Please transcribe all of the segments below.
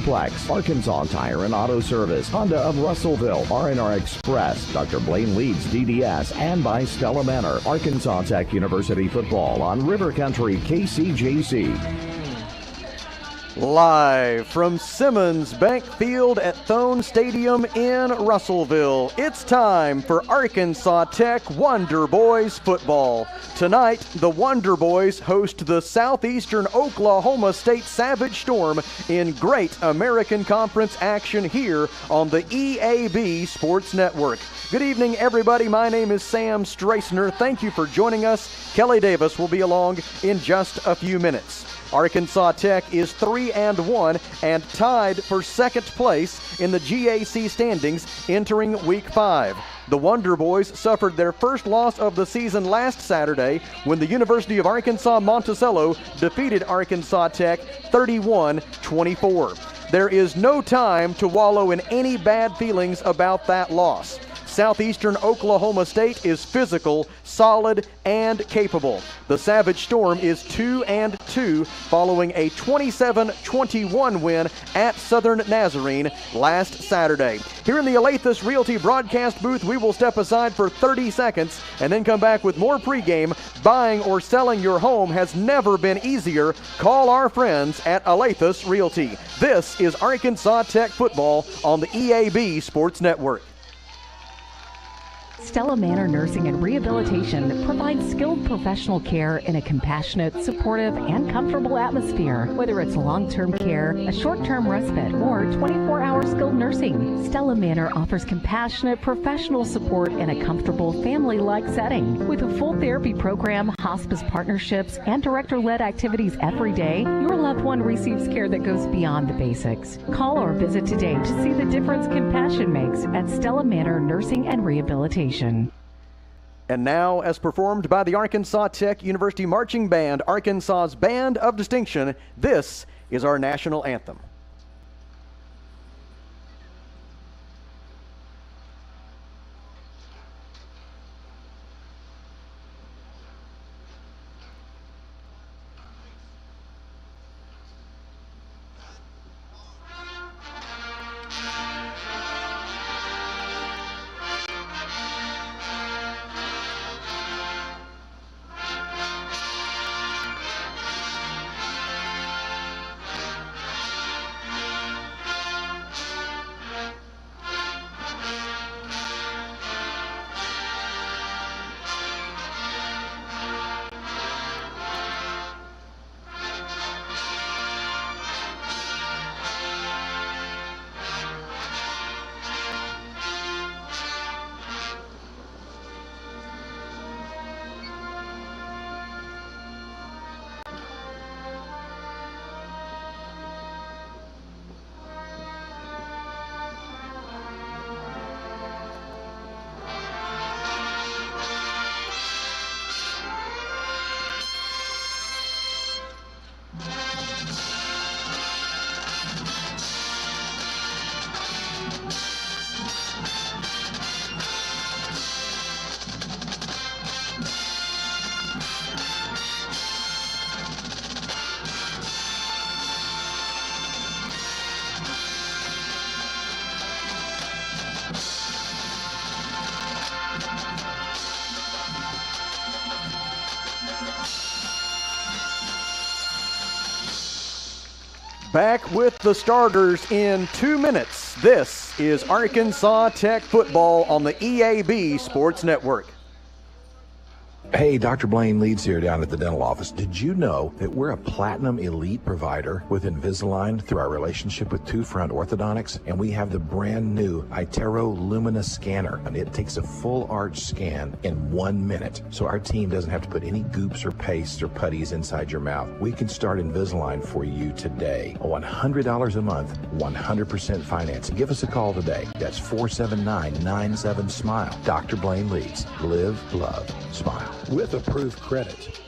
Plex, Arkansas Tire and Auto Service, Honda of Russellville, R&R Express, Dr. Blaine Leeds DDS, and by Stella Manor, Arkansas Tech University football on River Country KCJC. Live from Simmons Bank Field at Thone Stadium in Russellville, it's time for Arkansas Tech Wonder Boys football. Tonight, the Wonder Boys host the Southeastern Oklahoma State Savage Storm in great American Conference action here on the EAB Sports Network. Good evening, everybody. My name is Sam Strassner. Thank you for joining us. Kelly Davis will be along in just a few minutes. Arkansas Tech is 3-1 and tied for second place in the GAC standings entering Week 5. The Wonder Boys suffered their first loss of the season last Saturday when the University of Arkansas Monticello defeated Arkansas Tech 31-24. There is no time to wallow in any bad feelings about that loss. Southeastern Oklahoma State is physical, solid, and capable. The Savage Storm is 2-2 following a 27-21 win at Southern Nazarene last Saturday. Here in the Alathus Realty broadcast booth, we will step aside for 30 seconds and then come back with more pregame. Buying or selling your home has never been easier. Call our friends at Alathus Realty. This is Arkansas Tech football on the EAB Sports Network. Stella Manor Nursing and Rehabilitation provides skilled professional care in a compassionate, supportive, and comfortable atmosphere. Whether it's long-term care, a short-term respite, or 24-hour skilled nursing, Stella Manor offers compassionate, professional support in a comfortable, family-like setting. With a full therapy program, hospice partnerships, and director-led activities every day, your loved one receives care that goes beyond the basics. Call or visit today to see the difference compassion makes at Stella Manor Nursing and Rehabilitation. And now, as performed by the Arkansas Tech University Marching Band, Arkansas's Band of Distinction, this is our national anthem. Back with the starters in 2 minutes. This is Arkansas Tech football on the EAB Sports Network. Hey, Dr. Blaine Leeds here down at the dental office. Did you know that we're a Platinum Elite provider with Invisalign through our relationship with Two Front Orthodontics? And we have the brand new iTero Lumina scanner, and it takes a full arch scan in 1 minute. So our team doesn't have to put any goops or pastes or putties inside your mouth. We can start Invisalign for you today. $100 a month, 100% financing. Give us a call today. That's 479-97-SMILE. Dr. Blaine Leeds. Live, love, smile. With approved credit.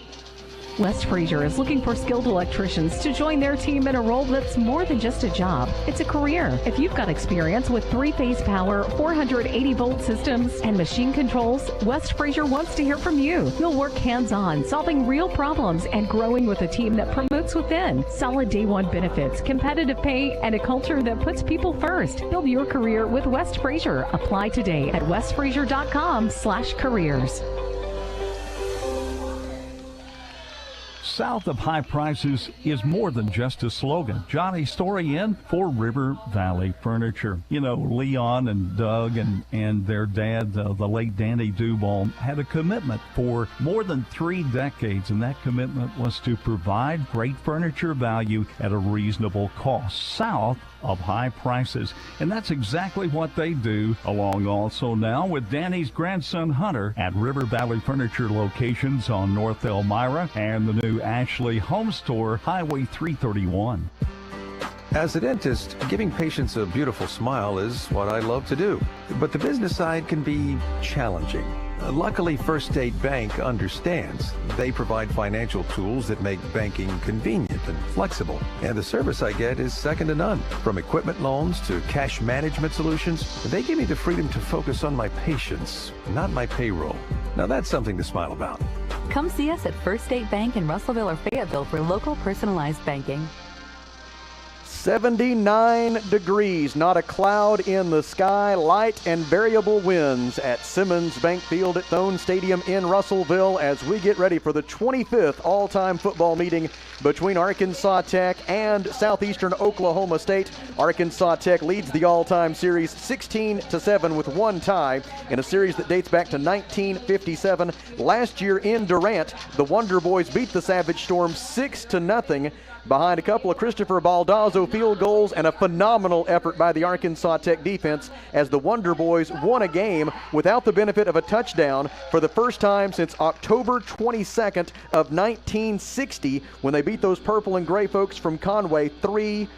West Fraser is looking for skilled electricians to join their team in a role that's more than just a job. It's a career. If you've got experience with 3-phase power, 480-volt systems, and machine controls, West Fraser wants to hear from you. You'll work hands-on, solving real problems and growing with a team that promotes starts within. Solid day one benefits, competitive pay, and a culture that puts people first. Build your career with West Fraser. Apply today at westfraser.com/careers. South of high prices is more than just a slogan. Johnny Story in for River Valley Furniture. You know, Leon and Doug and their dad, the late Danny Duball, had a commitment for more than 3 decades, and that commitment was to provide great furniture value at a reasonable cost south of high prices. And that's exactly what they do, along also now with Danny's grandson Hunter at River Valley Furniture locations on North Elmira and the new Ashley Home Store, Highway 331. As a dentist, giving patients a beautiful smile is what I love to do. But the business side can be challenging. Luckily, First State Bank understands. They provide financial tools that make banking convenient and flexible. And the service I get is second to none. From equipment loans to cash management solutions, they give me the freedom to focus on my patients, not my payroll. Now that's something to smile about. Come see us at First State Bank in Russellville or Fayetteville for local personalized banking. 79 degrees, not a cloud in the sky, light and variable winds at Simmons Bank Field at Thone Stadium in Russellville as we get ready for the 25th all-time football meeting between Arkansas Tech and Southeastern Oklahoma State. Arkansas Tech leads the all-time series 16-7 with one tie in a series that dates back to 1957. Last year in Durant, the Wonder Boys beat the Savage Storm 6-0 behind a couple of Christopher Baldazzo field goals and a phenomenal effort by the Arkansas Tech defense as the Wonder Boys won a game without the benefit of a touchdown for the first time since October 22nd of 1960 when they beat those purple and gray folks from Conway 3-0.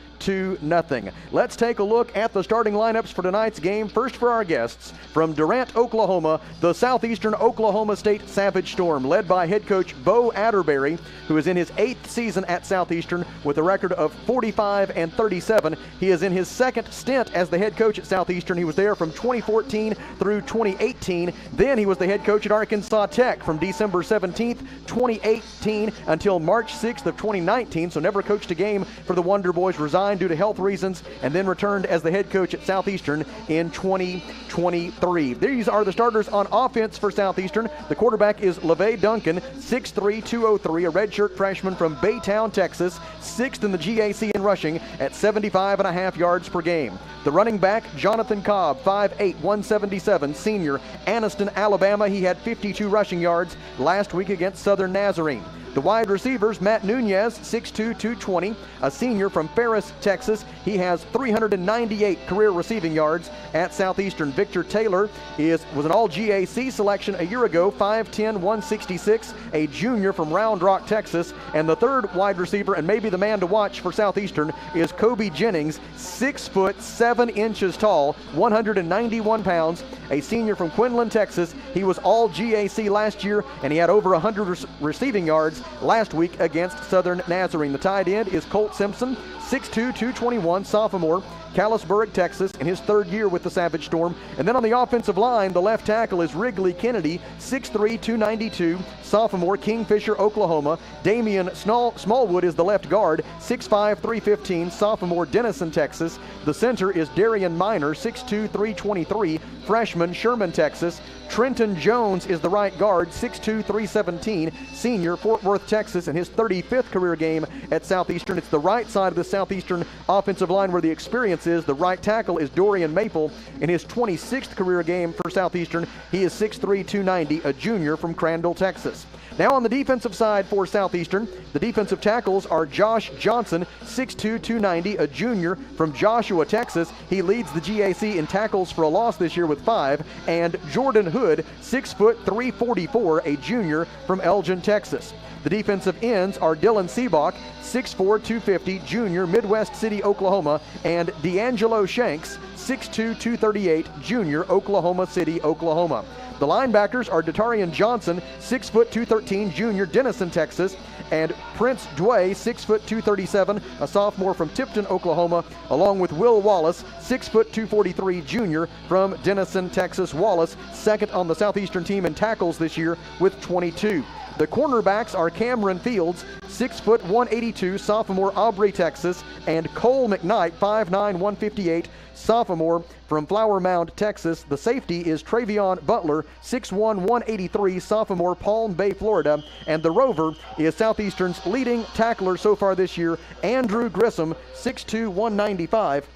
Let's take a look at the starting lineups for tonight's game. First for our guests from Durant, Oklahoma, the Southeastern Oklahoma State Savage Storm, led by head coach Bo Atterbury, who is in his 8th season at Southeastern with a record of 45-37. He is in his second stint as the head coach at Southeastern. He was there from 2014 through 2018. Then he was the head coach at Arkansas Tech from December 17th, 2018 until March 6th of 2019, so never coached a game for the Wonder Boys, resigned due to health reasons, and then returned as the head coach at Southeastern in 2023. These are the starters on offense for Southeastern. The quarterback is LeVay Duncan, 6'3", 203, a redshirt freshman from Baytown, Texas, 6th in the GAC in rushing at 75.5 yards per game. The running back, Jonathan Cobb, 5'8", 177, senior, Anniston, Alabama. He had 52 rushing yards last week against Southern Nazarene. The wide receivers, Matt Nunez, 6'2", 220, a senior from Ferris, Texas. He has 398 career receiving yards at Southeastern. Victor Taylor was an all-GAC selection a year ago, 5'10", 166, a junior from Round Rock, Texas. And the third wide receiver, and maybe the man to watch for Southeastern, is Kobe Jennings, 6 foot 7 inches tall, 191 pounds, a senior from Quinlan, Texas. He was all-GAC last year, and he had over 100 receiving yards last week against Southern Nazarene. The tight end is Colt Simpson, 6'2", 221, sophomore, Callisburg, Texas, in his 3rd year with the Savage Storm. And then on the offensive line, the left tackle is Wrigley Kennedy, 6'3", 292, sophomore, Kingfisher, Oklahoma. Damian Smallwood is the left guard, 6'5", 315, sophomore, Denison, Texas. The center is Darian Minor, 6'2", 323, freshman, Sherman, Texas. Trenton Jones is the right guard, 6'2", 317, senior, Fort Worth, Texas, in his 35th career game at Southeastern. It's the right side of the Southeastern offensive line where the experience is. The right tackle is Dorian Maple in his 26th career game for Southeastern. He is 6'3", 290, a junior from Crandall, Texas. Now on the defensive side for Southeastern, the defensive tackles are Josh Johnson, 6'2", 290, a junior from Joshua, Texas. He leads the GAC in tackles for a loss this year with 5. And Jordan Hood, 6 foot 344, a junior from Elgin, Texas. The defensive ends are Dylan Seabach, 6'4", 250, junior, Midwest City, Oklahoma, and D'Angelo Shanks, 6'2", 238, junior, Oklahoma City, Oklahoma. The linebackers are Datarian Johnson, 6 foot 213, junior, Denison, Texas, and Prince Dway, 6 foot 237, a sophomore from Tipton, Oklahoma, along with Will Wallace, 6 foot 243, junior from Denison, Texas. Wallace, second on the Southeastern team in tackles this year with 22. The cornerbacks are Cameron Fields, 6'182", sophomore, Aubrey, Texas, and Cole McKnight, 5'9", 158, sophomore from Flower Mound, Texas. The safety is Travion Butler, 6'1", 183, sophomore, Palm Bay, Florida. And the rover is Southeastern's leading tackler so far this year, Andrew Grissom, 6'2", 195.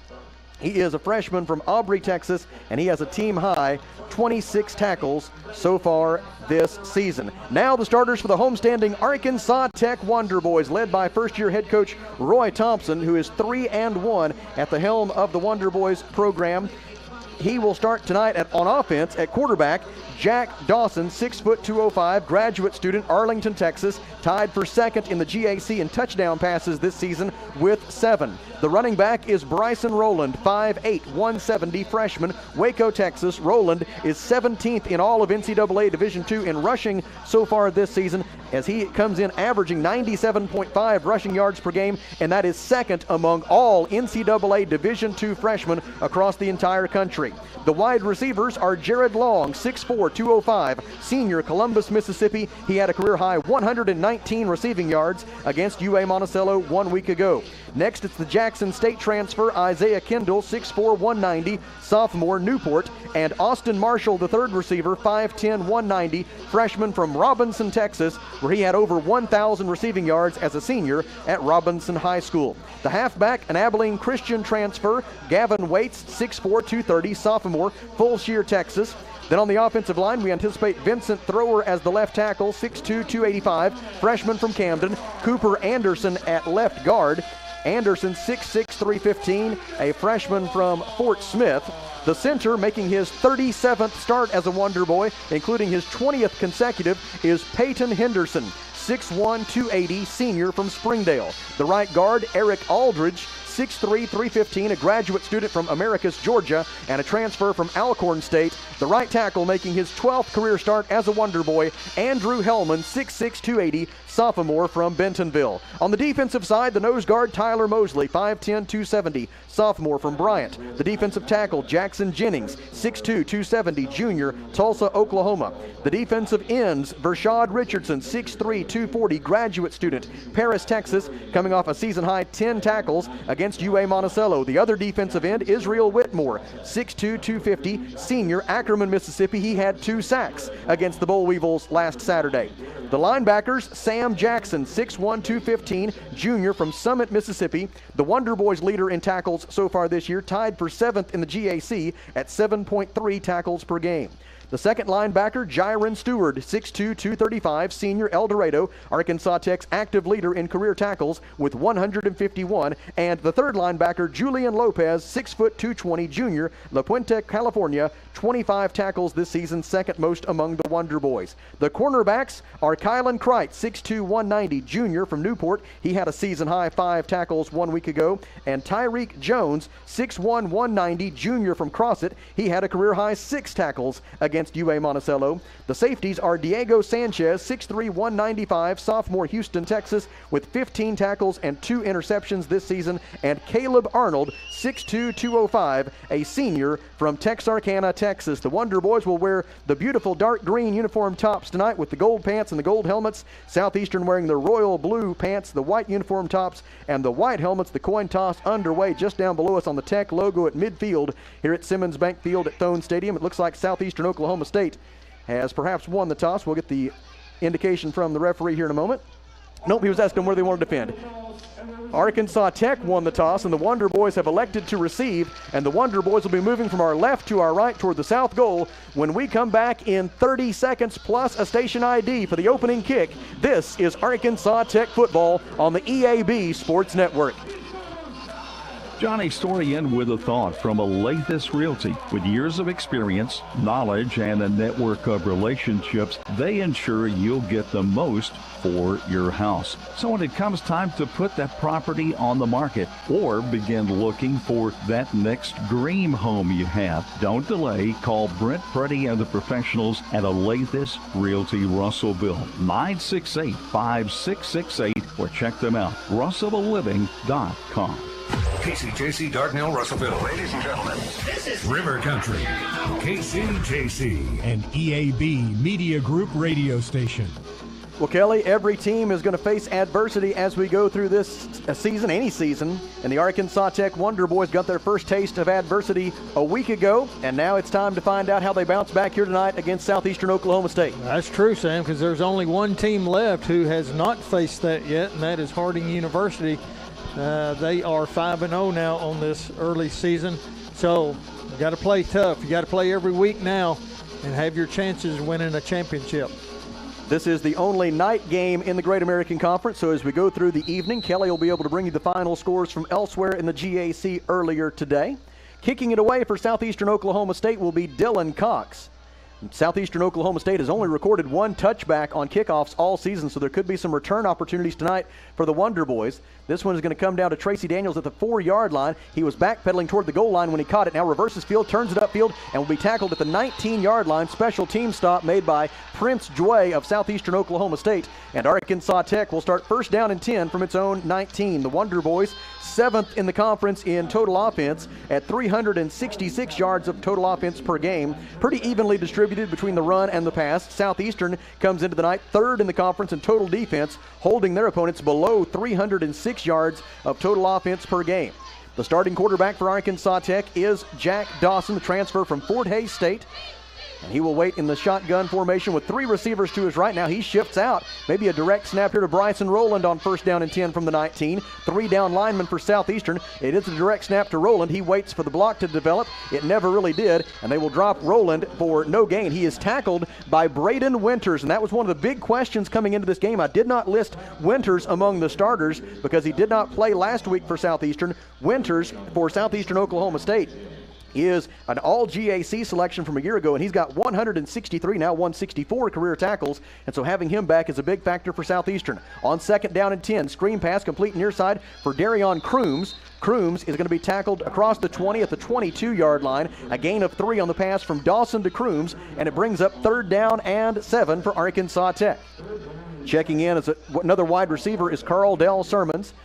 He is a freshman from Aubrey, Texas, and he has a team-high 26 tackles so far this season. Now the starters for the homestanding Arkansas Tech Wonder Boys, led by first-year head coach Roy Thompson, who is 3-1 at the helm of the Wonder Boys program. He will start tonight on offense at quarterback. Jack Dawson, 6'205", graduate student, Arlington, Texas, tied for second in the GAC in touchdown passes this season with 7. The running back is Bryson Rowland, 5'8", 170, freshman, Waco, Texas. Rowland is 17th in all of NCAA Division II in rushing so far this season, as he comes in averaging 97.5 rushing yards per game, and that is second among all NCAA Division II freshmen across the entire country. The wide receivers are Jared Long, 6'4", 205, senior, Columbus, Mississippi. He had a career-high 119 receiving yards against UA Monticello 1 week ago. Next, it's the Jackson State transfer, Isaiah Kendall, 6'4", 190, sophomore, Newport, and Austin Marshall, the third receiver, 5'10", 190, freshman from Robinson, Texas, where he had over 1,000 receiving yards as a senior at Robinson High School. The halfback, an Abilene Christian transfer, Gavin Waits, 6'4", 230, sophomore, Fulshear, Texas. Then on the offensive line, we anticipate Vincent Thrower as the left tackle, 6'2", 285, freshman from Camden. Cooper Anderson at left guard. Anderson, 6'6", 315, a freshman from Fort Smith. The center, making his 37th start as a Wonder Boy, including his 20th consecutive, is Peyton Henderson, 6'1", 280, senior from Springdale. The right guard, Eric Aldridge, 6'3", 315, a graduate student from Americus, Georgia, and a transfer from Alcorn State. The right tackle, making his 12th career start as a Wonder Boy, Andrew Hellman, 6'6", 280, sophomore from Bentonville. On the defensive side, the nose guard, Tyler Mosley, 5'10", 270, sophomore from Bryant. The defensive tackle, Jackson Jennings, 6'2", 270, junior, Tulsa, Oklahoma. The defensive ends, Vershad Richardson, 6'3", 240, graduate student, Paris, Texas, coming off a season-high 10 tackles against UA Monticello. The other defensive end, Israel Whitmore, 6'2", 250, senior, Ackerman, Mississippi. He had 2 sacks against the Boll Weevils last Saturday. The linebackers, Sam Jackson, 6'1", 215, junior from Summit, Mississippi. The Wonder Boys leader in tackles so far this year, tied for 7th in the GAC at 7.3 tackles per game. The second linebacker, Jiron Stewart, 6'2", 235, senior, El Dorado, Arkansas Tech's active leader in career tackles with 151. And the third linebacker, Julian Lopez, 6', 220, junior, La Puente, California, 25 tackles this season, second most among the Wonder Boys. The cornerbacks are Kylan Kreit, 6'2", 190, junior from Newport. He had a season-high 5 tackles 1 week ago. And Tyreek Jones, 6'1", 190, junior from Crossett. He had a career-high 6 tackles against UA Monticello. The safeties are Diego Sanchez, 6'3", 195, sophomore, Houston, Texas, with 15 tackles and 2 interceptions this season. And Caleb Arnold, 6'2", 205, a senior from Texarkana, Texas. The Wonder Boys will wear the beautiful dark green uniform tops tonight with the gold pants and the gold helmets. Southeastern wearing the royal blue pants, the white uniform tops, and the white helmets. The coin toss underway just down below us on the Tech logo at midfield here at Simmons Bank Field at Thone Stadium. It looks like Southeastern Oklahoma State has perhaps won the toss. We'll get the indication from the referee here in a moment. Nope, he was asking where they wanted to defend. Arkansas Tech won the toss, and the Wonder Boys have elected to receive, and the Wonder Boys will be moving from our left to our right toward the south goal when we come back in 30 seconds plus a station ID for the opening kick. This is Arkansas Tech football on the EAB Sports Network. Johnny Story in with a thought from Alathus Realty. With years of experience, knowledge, and a network of relationships, they ensure you'll get the most for your house. So when it comes time to put that property on the market or begin looking for that next dream home you have, don't delay. Call Brent Preddy and the professionals at Alathus Realty Russellville, 968-5668, or check them out, russellvilleliving.com. KCJC Dardanelle Russellville. Ladies and gentlemen, this is River Country. KCJC. An EAB Media Group radio station. Well, Kelly, every team is going to face adversity as we go through this season, any season. And the Arkansas Tech Wonder Boys got their first taste of adversity a week ago, and now it's time to find out how they bounce back here tonight against Southeastern Oklahoma State. That's true, Sam, because there's only one team left who has not faced that yet, and that is Harding University. They are 5-0 now on this early season. So you got to play tough. You got to play every week now and have your chances of winning a championship. This is the only night game in the Great American Conference, so as we go through the evening, Kelly will be able to bring you the final scores from elsewhere in the GAC earlier today. Kicking it away for Southeastern Oklahoma State will be Dylan Cox. Southeastern Oklahoma State has only recorded one touchback on kickoffs all season, so there could be some return opportunities tonight for the Wonder Boys. This one is going to come down to Tracy Daniels at the 4-yard line. He was backpedaling toward the goal line when he caught it. Now reverses field, turns it upfield, and will be tackled at the 19-yard line. Special team stop made by Prince Joy of Southeastern Oklahoma State. And Arkansas Tech will start first down and 10 from its own 19. The Wonder Boys, 7th in the conference in total offense at 366 yards of total offense per game. Pretty evenly distributed between the run and the pass. Southeastern comes into the night 3rd in the conference in total defense, holding their opponents below 306 yards of total offense per game. The starting quarterback for Arkansas Tech is Jack Dawson, the transfer from Fort Hays State. And he will wait in the shotgun formation with 3 receivers to his right. Now he shifts out. Maybe a direct snap here to Bryson Rowland on first down and 10 from the 19. 3 down linemen for Southeastern. It is a direct snap to Rowland. He waits for the block to develop. It never really did, and they will drop Rowland for no gain. He is tackled by Braden Winters, and that was one of the big questions coming into this game. I did not list Winters among the starters because he did not play last week for Southeastern. Winters for Southeastern Oklahoma State is an all-GAC selection from a year ago, and he's got 163, now 164 career tackles, and so having him back is a big factor for Southeastern. On second down and 10, screen pass complete near side for Darion Crooms. Crooms is going to be tackled across the 20 at the 22-yard line. A gain of 3 on the pass from Dawson to Crooms, and it brings up 3rd down and 7 for Arkansas Tech. Checking in as another wide receiver is Carl Dell Sermons.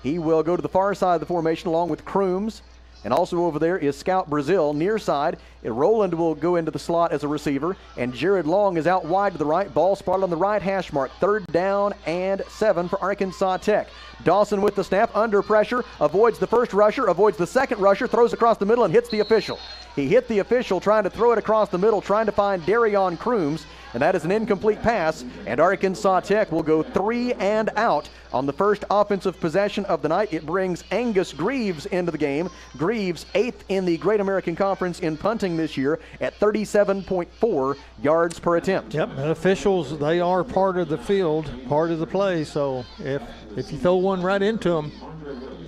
He will go to the far side of the formation along with Crooms. And also over there is Scout Brazil, near side. Rowland will go into the slot as a receiver, and Jared Long is out wide to the right. Ball spotted on the right hash mark. 3rd down and 7 for Arkansas Tech. Dawson with the snap, under pressure, avoids the first rusher, avoids the second rusher, throws across the middle and hits the official. He hit the official trying to throw it across the middle, trying to find Darion Crooms, and that is an incomplete pass, and Arkansas Tech will go 3 and out on the first offensive possession of the night. It brings Angus Greaves into the game. Greaves, 8th in the Great American Conference in punting this year at 37.4 yards per attempt. Yep, the officials, they are part of the field, part of the play, so if you throw one right into them,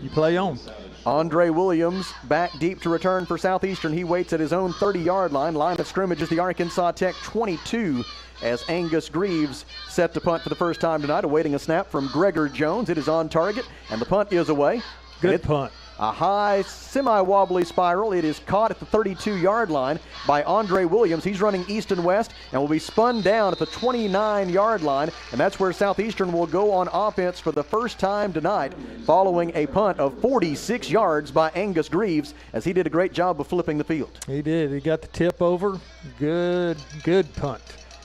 you play on. Andre Williams back deep to return for Southeastern. He waits at his own 30-yard line. Line of scrimmage is the Arkansas Tech 22 as Angus Greaves set to punt for the first time tonight, awaiting a snap from Gregor Jones. It is on target, and the punt is away. Good punt. A high, semi-wobbly spiral. It is caught at the 32-yard line by Andre Williams. He's running east and west and will be spun down at the 29-yard line, and that's where Southeastern will go on offense for the first time tonight, following a punt of 46 yards by Angus Greaves, as he did a great job of flipping the field. He did. He got the tip over. Good punt.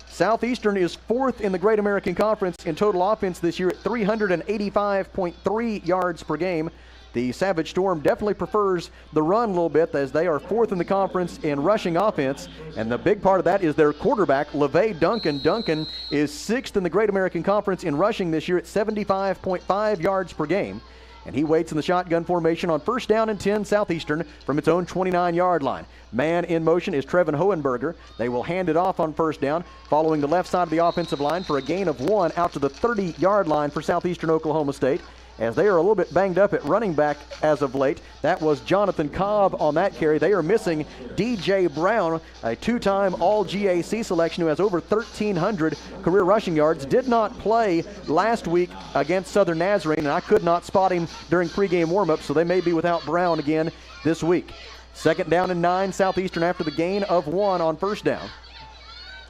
Southeastern is 4th in the Great American Conference in total offense this year at 385.3 yards per game. The Savage Storm definitely prefers the run a little bit, as they are 4th in the conference in rushing offense, and the big part of that is their quarterback, LeVay Duncan. Duncan is 6th in the Great American Conference in rushing this year at 75.5 yards per game, and he waits in the shotgun formation on first down and 10 Southeastern from its own 29-yard line. Man in motion is Trevin Hohenberger. They will hand it off on first down, following the left side of the offensive line for a gain of 1 out to the 30-yard line for Southeastern Oklahoma State, as they are a little bit banged up at running back as of late. That was Jonathan Cobb on that carry. They are missing DJ Brown, a 2-time All-GAC selection who has over 1,300 career rushing yards. Did not play last week against Southern Nazarene, and I could not spot him during pregame warm-up, so they may be without Brown again this week. Second down and 9, Southeastern after the gain of 1 on first down.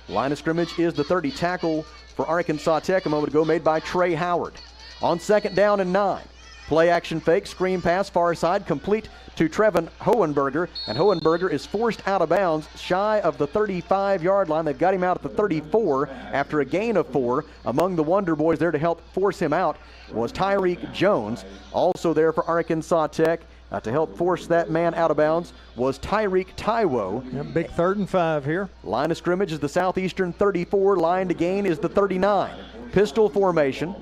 Line of scrimmage is the 30 tackle for Arkansas Tech a moment ago, made by Trey Howard. On second down and 9, play action fake, screen pass, far side, complete to Trevin Hohenberger, and Hohenberger is forced out of bounds shy of the 35-yard line. They've got him out at the 34 after a gain of 4. Among the Wonder Boys there to help force him out was Tyreek Jones. Also there for Arkansas Tech to help force that man out of bounds was Tyreek Taiwo. Yep, big 3rd and 5 here. Line of scrimmage is the Southeastern 34. Line to gain is the 39. Pistol formation.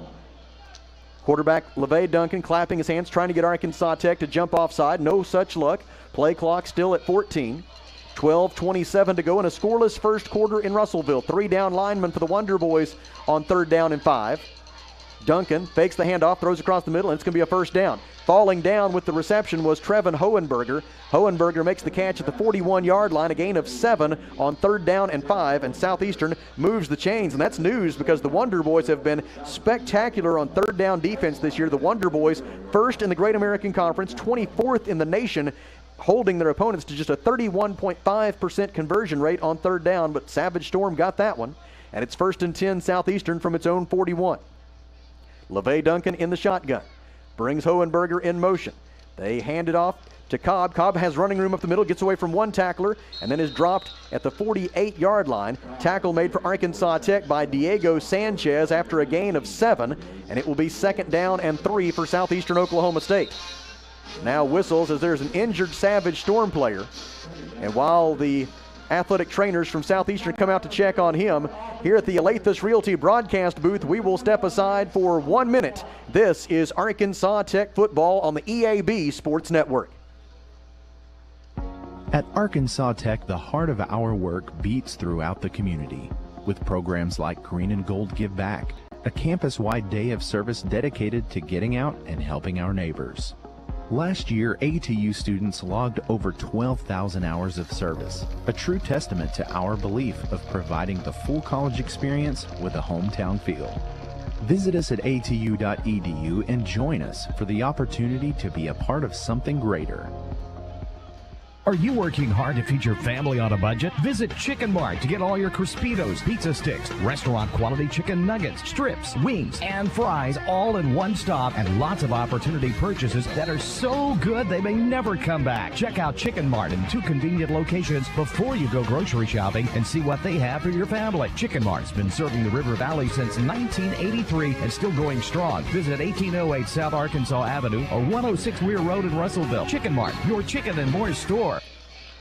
Quarterback LeVay Duncan clapping his hands, trying to get Arkansas Tech to jump offside. No such luck. Play clock still at 14. 12:27 to go in a scoreless first quarter in Russellville. 3 down linemen for the Wonder Boys on 3rd down and 5. Duncan fakes the handoff, throws across the middle, and it's going to be a first down. Falling down with the reception was Trevin Hohenberger. Hohenberger makes the catch at the 41-yard line, a gain of 7 on 3rd down and 5, and Southeastern moves the chains. And that's news because the Wonder Boys have been spectacular on 3rd down defense this year. The Wonder Boys, first in the Great American Conference, 24th in the nation, holding their opponents to just a 31.5% conversion rate on 3rd down, but Savage Storm got that one. And it's 1st and 10 Southeastern from its own 41. LeVay Duncan in the shotgun. Brings Hohenberger in motion. They hand it off to Cobb. Cobb has running room up the middle, gets away from one tackler, and then is dropped at the 48-yard line. Tackle made for Arkansas Tech by Diego Sanchez after a gain of 7, and it will be 2nd down and 3 for Southeastern Oklahoma State. Now whistles as there's an injured Savage Storm player, and while the athletic trainers from Southeastern come out to check on him, here at the Alathus Realty broadcast booth, we will step aside for 1 minute. This is Arkansas Tech football on the EAB Sports Network. At Arkansas Tech, the heart of our work beats throughout the community with programs like Green and Gold Give Back, a campus-wide day of service dedicated to getting out and helping our neighbors. Last year, ATU students logged over 12,000 hours of service, a true testament to our belief of providing the full college experience with a hometown feel. Visit us at atu.edu and join us for the opportunity to be a part of something greater. Are you working hard to feed your family on a budget? Visit Chicken Mart to get all your Crispitos, pizza sticks, restaurant quality chicken nuggets, strips, wings, and fries all in one stop, and lots of opportunity purchases that are so good they may never come back. Check out Chicken Mart in 2 convenient locations before you go grocery shopping and see what they have for your family. Chicken Mart's been serving the River Valley since 1983 and still going strong. Visit 1808 South Arkansas Avenue or 106 Weir Road in Russellville. Chicken Mart, your chicken and more store.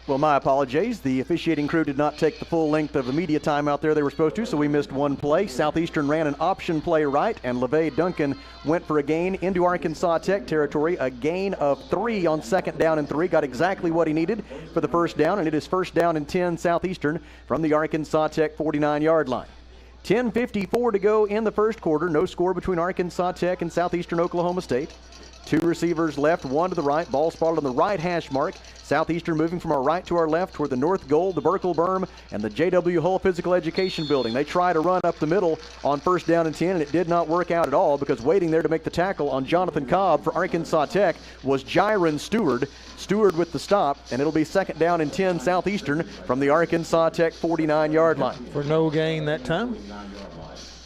Well, my apologies. The officiating crew did not take the full length of the media time out there they were supposed to, so we missed one play. Southeastern ran an option play right, and LeVay Duncan went for a gain into Arkansas Tech territory. A gain of 3 on 2nd down and 3. Got exactly what he needed for the first down, and it is 1st down and 10 Southeastern from the Arkansas Tech 49-yard line. 10:54 to go in the first quarter. No score between Arkansas Tech and Southeastern Oklahoma State. 2 receivers left, 1 to the right. Ball spotted on the right hash mark. Southeastern moving from our right to our left toward the North Gold, the Burkle Berm, and the J.W. Hull Physical Education Building. They try to run up the middle on 1st down and 10, and it did not work out at all because waiting there to make the tackle on Jonathan Cobb for Arkansas Tech was Jiron Stewart. Stewart with the stop, and it'll be 2nd down and 10 Southeastern from the Arkansas Tech 49-yard line. For no gain that time.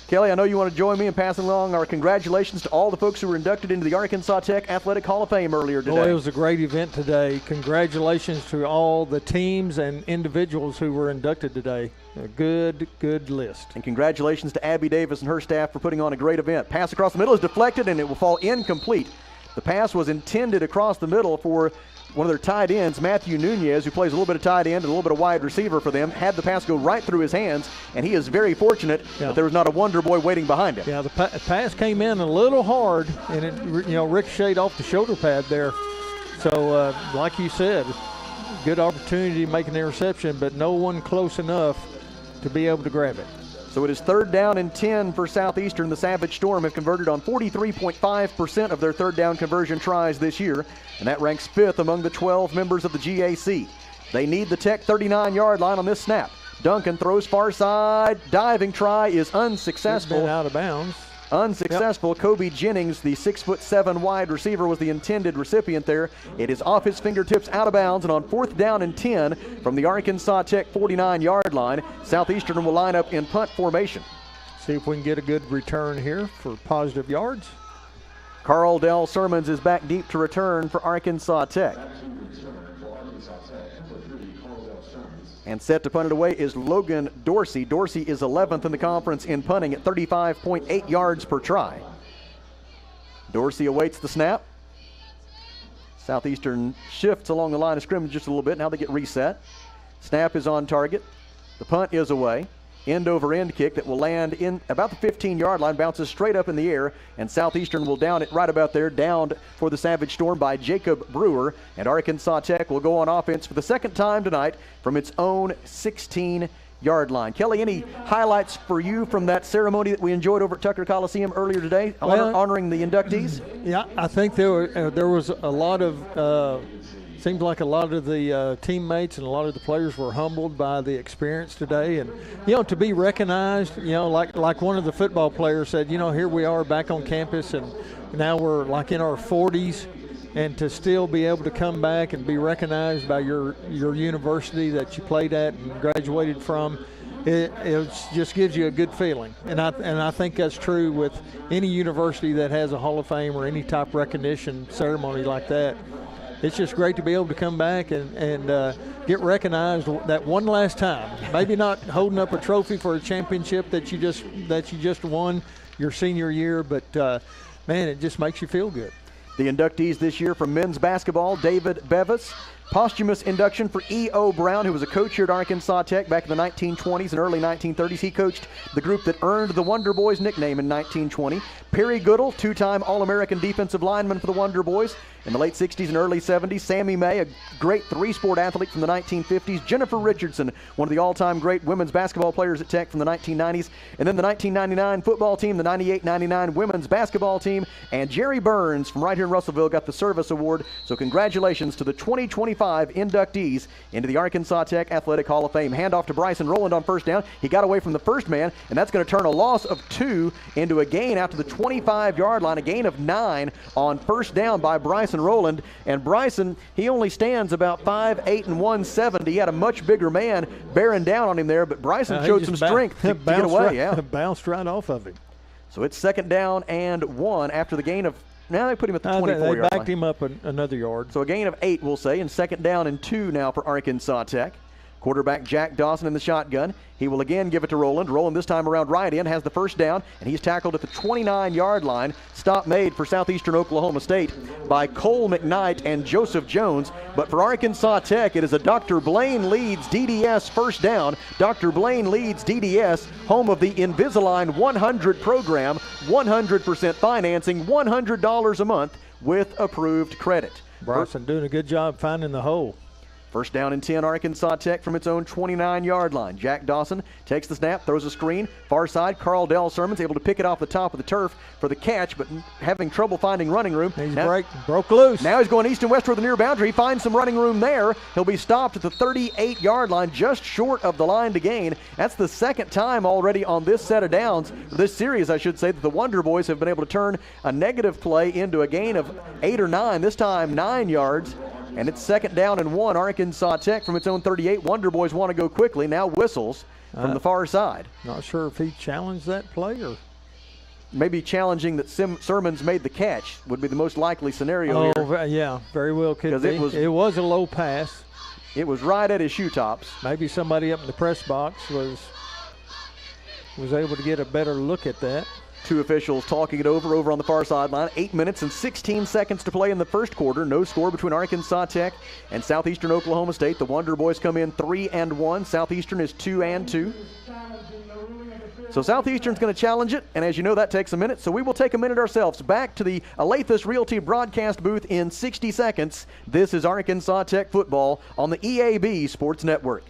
Kelly, I know you want to join me in passing along our congratulations to all the folks who were inducted into the Arkansas Tech Athletic Hall of Fame earlier today. Boy, it was a great event today. Congratulations to all the teams and individuals who were inducted today. A good list. And congratulations to Abby Davis and her staff for putting on a great event. Pass across the middle is deflected, and it will fall incomplete. The pass was intended across the middle for one of their tight ends, Matthew Nunez, who plays a little bit of tight end and a little bit of wide receiver for them, had the pass go right through his hands, and he is very fortunate that there was not a Wonder Boy waiting behind him. Yeah, the pass came in a little hard, and it ricocheted off the shoulder pad there. So, like you said, good opportunity to make an interception, but no one close enough to be able to grab it. So it is 3rd down and 10 for Southeastern. The Savage Storm have converted on 43.5% of their 3rd down conversion tries this year, and that ranks 5th among the 12 members of the GAC. They need the Tech 39-yard line on this snap. Duncan throws far side. Diving try is unsuccessful. It's been out of bounds. Unsuccessful. Yep. Kobe Jennings, the 6'7" wide receiver, was the intended recipient there. It is off his fingertips, out of bounds, and on 4th down and 10 from the Arkansas Tech 49-yard line, Southeastern will line up in punt formation. See if we can get a good return here for positive yards. Carl Dell Sermons is back deep to return for Arkansas Tech. And set to punt it away is Logan Dorsey. Dorsey is 11th in the conference in punting at 35.8 yards per try. Dorsey awaits the snap. Southeastern shifts along the line of scrimmage just a little bit. Now they get reset. Snap is on target. The punt is away. End-over-end kick that will land in about the 15-yard line, bounces straight up in the air, and Southeastern will down it right about there, downed for the Savage Storm by Jacob Brewer, and Arkansas Tech will go on offense for the second time tonight from its own 16-yard line. Kelly, any highlights for you from that ceremony that we enjoyed over at Tucker Coliseum earlier today, honoring the inductees? Yeah, I think there was a lot of seemed like a lot of the teammates and a lot of the players were humbled by the experience today. And, to be recognized, like one of the football players said, here we are back on campus and now we're like in our 40s, and to still be able to come back and be recognized by your university that you played at and graduated from, it just gives you a good feeling. And I think that's true with any university that has a Hall of Fame or any type recognition ceremony like that. It's just great to be able to come back and get recognized that one last time. Maybe not holding up a trophy for a championship that you just won your senior year, but man, it just makes you feel good. The inductees this year from men's basketball: David Bevis. Posthumous induction for E.O. Brown, who was a coach here at Arkansas Tech back in the 1920s and early 1930s. He coached the group that earned the Wonder Boys nickname in 1920. Perry Goodall, two-time All-American defensive lineman for the Wonder Boys in the late 60s and early 70s. Sammy May, a great three-sport athlete from the 1950s. Jennifer Richardson, one of the all-time great women's basketball players at Tech from the 1990s. And then the 1999 football team, the 98-99 women's basketball team, and Jerry Burns from right here in Russellville got the Service Award. So congratulations to the 2025 inductees into the Arkansas Tech Athletic Hall of Fame. Handoff to Bryson Rowland on first down. He got away from the first man, and that's going to turn a loss of 2 into a gain out to the 25-yard line, a gain of 9 on first down by Bryson Rowland. And Bryson, he only stands about 5'8" and 170. He had a much bigger man bearing down on him there, but Bryson showed some strength to get away. Bounced right off of him. So it's second down and 1 after the gain of, now they put him at the 24-yard line. They backed him up another yard. So a gain of 8, we'll say, and second down and 2 now for Arkansas Tech. Quarterback Jack Dawson in the shotgun. He will again give it to Rowland. Rowland this time around right in, has the first down, and he's tackled at the 29-yard line. Stop made for Southeastern Oklahoma State by Cole McKnight and Joseph Jones. But for Arkansas Tech, it is a Dr. Blaine Leeds DDS first down. Dr. Blaine Leeds DDS, home of the Invisalign 100 program, 100% financing, $100 a month with approved credit. Bryson doing a good job finding the hole. First down and 10, Arkansas Tech from its own 29-yard line. Jack Dawson takes the snap, throws a screen. Far side, Carl Dell Sermons able to pick it off the top of the turf for the catch, but having trouble finding running room. Broke loose. Now he's going east and west toward the near boundary. He finds some running room there. He'll be stopped at the 38-yard line, just short of the line to gain. That's the second time already on this set of downs, this series, I should say, that the Wonder Boys have been able to turn a negative play into a gain of 8 or 9, this time 9 yards. And it's second down and 1. Arkansas Tech from its own 38. Wonder Boys want to go quickly. Now whistles from the far side. Not sure if he challenged that play or maybe challenging that Sermons made the catch would be the most likely scenario here. Yeah, very well could be. It was a low pass. It was right at his shoe tops. Maybe somebody up in the press box was able to get a better look at that. Two officials talking it over on the far sideline. 8 minutes and 16 seconds to play in the first quarter. No score between Arkansas Tech and Southeastern Oklahoma State. The Wonder Boys come in 3-1. Southeastern is 2-2. So Southeastern's going to challenge it, and as you know, that takes a minute. So we will take a minute ourselves. Back to the Alathus Realty broadcast booth in 60 seconds. This is Arkansas Tech football on the EAB Sports Network.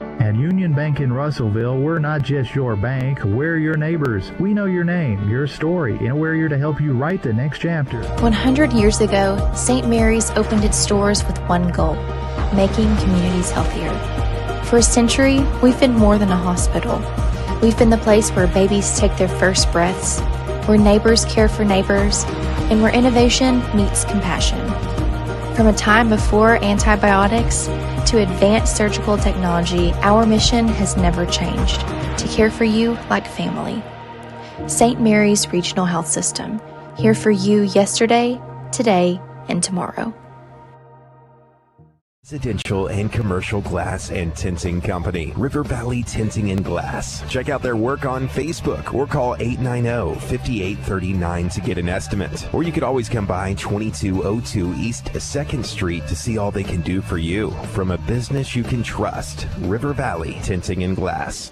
At Union Bank in Russellville, we're not just your bank, we're your neighbors. We know your name, your story, and we're here to help you write the next chapter. 100 years ago, St. Mary's opened its doors with one goal: making communities healthier. For a century, we've been more than a hospital. We've been the place where babies take their first breaths, where neighbors care for neighbors, and where innovation meets compassion. From a time before antibiotics to advanced surgical technology, our mission has never changed: to care for you like family. St. Mary's Regional Health System. here for you yesterday, today, and tomorrow. Residential and commercial glass and tinting company, River Valley Tinting and Glass. Check out their work on Facebook or call 890-5839 to get an estimate. Or you could always come by 2202 East 2nd Street to see all they can do for you. From a business you can trust, River Valley Tinting and Glass.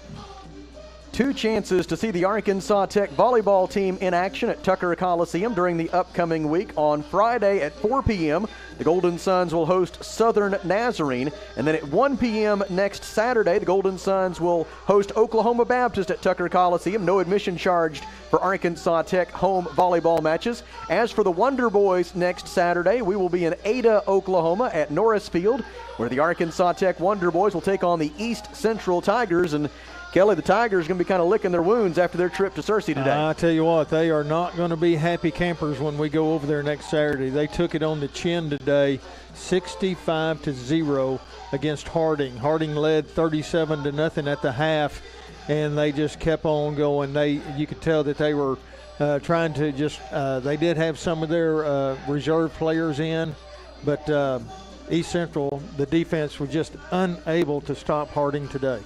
2 chances to see the Arkansas Tech volleyball team in action at Tucker Coliseum during the upcoming week. On Friday at 4 p.m., the Golden Suns will host Southern Nazarene. And then at 1 p.m. next Saturday, the Golden Suns will host Oklahoma Baptist at Tucker Coliseum. No admission charged for Arkansas Tech home volleyball matches. As for the Wonder Boys next Saturday, we will be in Ada, Oklahoma at Norris Field, where the Arkansas Tech Wonder Boys will take on the East Central Tigers. And Kelly, the Tigers are going to be kind of licking their wounds after their trip to Searcy today. I tell you what, they are not going to be happy campers when we go over there next Saturday. They took it on the chin today, 65-0 against Harding. Harding led 37-0 at the half, and they just kept on going. You could tell that they were trying to just they did have some of their reserve players in, but East Central, the defense was just unable to stop Harding today.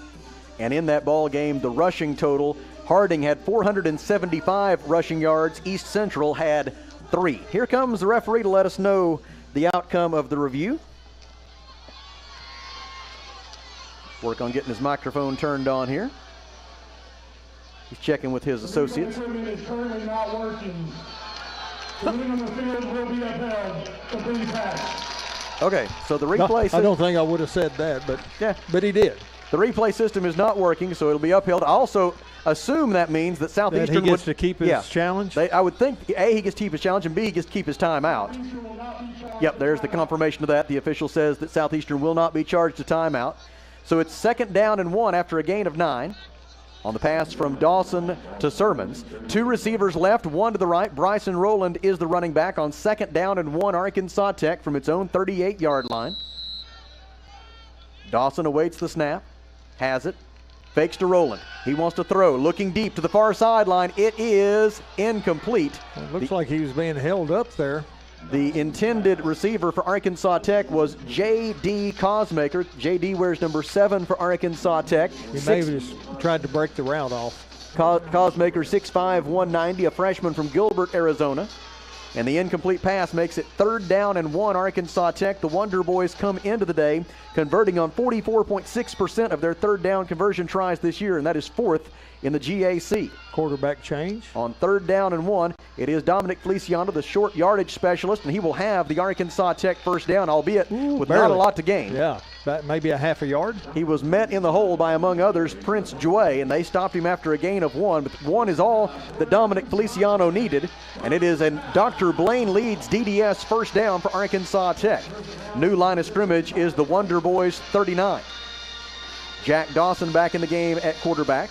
And in that ball game, the rushing total, Harding had 475 rushing yards. East Central had 3. Here comes the referee to let us know the outcome of the review. Work on getting his microphone turned on here. He's checking with his associates. The equipment is currently not working. The ring on the field will be upheld. Complete pass. Okay, so the replay I don't think I would have said that, but yeah, but he did. The replay system is not working, so it'll be upheld. I also assume that means that Southeastern he gets to keep his challenge? I would think, A, he gets to keep his challenge, and B, he gets to keep his timeout. Yep, there's the confirmation of that. The official says that Southeastern will not be charged a timeout. So it's 2nd down and 1 after a gain of 9. On the pass from Dawson to Sermons. 2 receivers left, 1 to the right. Bryson Rowland is the running back on 2nd down and 1, Arkansas Tech from its own 38-yard line. Dawson awaits the snap. Has it. Fakes to Rowland. He wants to throw. Looking deep to the far sideline. It is incomplete. It looks like he was being held up there. The intended receiver for Arkansas Tech was J.D. Cosmaker. J.D. wears number 7 for Arkansas Tech. He maybe just tried to break the route off. Cosmaker, 6'5", 190, a freshman from Gilbert, Arizona. And the incomplete pass makes it 3rd down and 1, Arkansas Tech. The Wonder Boys come into the day converting on 44.6% of their 3rd down conversion tries this year, and that is 4th in the GAC. Quarterback change. On 3rd down and 1, it is Dominic Feliciano, the short yardage specialist, and he will have the Arkansas Tech first down, albeit with barely. not a lot to gain. Yeah, maybe a half a yard. He was met in the hole by, among others, Prince Jouet, and they stopped him after a gain of 1. But 1 is all that Dominic Feliciano needed, and it is a Dr. Blaine Leeds DDS first down for Arkansas Tech. New line of scrimmage is the Wonder Boys 39. Jack Dawson back in the game at quarterback.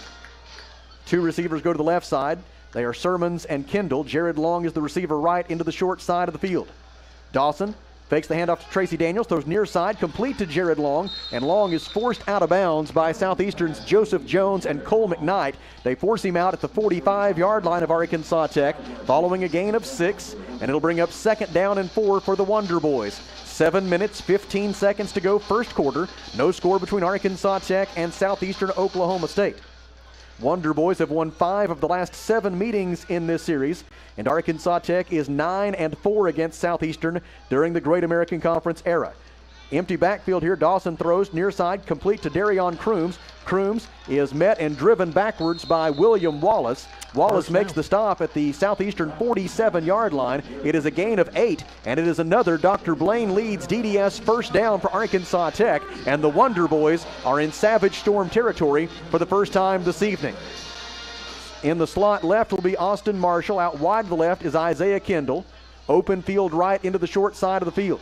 2 receivers go to the left side. They are Sermons and Kendall. Jared Long is the receiver right into the short side of the field. Dawson fakes the handoff to Tracy Daniels, throws near side, complete to Jared Long, and Long is forced out of bounds by Southeastern's Joseph Jones and Cole McKnight. They force him out at the 45-yard line of Arkansas Tech, following a gain of 6, and it'll bring up 2nd down and 4 for the Wonder Boys. 7 minutes, 15 seconds to go, first quarter. No score between Arkansas Tech and Southeastern Oklahoma State. Wonder Boys have won 5 of the last 7 meetings in this series, and Arkansas Tech is 9-4 against Southeastern during the Great American Conference era. Empty backfield here. Dawson throws near side, complete to Darion Crooms. Crooms is met and driven backwards by William Wallace. Wallace makes the stop at the Southeastern 47-yard line. It is a gain of 8, and it is another Dr. Blaine Leeds DDS first down for Arkansas Tech, and the Wonder Boys are in Savage Storm territory for the first time this evening. In the slot left will be Austin Marshall. Out wide to the left is Isaiah Kendall. Open field right into the short side of the field.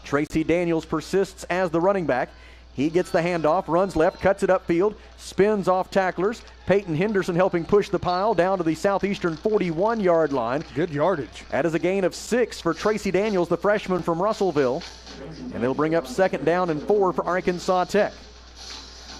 Tracy Daniels persists as the running back. He gets the handoff, runs left, cuts it upfield, spins off tacklers. Peyton Henderson helping push the pile down to the Southeastern 41-yard line. Good yardage. That is a gain of 6 for Tracy Daniels, the freshman from Russellville. And they'll bring up 2nd down and 4 for Arkansas Tech.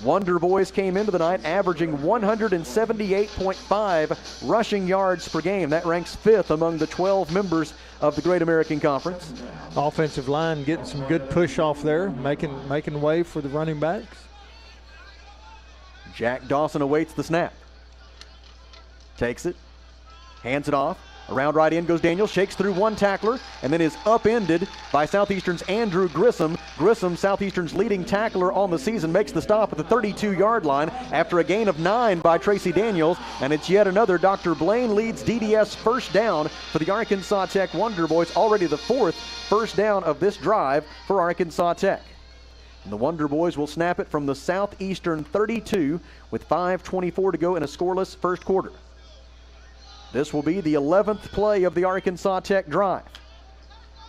Wonder Boys came into the night averaging 178.5 rushing yards per game. That ranks 5th among the 12 members of the Great American Conference. Offensive line getting some good push off there, making way for the running backs. Jack Dawson awaits the snap. Takes it, hands it off. Around right end goes Daniel, shakes through one tackler, and then is upended by Southeastern's Andrew Grissom. Grissom, Southeastern's leading tackler on the season, makes the stop at the 32-yard line after a gain of 9 by Tracy Daniels, and it's yet another Dr. Blaine Leeds DDS first down for the Arkansas Tech Wonder Boys, already the 4th first down of this drive for Arkansas Tech. And the Wonder Boys will snap it from the Southeastern 32 with 5:24 to go in a scoreless first quarter. This will be the 11th play of the Arkansas Tech drive.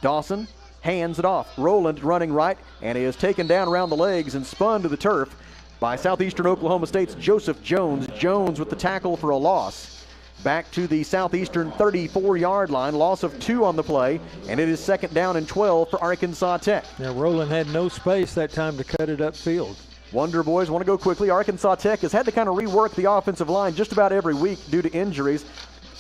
Dawson hands it off. Rowland running right, and he is taken down around the legs and spun to the turf by Southeastern Oklahoma State's Joseph Jones. Jones with the tackle for a loss. Back to the Southeastern 34-yard line. Loss of 2 on the play, and it is 2nd down and 12 for Arkansas Tech. Now, Rowland had no space that time to cut it upfield. Wonder Boys want to go quickly. Arkansas Tech has had to kind of rework the offensive line just about every week due to injuries.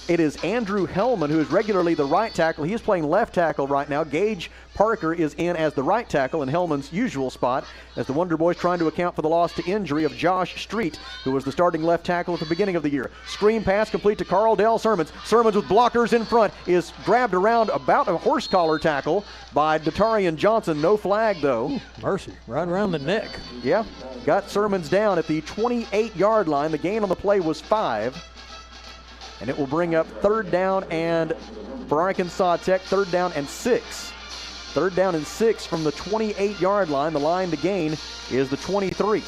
It is Andrew Hellman, who is regularly the right tackle. He is playing left tackle right now. Gage Parker is in as the right tackle in Hellman's usual spot, as the Wonder Boys trying to account for the loss to injury of Josh Street, who was the starting left tackle at the beginning of the year. Screen pass complete to Carl Dell Sermons. Sermons with blockers in front is grabbed around about a horse collar tackle by Datarian Johnson. No flag, though. Ooh, mercy, right around the neck. Yeah, got Sermons down at the 28-yard line. The gain on the play was 5. And it will bring up 3rd down and for Arkansas Tech, 3rd down and 6. 3rd down and 6 from the 28-yard line. The line to gain is the 23.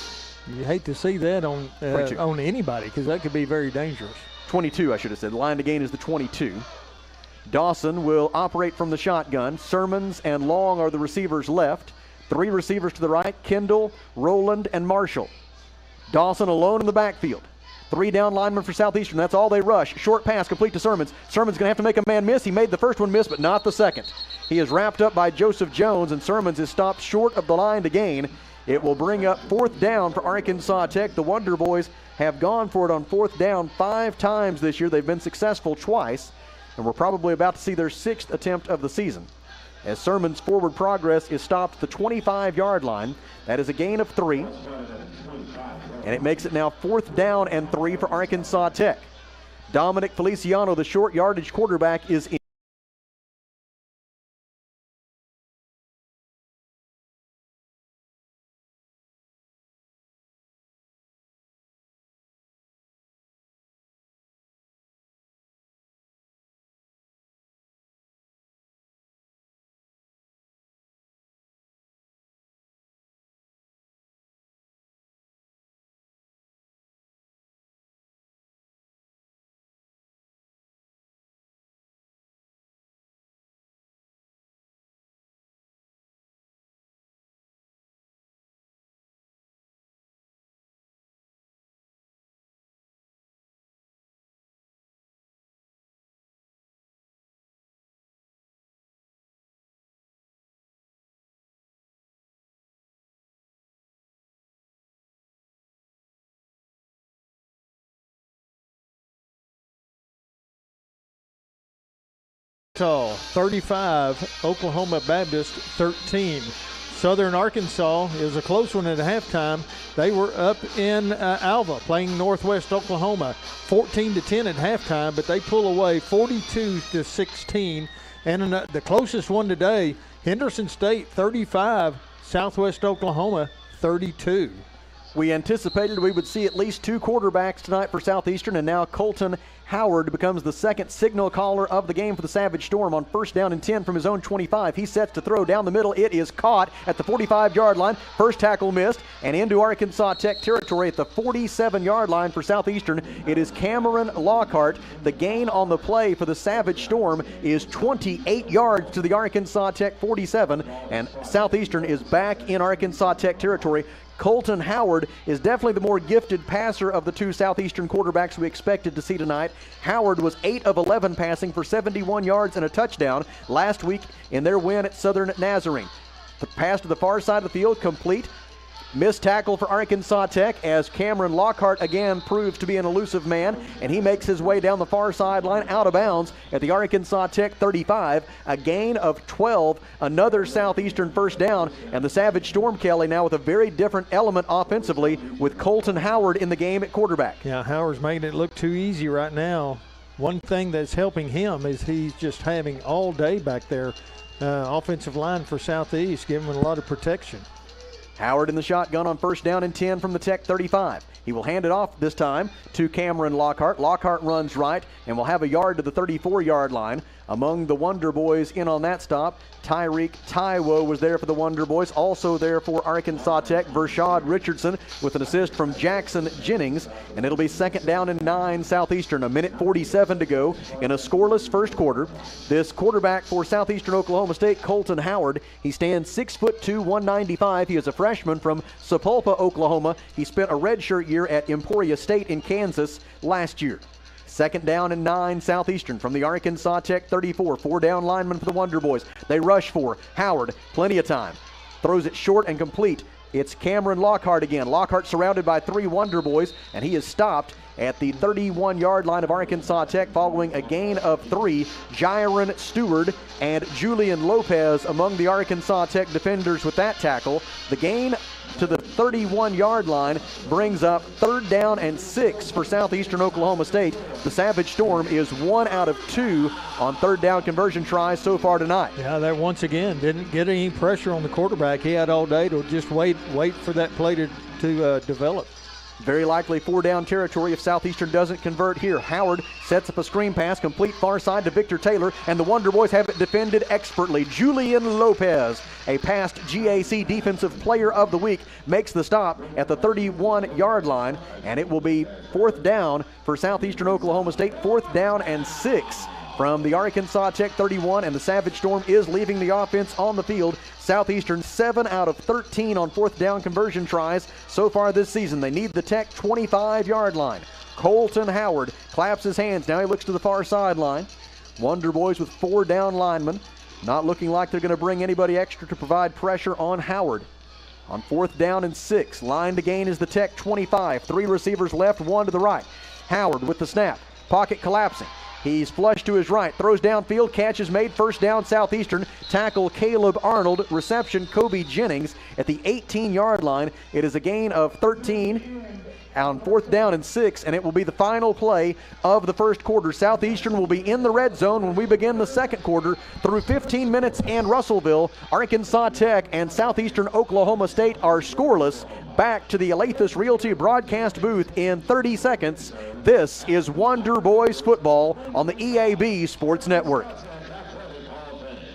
You hate to see that on anybody because that could be very dangerous. 22, I should have said. The line to gain is the 22. Dawson will operate from the shotgun. Sermons and Long are the receivers left. 3 receivers to the right, Kendall, Rowland, and Marshall. Dawson alone in the backfield. 3 down linemen for Southeastern. That's all they rush. Short pass complete to Sermons. Sermons going to have to make a man miss. He made the first one miss, but not the second. He is wrapped up by Joseph Jones, and Sermons is stopped short of the line to gain. It will bring up 4th down for Arkansas Tech. The Wonder Boys have gone for it on 4th down 5 times this year. They've been successful twice, and we're probably about to see their 6th attempt of the season. As Sermons' forward progress is stopped at the 25-yard line. That is a gain of 3. And it makes it now 4th down and 3 for Arkansas Tech. Dominic Feliciano, the short yardage quarterback, is in. Arkansas 35, Oklahoma Baptist 13. Southern Arkansas is a close one at halftime. They were up in Alva playing Northwest Oklahoma 14-10 at halftime, but they pull away 42-16. And the closest one today, Henderson State 35, Southwest Oklahoma 32. We anticipated we would see at least 2 quarterbacks tonight for Southeastern, and now Colton Howard becomes the second signal caller of the game for the Savage Storm on 1st down and 10 from his own 25. He sets to throw down the middle. It is caught at the 45-yard line. First tackle missed, and into Arkansas Tech territory at the 47-yard line for Southeastern. It is Cameron Lockhart. The gain on the play for the Savage Storm is 28 yards to the Arkansas Tech 47, and Southeastern is back in Arkansas Tech territory. Colton Howard is definitely the more gifted passer of the 2 Southeastern quarterbacks we expected to see tonight. Howard was 8 of 11 passing for 71 yards and a touchdown last week in their win at Southern Nazarene. The pass to the far side of the field complete. Missed tackle for Arkansas Tech as Cameron Lockhart again proves to be an elusive man, and he makes his way down the far sideline out of bounds at the Arkansas Tech 35. A gain of 12, another Southeastern first down, and the Savage Storm, Kelly, now with a very different element offensively with Colton Howard in the game at quarterback. Yeah, Howard's making it look too easy right now. One thing that's helping him is he's just having all day back there. Offensive line for Southeast, giving him a lot of protection. Howard in the shotgun on first down and 10 from the Tech 35. He will hand it off this time to Cameron Lockhart. Lockhart runs right and will have a yard to the 34-yard line. Among the Wonder Boys in on that stop, Tyreek Taiwo was there for the Wonder Boys. Also there for Arkansas Tech, Vershad Richardson with an assist from Jackson Jennings. And it'll be second down and 9 Southeastern. 1:47 to go in a scoreless first quarter. This quarterback for Southeastern Oklahoma State, Colton Howard, he stands 6'2", 195. He is a freshman from Sapulpa, Oklahoma. He spent a redshirt year at Emporia State in Kansas last year. Second down and 9 Southeastern from the Arkansas Tech 34. 4-down lineman for the Wonder Boys. They rush for Howard. Plenty of time. Throws it short and complete. It's Cameron Lockhart again. Lockhart surrounded by 3 Wonder Boys, and he is stopped at the 31-yard line of Arkansas Tech following a gain of 3. Jaron Stewart and Julian Lopez among the Arkansas Tech defenders with that tackle. The gain to the 31-yard line brings up third down and 6 for Southeastern Oklahoma State. The Savage Storm is 1 out of 2 on third down conversion tries so far tonight. Yeah, that once again didn't get any pressure on the quarterback. He had all day to just wait for that play to develop. Very likely 4-down territory if Southeastern doesn't convert here. Howard sets up a screen pass, complete far side to Victor Taylor, and the Wonder Boys have it defended expertly. Julian Lopez, a past GAC Defensive Player of the Week, makes the stop at the 31-yard line, and it will be fourth down for Southeastern Oklahoma State. 4th down and 6 from the Arkansas Tech 31, and the Savage Storm is leaving the offense on the field. Southeastern 7 out of 13 on 4th down conversion tries so far this season. They need the Tech 25-yard line. Colton Howard claps his hands. Now he looks to the far sideline. Wonder Boys with 4 down linemen. Not looking like they're going to bring anybody extra to provide pressure on Howard. On 4th down and 6, line to gain is the Tech 25. 3 receivers left, 1 to the right. Howard with the snap. Pocket collapsing. He's flushed to his right, throws downfield, catch is made, first down Southeastern. Tackle Caleb Arnold, reception Kobe Jennings at the 18-yard line. It is a gain of 13 on 4th down and 6, and it will be the final play of the first quarter. Southeastern will be in the red zone when we begin the second quarter. Through 15 minutes in Russellville, Arkansas Tech and Southeastern Oklahoma State are scoreless. Back to the Alathus Realty broadcast booth in 30 seconds. This is Wonder Boys football on the EAB Sports Network.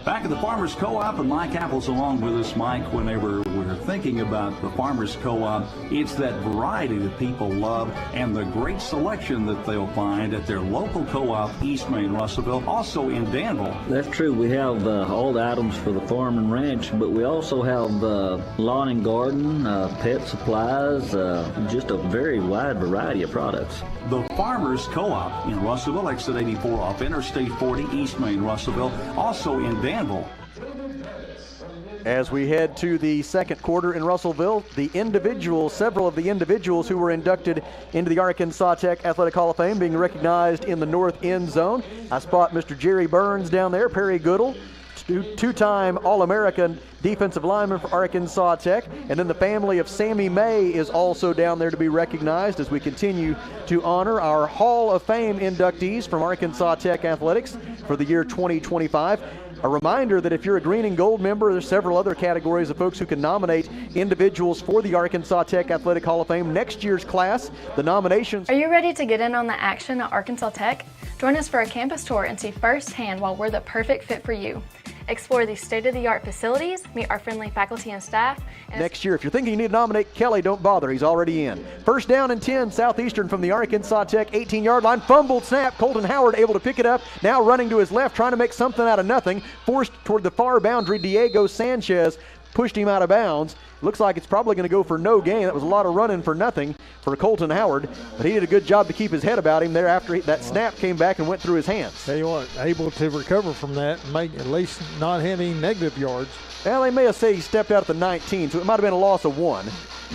Back at the Farmers Co-op, and Mike Apple's along with us. Mike, whenever we're thinking about the Farmers Co-op, it's that variety that people love and the great selection that they'll find at their local co-op, East Main Russellville, also in Danville. That's true. We have all the items for the farm and ranch, but we also have lawn and garden, pet supplies, just a very wide variety of products. The Farmers Co-op in Russellville, exit 84 off Interstate 40, East Main Russellville, also in Danville. As we head to the second quarter in Russellville, several of the individuals who were inducted into the Arkansas Tech Athletic Hall of Fame being recognized in the north end zone. I spot Mr. Jerry Burns down there, Perry Goodell, two-time All-American defensive lineman for Arkansas Tech. And then the family of Sammy May is also down there to be recognized as we continue to honor our Hall of Fame inductees from Arkansas Tech Athletics for the year 2025. A reminder that if you're a green and gold member, there's several other categories of folks who can nominate individuals for the Arkansas Tech Athletic Hall of Fame. Next year's class, the nominations. Are you ready to get in on the action at Arkansas Tech? Join us for a campus tour and see firsthand why we're the perfect fit for you. Explore these state-of-the-art facilities, meet our friendly faculty and staff. Next year, if you're thinking you need to nominate Kelly, don't bother. He's already in. First down and 10, Southeastern from the Arkansas Tech 18-yard line. Fumbled snap. Colton Howard able to pick it up. Now running to his left, trying to make something out of nothing. Forced toward the far boundary. Diego Sanchez pushed him out of bounds. Looks like it's probably going to go for no gain. That was a lot of running for nothing for Colton Howard, but he did a good job to keep his head about him there after that snap came back and went through his hands. Tell you what, able to recover from that and make at least not have any negative yards. Well, they may have said he stepped out at the 19, so it might have been a loss of 1.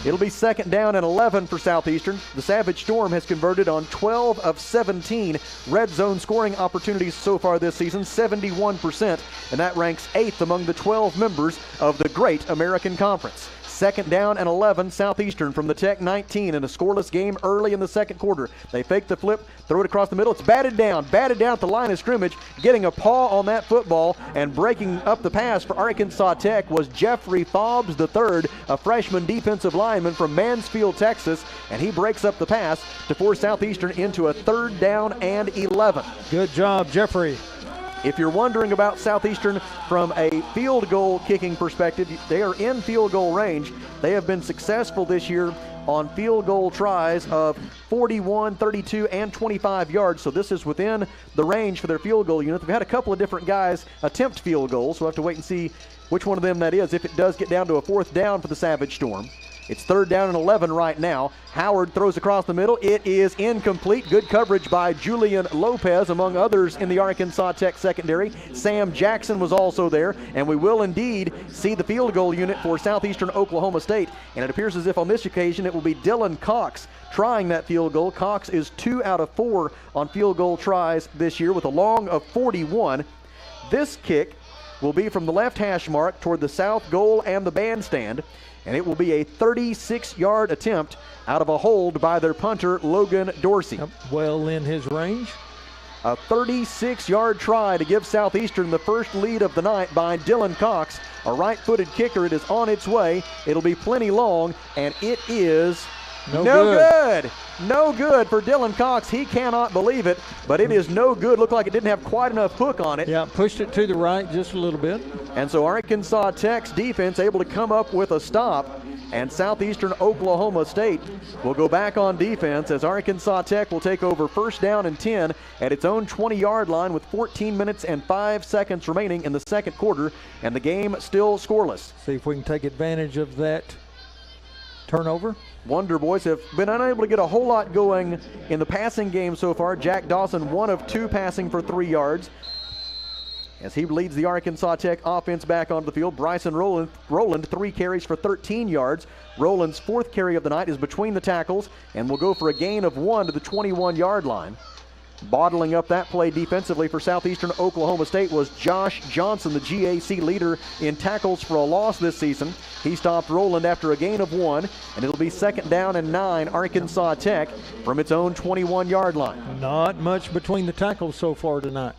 It'll be second down and 11 for Southeastern. The Savage Storm has converted on 12 of 17 red zone scoring opportunities so far this season, 71%, and that ranks 8th among the 12 members of the Great American Conference. Second down and 11, Southeastern from the Tech 19 in a scoreless game early in the second quarter. They fake the flip, throw it across the middle. It's batted down at the line of scrimmage, getting a paw on that football and breaking up the pass for Arkansas Tech was Jeffrey Fobbs III, a freshman defensive lineman from Mansfield, Texas, and he breaks up the pass to force Southeastern into a third down and 11. Good job, Jeffrey. If you're wondering about Southeastern from a field goal kicking perspective, they are in field goal range. They have been successful this year on field goal tries of 41, 32, and 25 yards, so this is within the range for their field goal unit. They've had a couple of different guys attempt field goals, so we'll have to wait and see which one of them that is if it does get down to a fourth down for the Savage Storm. It's third down and 11 right now. Howard throws across the middle. It is incomplete. Good coverage by Julian Lopez, among others in the Arkansas Tech secondary. Sam Jackson was also there, and we will indeed see the field goal unit for Southeastern Oklahoma State. And it appears as if on this occasion it will be Dylan Cox trying that field goal. Cox is 2 out of 4 on field goal tries this year with a long of 41. This kick will be from the left hash mark toward the south goal and the bandstand, and it will be a 36-yard attempt out of a hold by their punter, Logan Dorsey. Well in his range. A 36-yard try to give Southeastern the first lead of the night by Dylan Cox, a right-footed kicker. It is on its way. It'll be plenty long, and it is no good. No good for Dylan Cox. He cannot believe it, but it is no good. Looked like it didn't have quite enough hook on it. Yeah, pushed it to the right just a little bit. And so Arkansas Tech's defense able to come up with a stop, and Southeastern Oklahoma State will go back on defense as Arkansas Tech will take over first down and 10 at its own 20-yard line with 14 minutes and 5 seconds remaining in the second quarter, and the game still scoreless. See if we can take advantage of that turnover. Wonder Boys have been unable to get a whole lot going in the passing game so far. Jack Dawson, 1 of 2 passing for 3 yards. As he leads the Arkansas Tech offense back onto the field, Bryson Rowland 3 carries for 13 yards. Rowland's 4th carry of the night is between the tackles and will go for a gain of 1 to the 21-yard line. Bottling up that play defensively for Southeastern Oklahoma State was Josh Johnson, the GAC leader in tackles for a loss this season. He stopped Rowland after a gain of 1, and it'll be second down and 9, Arkansas Tech from its own 21-yard line. Not much between the tackles so far tonight.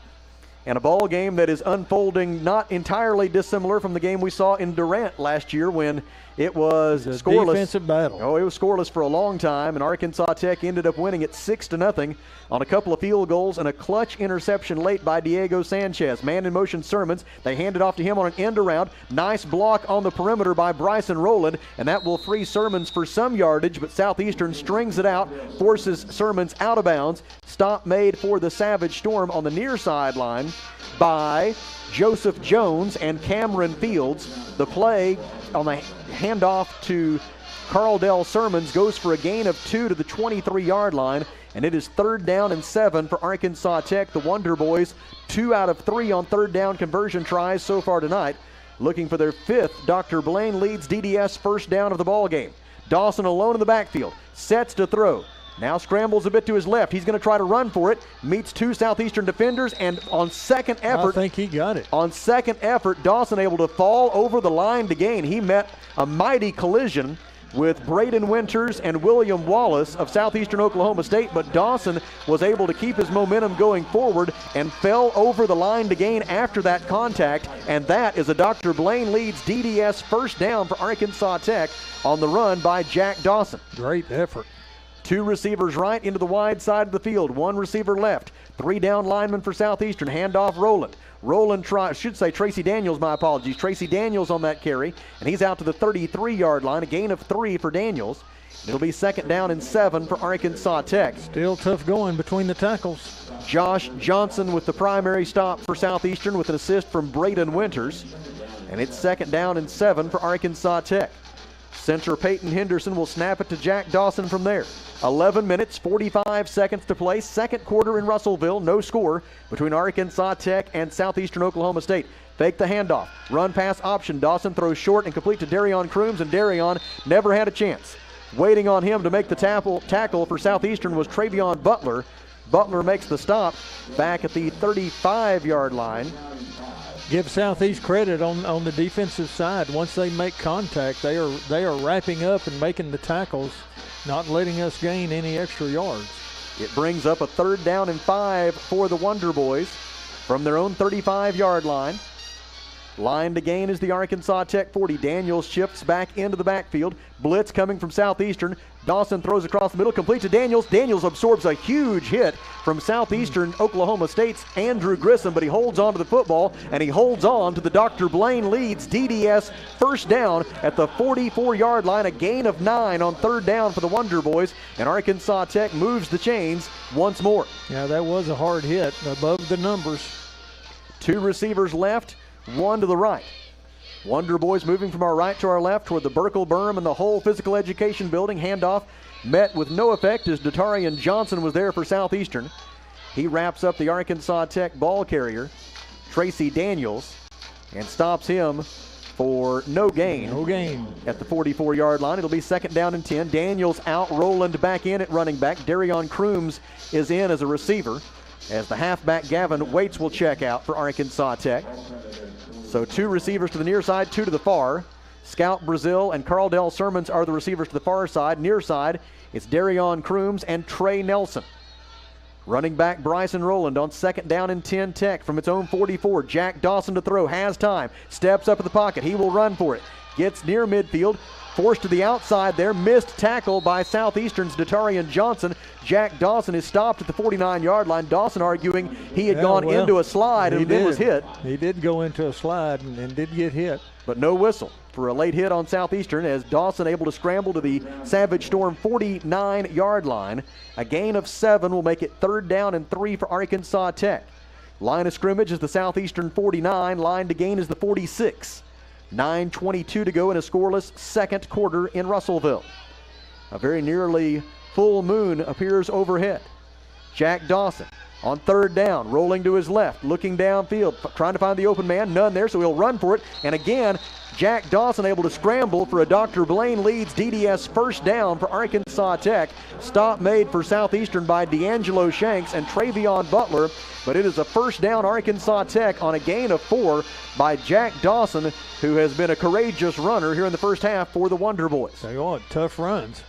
And a ball game that is unfolding not entirely dissimilar from the game we saw in Durant last year when it was scoreless. Defensive battle. Oh, it was scoreless for a long time, and Arkansas Tech ended up winning it 6-0 on a couple of field goals and a clutch interception late by Diego Sanchez. Man in motion Sermons. They hand it off to him on an end around. Nice block on the perimeter by Bryson Rowland, and that will free Sermons for some yardage, but Southeastern strings it out, forces Sermons out of bounds. Stop made for the Savage Storm on the near sideline by Joseph Jones and Cameron Fields. The play on the handoff to Carl Sermons goes for a gain of 2 to the 23-yard line, and it is third down and 7 for Arkansas Tech. The Wonder Boys, 2 out of 3 on third down conversion tries so far tonight, looking for their 5th Dr. Blaine Leeds DDS first down of the ball game. Dawson alone in the backfield, sets to throw. Now scrambles a bit to his left. He's going to try to run for it. Meets 2 Southeastern defenders, and on second effort, I think he got it. On second effort, Dawson able to fall over the line to gain. He met a mighty collision with Braden Winters and William Wallace of Southeastern Oklahoma State, but Dawson was able to keep his momentum going forward and fell over the line to gain after that contact, and that is a Dr. Blaine Leeds DDS first down for Arkansas Tech on the run by Jack Dawson. Great effort. 2 receivers right into the wide side of the field. 1 receiver left. 3 down linemen for Southeastern. Handoff Rowland. Tracy Daniels, my apologies. Tracy Daniels on that carry, and he's out to the 33-yard line. A gain of 3 for Daniels. It'll be second down and 7 for Arkansas Tech. Still tough going between the tackles. Josh Johnson with the primary stop for Southeastern with an assist from Braden Winters. And it's second down and 7 for Arkansas Tech. Center Peyton Henderson will snap it to Jack Dawson from there. 11 minutes, 45 seconds to play. Second quarter in Russellville. No score between Arkansas Tech and Southeastern Oklahoma State. Fake the handoff. Run pass option. Dawson throws short and complete to Darion Crooms, and Darion never had a chance. Waiting on him to make the tackle for Southeastern was Travion Butler. Butler makes the stop back at the 35-yard line. Give Southeast credit on the defensive side. Once they make contact, they are wrapping up and making the tackles, not letting us gain any extra yards. It brings up a 3rd down and 5 for the Wonder Boys from their own 35-yard line. Line to gain is the Arkansas Tech 40. Daniels shifts back into the backfield. Blitz coming from Southeastern. Dawson throws across the middle, complete to Daniels. Daniels absorbs a huge hit from Southeastern Oklahoma State's Andrew Grissom, but he holds on to the football, and he holds on to the Dr. Blaine Leeds DDS first down at the 44-yard line. A gain of 9 on 3rd down for the Wonder Boys, and Arkansas Tech moves the chains once more. Yeah, that was a hard hit above the numbers. 2 receivers left, 1 to the right. Wonder Boys moving from our right to our left toward the Burkle Berm and the whole physical education building. Handoff met with no effect as Datarian Johnson was there for Southeastern. He wraps up the Arkansas Tech ball carrier, Tracy Daniels, and stops him for no gain. No gain. At the 44-yard line. It'll be 2nd down and 10. Daniels out, Roland back in at running back. Darion Crooms is in as a receiver, as the halfback Gavin Waits will check out for Arkansas Tech. So 2 receivers to the near side, 2 to the far. Scout Brazil and Carl Dell Sermons are the receivers to the far side. Near side, it's Darion Crooms and Trey Nelson. Running back Bryson Rowland on 2nd down and 10 Tech from its own 44. Jack Dawson to throw, has time, steps up in the pocket. He will run for it. Gets near midfield, forced to the outside there. Missed tackle by Southeastern's Datarian Johnson. Jack Dawson is stopped at the 49-yard line. Dawson arguing he had gone into a slide and then was hit. He did go into a slide and did get hit. But no whistle for a late hit on Southeastern, as Dawson able to scramble to the Savage Storm 49-yard line. A gain of 7 will make it 3rd down and 3 for Arkansas Tech. Line of scrimmage is the Southeastern 49. Line to gain is the 46. 9:22 to go in a scoreless second quarter in Russellville. A very nearly full moon appears overhead. Jack Dawson on 3rd down, rolling to his left, looking downfield, trying to find the open man. None there, so he'll run for it. And again, Jack Dawson able to scramble for a Dr. Blaine Leeds DDS first down for Arkansas Tech. Stop made for Southeastern by D'Angelo Shanks and Travion Butler, but it is a first down Arkansas Tech on a gain of 4 by Jack Dawson, who has been a courageous runner here in the first half for the Wonder Boys. Tell you what, tough runs.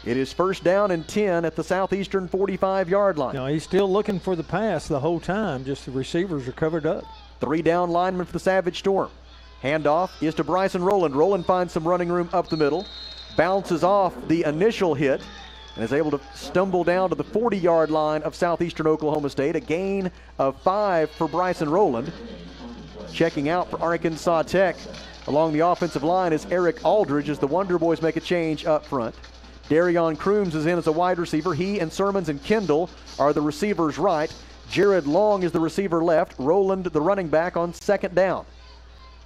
It is 1st down and 10 at the Southeastern 45-yard line. Now he's still looking for the pass the whole time, just the receivers are covered up. 3 down linemen for the Savage Storm. Handoff is to Bryson Rowland. Rowland finds some running room up the middle, bounces off the initial hit, and is able to stumble down to the 40-yard line of Southeastern Oklahoma State. A gain of 5 for Bryson Rowland. Checking out for Arkansas Tech along the offensive line is Eric Aldridge, as the Wonder Boys make a change up front. Darion Crooms is in as a wide receiver. He and Sermons and Kendall are the receivers right. Jared Long is the receiver left. Rowland, the running back, on 2nd down.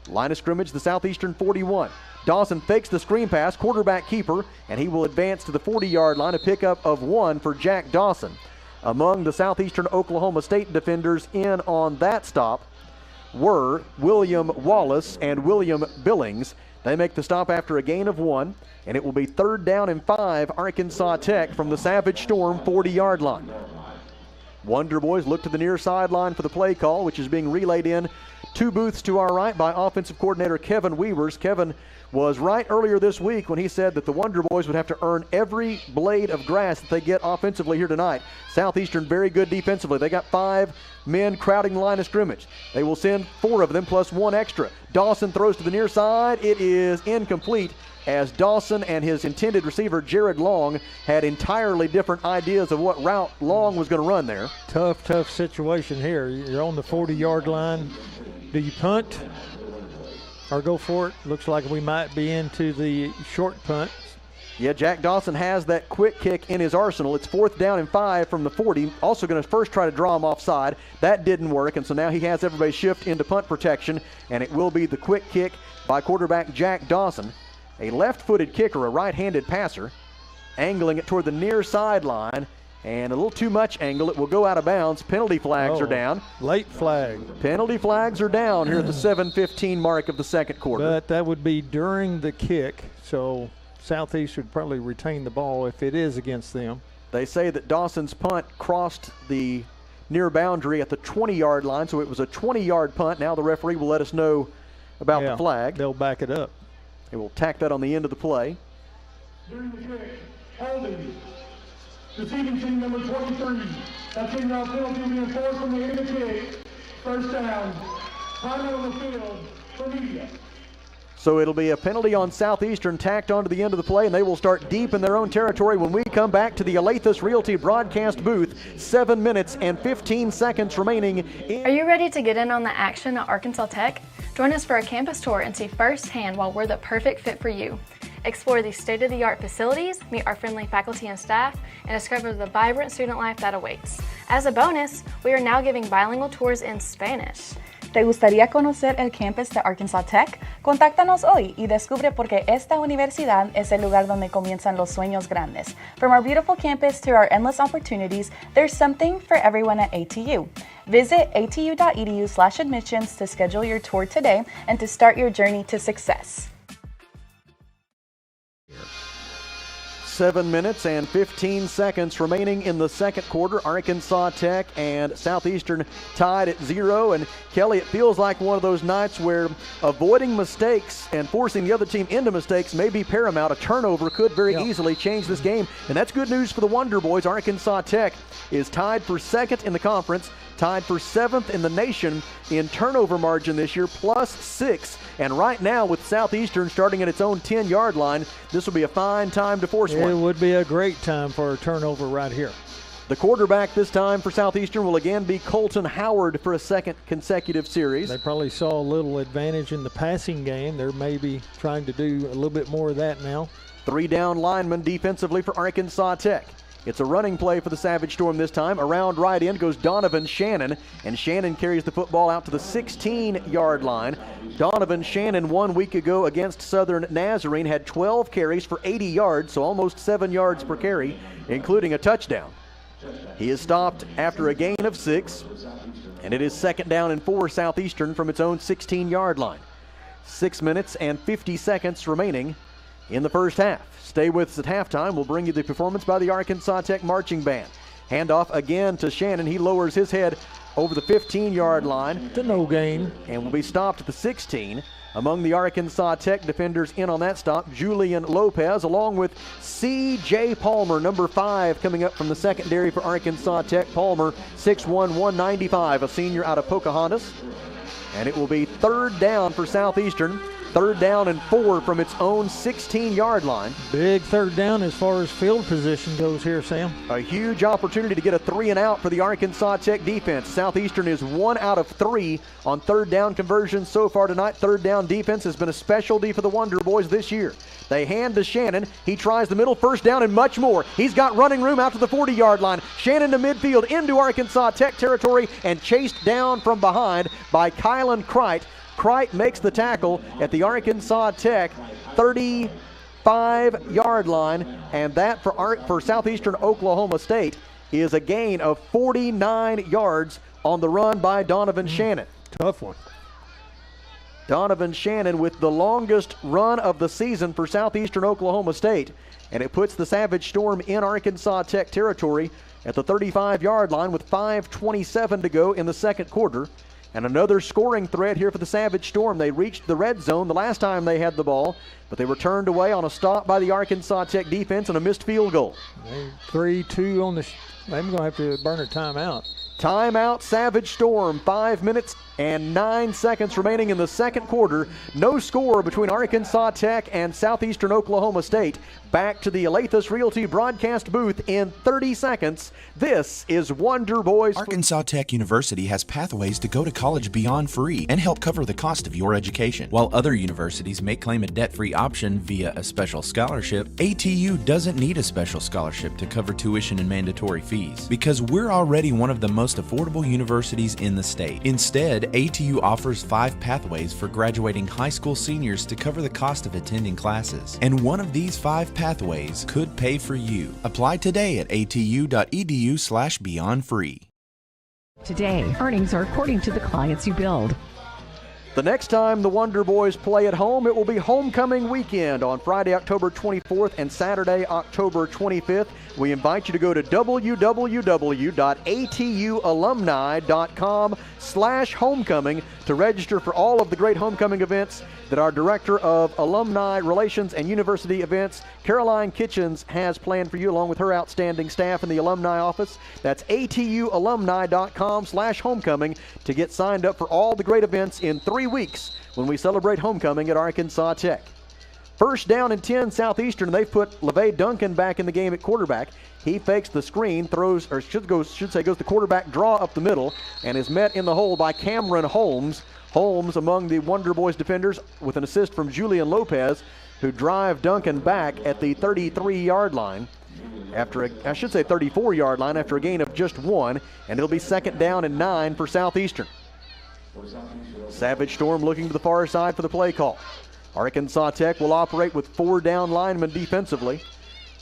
Line of scrimmage, the Southeastern 41. Dawson fakes the screen pass, quarterback keeper, and he will advance to the 40-yard line. A pickup of 1 for Jack Dawson. Among the Southeastern Oklahoma State defenders in on that stop were William Wallace and William Billings. They make the stop after a gain of 1, and it will be 3rd down and 5, Arkansas Tech from the Savage Storm 40-yard line. Wonder Boys look to the near sideline for the play call, which is being relayed in 2 booths to our right by offensive coordinator Kevin Weavers. Kevin was right earlier this week when he said that the Wonder Boys would have to earn every blade of grass that they get offensively here tonight. Southeastern very good defensively. They got 5 men crowding the line of scrimmage. They will send 4 of them plus 1 extra. Dawson throws to the near side. It is incomplete, as Dawson and his intended receiver Jared Long had entirely different ideas of what route Long was going to run there. Tough situation here. You're on the 40-yard line. Do you punt or go for it? Looks like we might be into the short punt. Yeah, Jack Dawson has that quick kick in his arsenal. It's 4th down and 5 from the 40. Also going to first try to draw him offside. That didn't work, and so now he has everybody shift into punt protection, and it will be the quick kick by quarterback Jack Dawson. A left-footed kicker, a right-handed passer, angling it toward the near sideline, and a little too much angle. It will go out of bounds. Penalty flags are down. Late flag. Penalty flags are down here at the 7:15 mark of the second quarter. But that would be during the kick, so Southeast should probably retain the ball if it is against them. They say that Dawson's punt crossed the near boundary at the 20-yard line, so it was a 20-yard punt. Now the referee will let us know about the flag. They'll back it up. They will tack that on the end of the play. During the kick, holding. Receiving team number 23. That team route penalty will be enforced from the end of the kick. First down. Time on the field for media. So it'll be a penalty on Southeastern tacked onto the end of the play, and they will start deep in their own territory when we come back to the Alathus Realty broadcast booth. 7 minutes and 15 seconds remaining. Are you ready to get in on the action at Arkansas Tech? Join us for a campus tour and see firsthand why we're the perfect fit for you. Explore these state-of-the-art facilities, meet our friendly faculty and staff, and discover the vibrant student life that awaits. As a bonus, we are now giving bilingual tours in Spanish. ¿Te gustaría conocer el campus de Arkansas Tech? Contáctanos hoy y descubre por qué esta universidad es el lugar donde comienzan los sueños grandes. From our beautiful campus to our endless opportunities, there's something for everyone at ATU. Visit atu.edu/admissions to schedule your tour today and to start your journey to success. 7 minutes and 15 seconds remaining in the second quarter. Arkansas Tech and Southeastern tied at 0. And Kelly, it feels like one of those nights where avoiding mistakes and forcing the other team into mistakes may be paramount. A turnover could very easily change this game. And that's good news for the Wonder Boys. Arkansas Tech is tied for second in the conference, tied for 7th in the nation in turnover margin this year, +6. And right now, with Southeastern starting at its own 10-yard line, this will be a fine time to force one. It would be a great time for a turnover right here. The quarterback this time for Southeastern will again be Colton Howard for a second consecutive series. They probably saw a little advantage in the passing game. They're maybe trying to do a little bit more of that now. 3 down linemen defensively for Arkansas Tech. It's a running play for the Savage Storm this time. Around right end goes Donovan Shannon, and Shannon carries the football out to the 16-yard line. Donovan Shannon 1 week ago against Southern Nazarene had 12 carries for 80 yards, so almost 7 yards per carry, including a touchdown. He is stopped after a gain of 6, and it is 2nd down and 4 Southeastern from its own 16-yard line. 6 minutes and 50 seconds remaining in the first half. Stay with us at halftime. We'll bring you the performance by the Arkansas Tech Marching Band. Handoff again to Shannon. He lowers his head over the 15-yard line. To no gain. And will be stopped at the 16. Among the Arkansas Tech defenders in on that stop, Julian Lopez, along with C.J. Palmer, number 5, coming up from the secondary for Arkansas Tech. Palmer, 6'1", 195, a senior out of Pocahontas. And it will be 3rd down for Southeastern. 3rd down and 4 from its own 16-yard line. Big 3rd down as far as field position goes here, Sam. A huge opportunity to get a 3-and-out for the Arkansas Tech defense. Southeastern is 1 out of 3 on 3rd down conversions so far tonight. 3rd down defense has been a specialty for the Wonder Boys this year. They hand to Shannon. He tries the middle, 1st down and much more. He's got running room out to the 40-yard line. Shannon to midfield into Arkansas Tech territory and chased down from behind by Kylan Crite. Crite makes the tackle at the Arkansas Tech 35-yard line, and that for Southeastern Oklahoma State is a gain of 49 yards on the run by Donovan Shannon. Tough one. Donovan Shannon with the longest run of the season for Southeastern Oklahoma State, and it puts the Savage Storm in Arkansas Tech territory at the 35-yard line with 5:27 to go in the second quarter. And another scoring threat here for the Savage Storm. They reached the red zone the last time they had the ball, but they were turned away on a stop by the Arkansas Tech defense and a missed field goal. 3-2 on the they're going to have to burn a timeout. Timeout, Savage Storm. 5 minutes and 9 seconds remaining in the second quarter. No score between Arkansas Tech and Southeastern Oklahoma State. Back to the Alathus Realty broadcast booth in 30 seconds. This is Wonder Boys. Arkansas Tech University has pathways to go to college beyond free and help cover the cost of your education. While other universities may claim a debt-free option via a special scholarship, ATU doesn't need a special scholarship to cover tuition and mandatory fees because we're already one of the most affordable universities in the state. Instead, ATU offers 5 pathways for graduating high school seniors to cover the cost of attending classes. And one of these 5 pathways could pay for you. Apply today at atu.edu/beyondfree. Today, earnings are according to the clients you build. The next time the Wonder Boys play at home, it will be homecoming weekend on Friday, October 24th and Saturday, October 25th. We invite you to go to www.atualumni.com/homecoming to register for all of the great homecoming events that our Director of Alumni Relations and University Events, Caroline Kitchens, has planned for you, along with her outstanding staff in the alumni office. That's atualumni.com/homecoming to get signed up for all the great events in 3 weeks when we celebrate homecoming at Arkansas Tech. First down and 10, Southeastern. They've put LeVay Duncan back in the game at quarterback. He fakes the screen, throws, or goes the quarterback draw up the middle, and is met in the hole by Cameron Holmes. Holmes among the Wonder Boys defenders with an assist from Julian Lopez, who drive Duncan back at the 33-yard line. After a 34-yard line after a gain of just 1, and it'll be second down and 9 for Southeastern. Savage Storm looking to the far side for the play call. Arkansas Tech will operate with 4 down linemen defensively,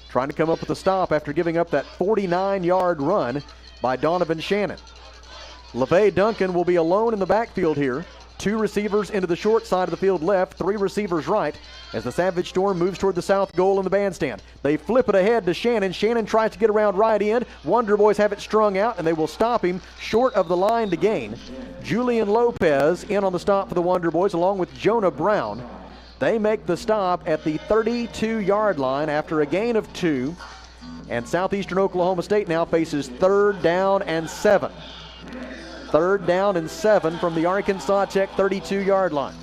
trying to come up with a stop after giving up that 49-yard run by Donovan Shannon. LeVay Duncan will be alone in the backfield here. 2 receivers into the short side of the field left, 3 receivers right, as the Savage Storm moves toward the south goal in the bandstand. They flip it ahead to Shannon. Shannon tries to get around right end. Wonder Boys have it strung out, and they will stop him short of the line to gain. Julian Lopez in on the stop for the Wonder Boys, along with Jonah Brown. They make the stop at the 32-yard line after a gain of 2, and Southeastern Oklahoma State now faces 3rd down and 7. 3rd down and 7 from the Arkansas Tech 32-yard line.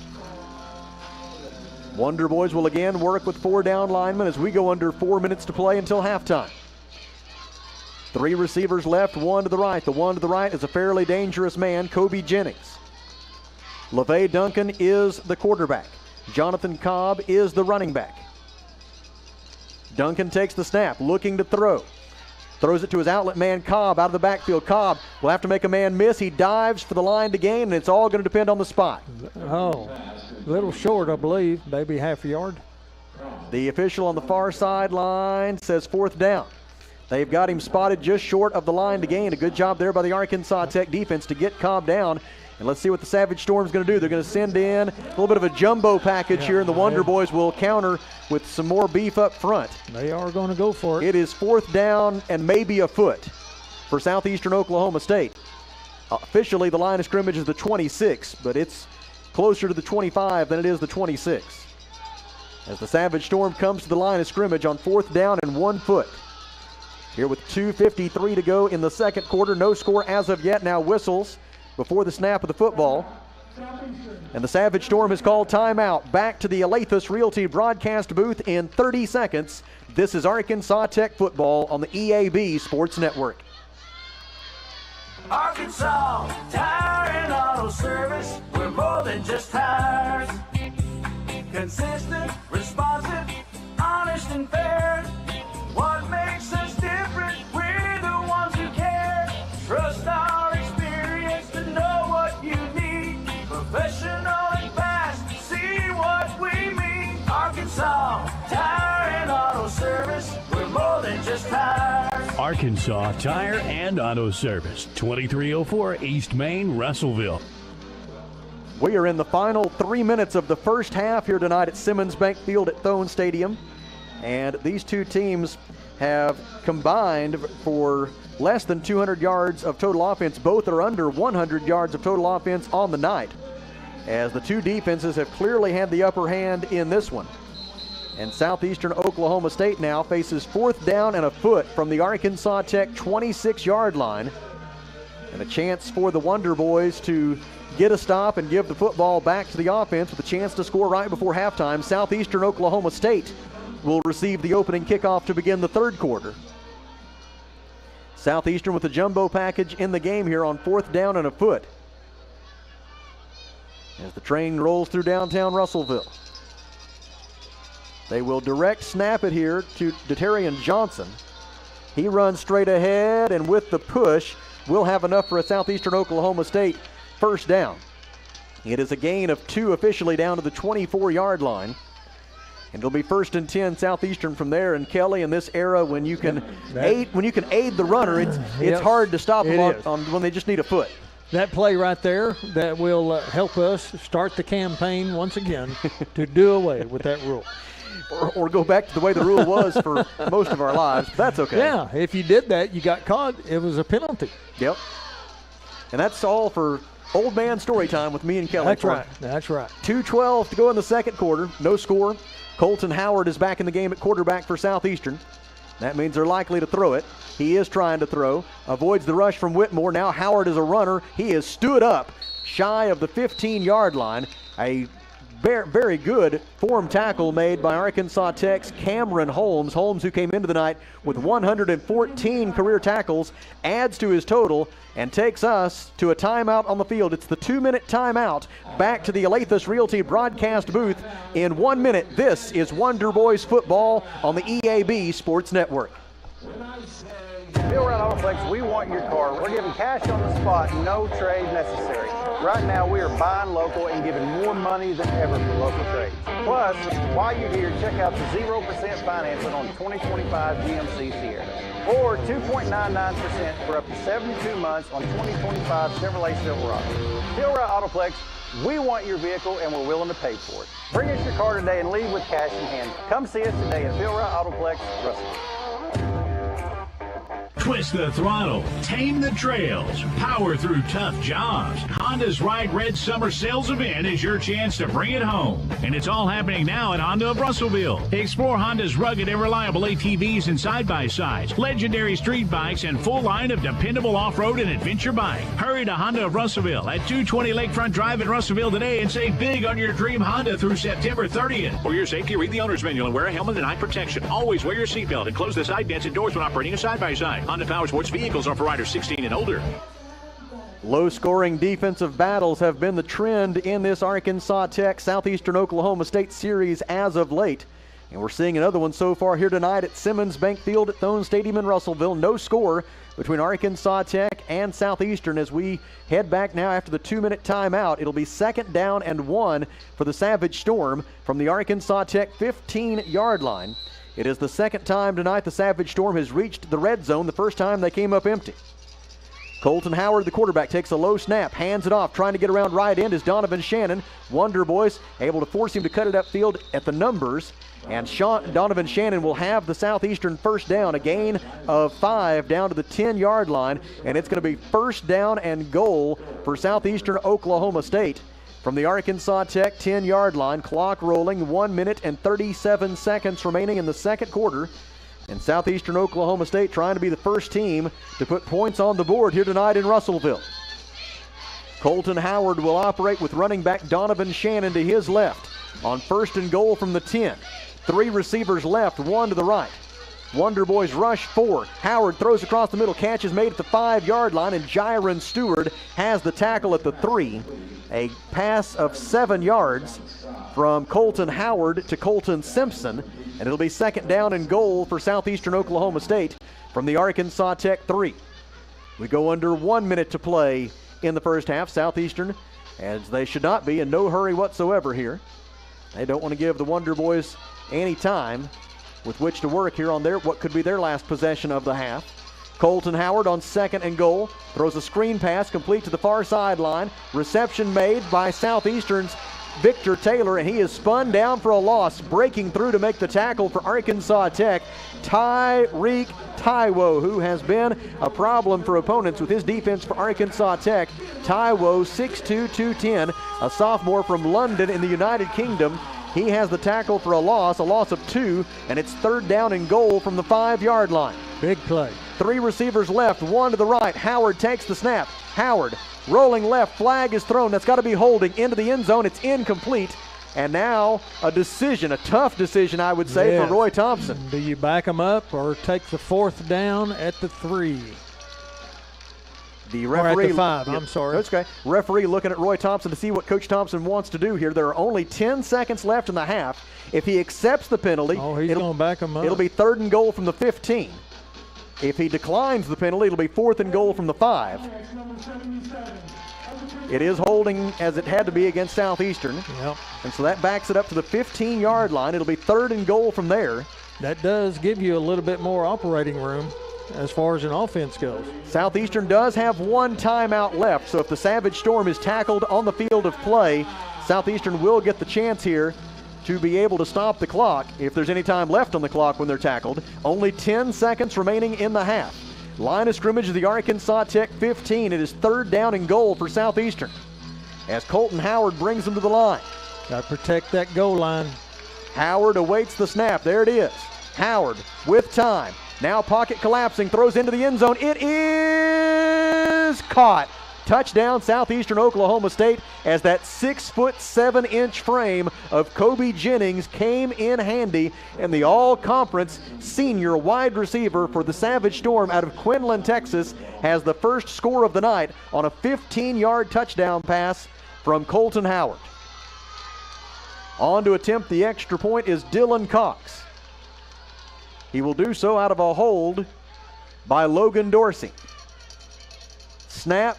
Wonder Boys will again work with 4 down linemen as we go under 4 minutes to play until halftime. 3 receivers left, 1 to the right. The one to the right is a fairly dangerous man, Kobe Jennings. LeVay Duncan is the quarterback. Jonathan Cobb is the running back. Duncan takes the snap, looking to throw. Throws it to his outlet man, Cobb, out of the backfield. Cobb will have to make a man miss. He dives for the line to gain, and it's all going to depend on the spot. Oh, a little short, I believe, maybe half a yard. The official on the far sideline says 4th down. They've got him spotted just short of the line to gain. A good job there by the Arkansas Tech defense to get Cobb down. And let's see what the Savage Storm's going to do. They're going to send in a little bit of a jumbo package here, and the Wonder Boys will counter with some more beef up front. They are going to go for it. It is 4th down and maybe a foot for Southeastern Oklahoma State. Officially, the line of scrimmage is the 26, but it's closer to the 25 than it is the 26. As the Savage Storm comes to the line of scrimmage on 4th down and 1 foot. Here with 2:53 to go in the second quarter. No score as of yet. Now whistles before the snap of the football. And the Savage Storm has called timeout. Back to the Alathus Realty broadcast booth in 30 seconds. This is Arkansas Tech football on the EAB Sports Network. Arkansas Tire and Auto Service, we're more than just tires. Consistent, responsive, honest and fair. What makes us different? We're the ones who care. Trust our experience to know what you need. Professional and fast, see what we mean. Arkansas Tire and Auto Service, we're more than just tires. Arkansas Tire and Auto Service, 2304 East Main, Russellville. We are in the final 3 minutes of the first half here tonight at Simmons Bank Field at Thone Stadium. And these two teams have combined for less than 200 yards of total offense. Both are under 100 yards of total offense on the night, as the two defenses have clearly had the upper hand in this one. And Southeastern Oklahoma State now faces 4th down and a foot from the Arkansas Tech 26-yard line. And a chance for the Wonder Boys to get a stop and give the football back to the offense with a chance to score right before halftime. Southeastern Oklahoma State will receive the opening kickoff to begin the third quarter. Southeastern with the jumbo package in the game here on 4th down and a foot, as the train rolls through downtown Russellville. They will direct snap it here to Detarian Johnson. He runs straight ahead, and with the push, we'll have enough for a Southeastern Oklahoma State first down. It is a gain of 2 officially down to the 24-yard line. And it'll be 1st and 10 Southeastern from there. And Kelly, in this era, when you can aid the runner, it's hard to stop them when they just need a foot. That play right there that will help us start the campaign once again to do away with that rule. Or go back to the way the rule was for most of our lives. But that's okay. Yeah, if you did that, you got caught, it was a penalty. Yep. And that's all for old man story time with me and Kelly. That's right. That's right. 2:12 to go in the second quarter. No score. Colton Howard is back in the game at quarterback for Southeastern. That means they're likely to throw it. He is trying to throw. Avoids the rush from Whitmore. Now Howard is a runner. He is stood up shy of the 15-yard line. A very good form tackle made by Arkansas Tech's Cameron Holmes. Holmes, who came into the night with 114 career tackles, adds to his total and takes us to a timeout on the field. It's the 2-minute timeout. Back to the Alathus Realty broadcast booth in 1 minute. This is Wonder Boys football on the EAB Sports Network. Bill Round Autoplex, we want your car. We're giving cash on the spot, no trade necessary. Right now, we are buying local and giving more money than ever for local trades. Plus, while you're here, check out the 0% financing on 2025 GMC Sierra, or 2.99% for up to 72 months on 2025 Chevrolet Silverado. Bill Round Autoplex, we want your vehicle and we're willing to pay for it. Bring us your car today and leave with cash in hand. Come see us today at Bill Round Autoplex, Russell. Twist the throttle, tame the trails, power through tough jobs. Honda's Ride Red Summer Sales Event is your chance to bring it home. And it's all happening now at Honda of Russellville. Explore Honda's rugged and reliable ATVs and side-by-sides, legendary street bikes, and full line of dependable off-road and adventure bike. Hurry to Honda of Russellville at 220 Lakefront Drive in Russellville today and save big on your dream Honda through September 30th. For your safety, read the owner's manual and wear a helmet and eye protection. Always wear your seatbelt and close the side vents and doors when operating a side-by-side. Honda Power Sports vehicles are for riders 16 and older. Low-scoring defensive battles have been the trend in this Arkansas Tech Southeastern Oklahoma State series as of late. And we're seeing another one so far here tonight at Simmons Bank Field at Thone Stadium in Russellville. No score between Arkansas Tech and Southeastern as we head back now after the 2-minute timeout. It'll be 2nd down and 1 for the Savage Storm from the Arkansas Tech 15-yard line. It is the second time tonight the Savage Storm has reached the red zone, the first time they came up empty. Colton Howard, the quarterback, takes a low snap, hands it off, trying to get around right end is Donovan Shannon. Wonder Boys able to force him to cut it upfield at the numbers. And Donovan Shannon will have the Southeastern first down, a gain of 5 down to the 10-yard line. And it's going to be 1st down and goal for Southeastern Oklahoma State. From the Arkansas Tech 10-yard line, clock rolling, 1 minute and 37 seconds remaining in the second quarter. And Southeastern Oklahoma State trying to be the first team to put points on the board here tonight in Russellville. Colton Howard will operate with running back Donovan Shannon to his left on 1st and goal from the 10. 3 receivers left, 1 to the right. Wonder Boys rush 4. Howard throws across the middle. Catch is made at the 5-yard line, and Jiron Stewart has the tackle at the 3. A pass of 7 yards from Colton Howard to Colton Simpson, and it'll be 2nd down and goal for Southeastern Oklahoma State from the Arkansas Tech 3. We go under 1 minute to play in the first half. Southeastern, as they should not be, in no hurry whatsoever here. They don't want to give the Wonder Boys any time with which to work here on what could be their last possession of the half. Colton Howard on 2nd and goal, throws a screen pass complete to the far sideline. Reception made by Southeastern's Victor Taylor, and he is spun down for a loss. Breaking through to make the tackle for Arkansas Tech, Tyreek Taiwo, who has been a problem for opponents with his defense for Arkansas Tech. Taiwo, 6'2", 210, a sophomore from London in the United Kingdom. He has the tackle for a loss of 2, and it's 3rd down and goal from the 5-yard line. Big play. 3 receivers left, 1 to the right. Howard takes the snap. Howard rolling left, flag is thrown. That's got to be holding into the end zone. It's incomplete. And now a decision, a tough decision, I would say, for Roy Thompson. Do you back him up or take the 4th down at the 3? The referee, or at the 5, I'm sorry. That's okay. Referee looking at Roy Thompson to see what Coach Thompson wants to do here. There are only 10 seconds left in the half. If he accepts the penalty, he's going to back him up. It'll be 3rd and goal from the 15. If he declines the penalty, it'll be 4th and goal from the 5. It is holding as it had to be against Southeastern. Yep. And so that backs it up to the 15-yard line. It'll be 3rd and goal from there. That does give you a little bit more operating room as far as an offense goes. Southeastern does have 1 timeout left, so if the Savage Storm is tackled on the field of play, Southeastern will get the chance here to be able to stop the clock if there's any time left on the clock when they're tackled. Only 10 seconds remaining in the half. Line of scrimmage of the Arkansas Tech 15. It is 3rd down and goal for Southeastern as Colton Howard brings them to the line. Got to protect that goal line. Howard awaits the snap. There it is. Howard with time. Now pocket collapsing, throws into the end zone. It is caught. Touchdown Southeastern Oklahoma State as that 6'7" frame of Kobe Jennings came in handy, and the all-conference senior wide receiver for the Savage Storm out of Quinlan, Texas, has the first score of the night on a 15-yard touchdown pass from Colton Howard. On to attempt the extra point is Dylan Cox. He will do so out of a hold by Logan Dorsey. Snap,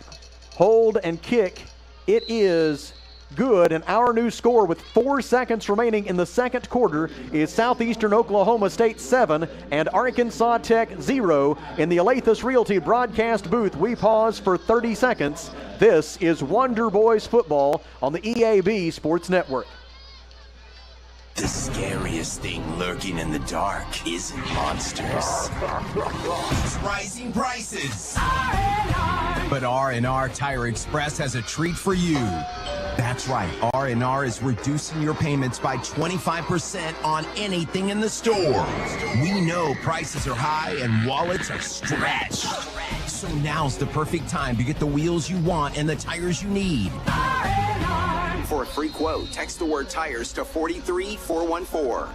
hold, and kick. It is good, and our new score with 4 seconds remaining in the second quarter is Southeastern Oklahoma State 7 and Arkansas Tech 0. In the Alathus Realty broadcast booth, we pause for 30 seconds. This is Wonder Boys football on the EAB Sports Network. The scariest thing lurking in the dark isn't monsters. It's rising prices. But R&R Tire Express has a treat for you. That's right, R&R is reducing your payments by 25% on anything in the store. We know prices are high and wallets are stretched. So now's the perfect time to get the wheels you want and the tires you need. For a free quote, text the word tires to 43414.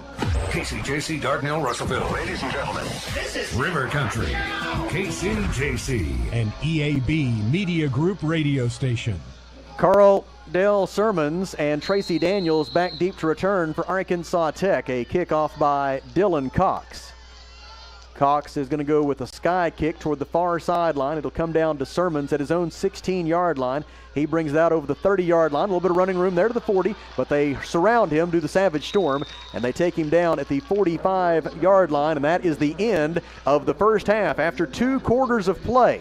KCJC Dardanelle Russellville. Ladies and gentlemen, this is River Country. KCJC. An EAB Media Group radio station. Carl Dale Sermons and Tracy Daniels back deep to return for Arkansas Tech. A kickoff by Dylan Cox. Cox is going to go with a sky kick toward the far sideline. It'll come down to Sermons at his own 16-yard line. He brings that over the 30-yard line. A little bit of running room there to the 40, but they surround him due to the Savage Storm, and they take him down at the 45-yard line, and that is the end of the first half after 2 quarters of play.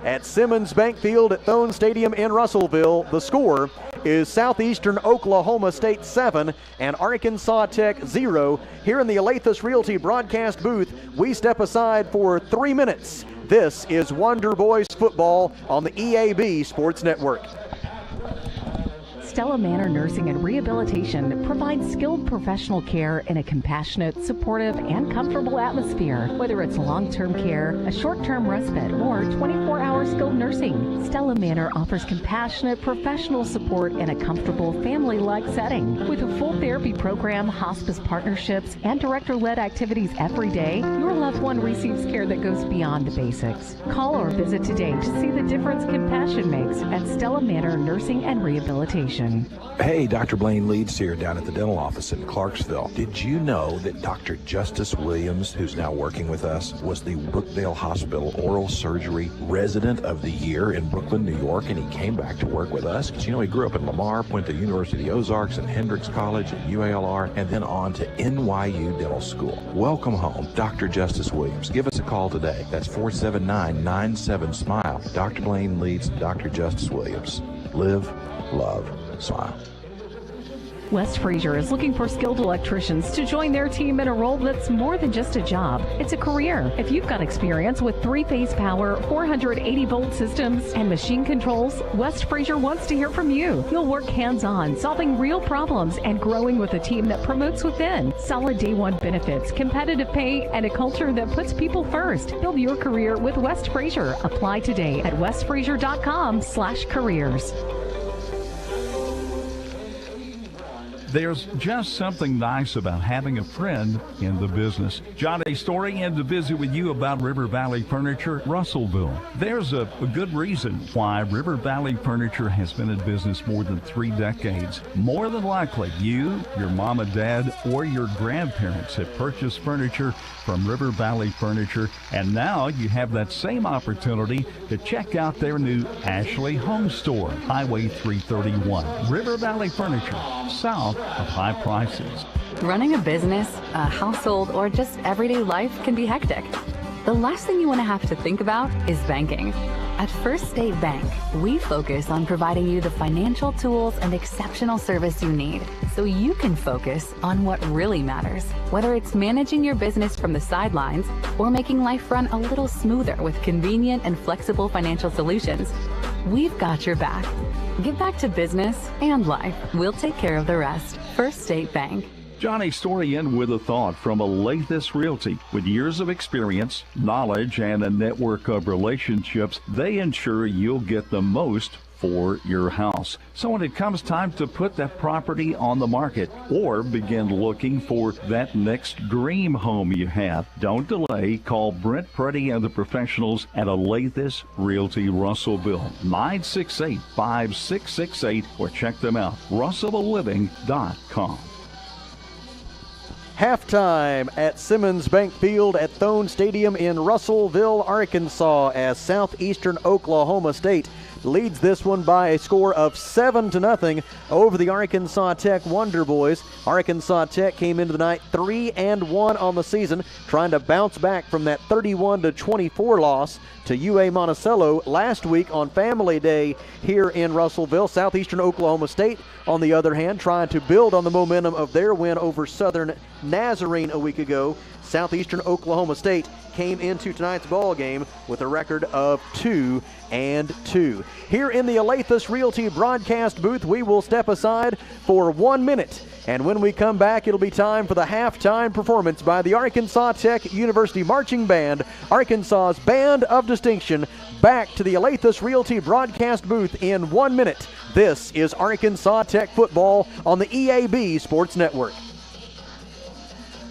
At Simmons Bank Field at Thone Stadium in Russellville, the score is Southeastern Oklahoma State 7 and Arkansas Tech 0. Here in the Alathus Realty broadcast booth, we step aside for 3 minutes. This is Wonder Boys football on the EAB Sports Network. Stella Manor Nursing and Rehabilitation provides skilled professional care in a compassionate, supportive, and comfortable atmosphere. Whether it's long-term care, a short-term respite, or 24-hour skilled nursing, Stella Manor offers compassionate, professional support in a comfortable, family-like setting. With a full therapy program, hospice partnerships, and director-led activities every day, your loved one receives care that goes beyond the basics. Call or visit today to see the difference compassion makes at Stella Manor Nursing and Rehabilitation. Hey, Dr. Blaine Leeds here down at the dental office in Clarksville. Did you know that Dr. Justice Williams, who's now working with us, was the Brookdale Hospital Oral Surgery Resident of the Year in Brooklyn, New York, and he came back to work with us? Because, you know, he grew up in Lamar, went to University of the Ozarks and Hendrix College and UALR, and then on to NYU Dental School. Welcome home, Dr. Justice Williams. Give us a call today. That's 479-97-SMILE. Dr. Blaine Leeds, Dr. Justice Williams. Live, love, smile. West Fraser is looking for skilled electricians to join their team in a role that's more than just a job. It's a career. If you've got experience with 3-phase power, 480-volt systems, and machine controls, West Fraser wants to hear from you. You'll work hands-on, solving real problems and growing with a team that promotes within. Solid day one benefits, competitive pay, and a culture that puts people first. Build your career with West Fraser. Apply today at westfraser.com/careers. There's just something nice about having a friend in the business. Johnny Story in to visit with you about River Valley Furniture, Russellville. There's a good reason why River Valley Furniture has been in business more than 3 decades. More than likely, you, your mom and dad, or your grandparents have purchased furniture from River Valley Furniture, and now you have that same opportunity to check out their new Ashley Home Store, Highway 331. River Valley Furniture, south of high prices. Running a business, a household, or just everyday life can be hectic. The last thing you want to have to think about is banking. At First State Bank, we focus on providing you the financial tools and exceptional service you need so you can focus on what really matters. Whether it's managing your business from the sidelines or making life run a little smoother with convenient and flexible financial solutions, we've got your back. Get back to business and life. We'll take care of the rest. First State Bank. Johnny Story in with a thought from Olathe Realty. With years of experience, knowledge, and a network of relationships, they ensure you'll get the most for your house. So when it comes time to put that property on the market or begin looking for that next dream home you have, don't delay. Call Brent Preddy and the professionals at Olathe Realty Russellville, 968-5668, or check them out, russellvilleliving.com. Halftime at Simmons Bank Field at Thone Stadium in Russellville, Arkansas, as Southeastern Oklahoma State leads this one by a score of 7-0 over the Arkansas Tech Wonder Boys. Arkansas Tech came into the night 3-1 on the season, trying to bounce back from that 31-24 loss to UA Monticello last week on Family Day here in Russellville. Southeastern Oklahoma State, on the other hand, trying to build on the momentum of their win over Southern Nazarene a week ago. Southeastern Oklahoma State came into tonight's ball game with a record of 2-2. Here in the Olathe Realty broadcast booth, we will step aside for 1 minute. And when we come back, it'll be time for the halftime performance by the Arkansas Tech University Marching Band, Arkansas's Band of Distinction. Back to the Olathe Realty broadcast booth in 1 minute. This is Arkansas Tech football on the EAB Sports Network.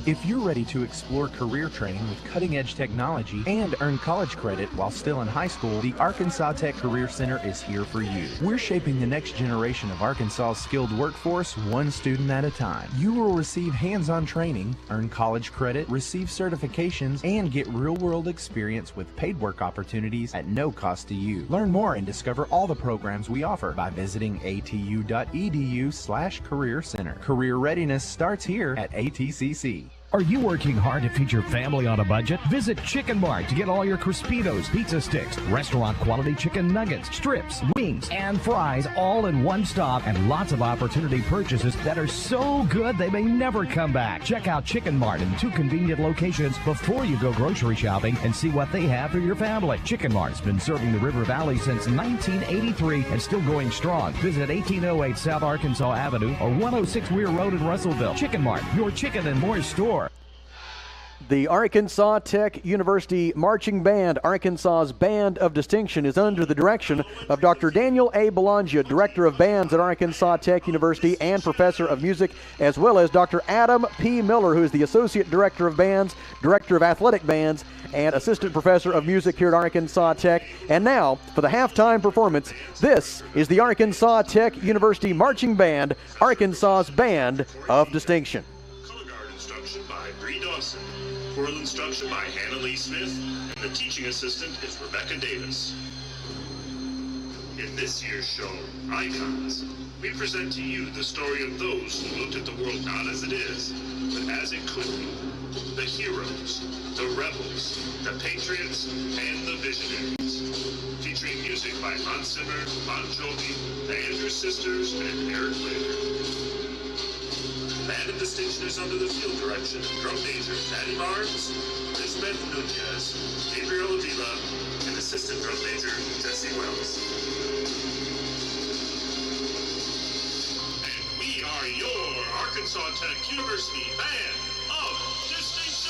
If you're ready to explore career training with cutting-edge technology and earn college credit while still in high school, the Arkansas Tech Career Center is here for you. We're shaping the next generation of Arkansas's skilled workforce one student at a time. You will receive hands-on training, earn college credit, receive certifications, and get real-world experience with paid work opportunities at no cost to you. Learn more and discover all the programs we offer by visiting atu.edu/career center. Career readiness starts here at ATCC. Are you working hard to feed your family on a budget? Visit Chicken Mart to get all your Crispitos, pizza sticks, restaurant quality chicken nuggets, strips, wings, and fries all in one stop, and lots of opportunity purchases that are so good they may never come back. Check out Chicken Mart in 2 convenient locations before you go grocery shopping and see what they have for your family. Chicken Mart's been serving the River Valley since 1983 and still going strong. Visit 1808 South Arkansas Avenue or 106 Weir Road in Russellville. Chicken Mart, your chicken and more store. The Arkansas Tech University Marching Band, Arkansas's Band of Distinction, is under the direction of Dr. Daniel A. Belangia, Director of Bands at Arkansas Tech University and Professor of Music, as well as Dr. Adam P. Miller, who is the Associate Director of Bands, Director of Athletic Bands, and Assistant Professor of Music here at Arkansas Tech. And now, for the halftime performance, this is the Arkansas Tech University Marching Band, Arkansas's Band of Distinction. Choral instruction by Hannah Lee Smith, and the teaching assistant is Rebecca Davis. In this year's show, Icons, we present to you the story of those who looked at the world not as it is, but as it could be. The heroes, the rebels, the patriots, and the visionaries. Featuring music by Hans Zimmer, Bon Jovi, the Andrews Sisters, and Eric Laker. Band of Distinction is under the field direction of drum major Patty Barnes, Lisbeth Nunez, Gabriel Avila, and assistant drum major Jesse Wells. And we are your Arkansas Tech University Band of Distinction!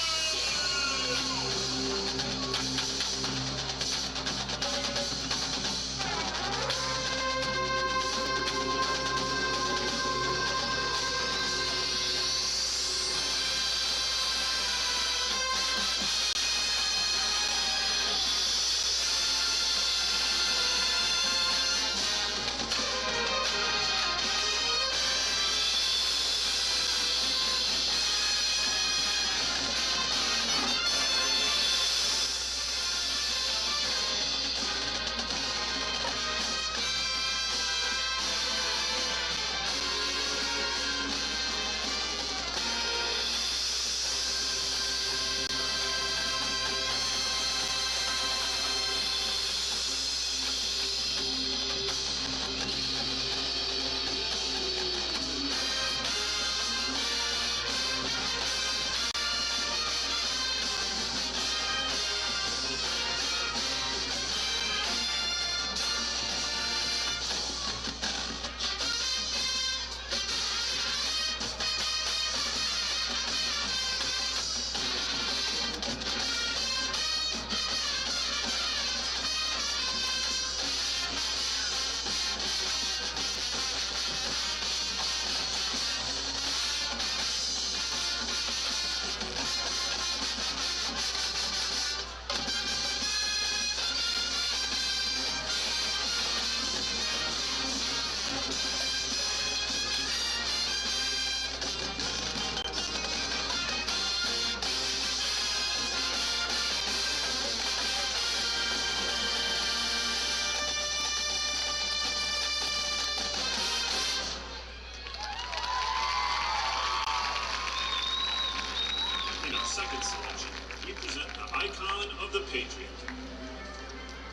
second selection, we present the icon of the Patriot.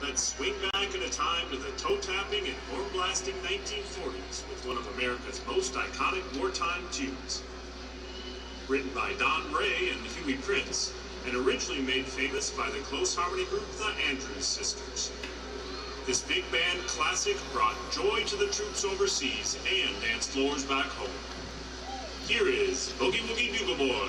Let's swing back in a time to the toe-tapping and horn-blasting 1940s with one of America's most iconic wartime tunes. Written by Don Ray and Huey Prince, and originally made famous by the close harmony group the Andrews Sisters. This big band classic brought joy to the troops overseas and dance floors back home. Here is Boogie Woogie Bugle Boy.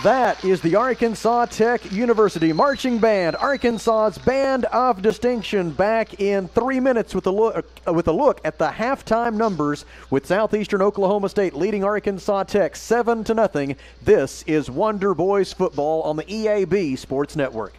That is the Arkansas Tech University Marching Band, Arkansas's Band of Distinction, back in 3 minutes with a look at the halftime numbers, with Southeastern Oklahoma State leading Arkansas Tech 7-0. This is Wonder Boys football on the EAB Sports Network.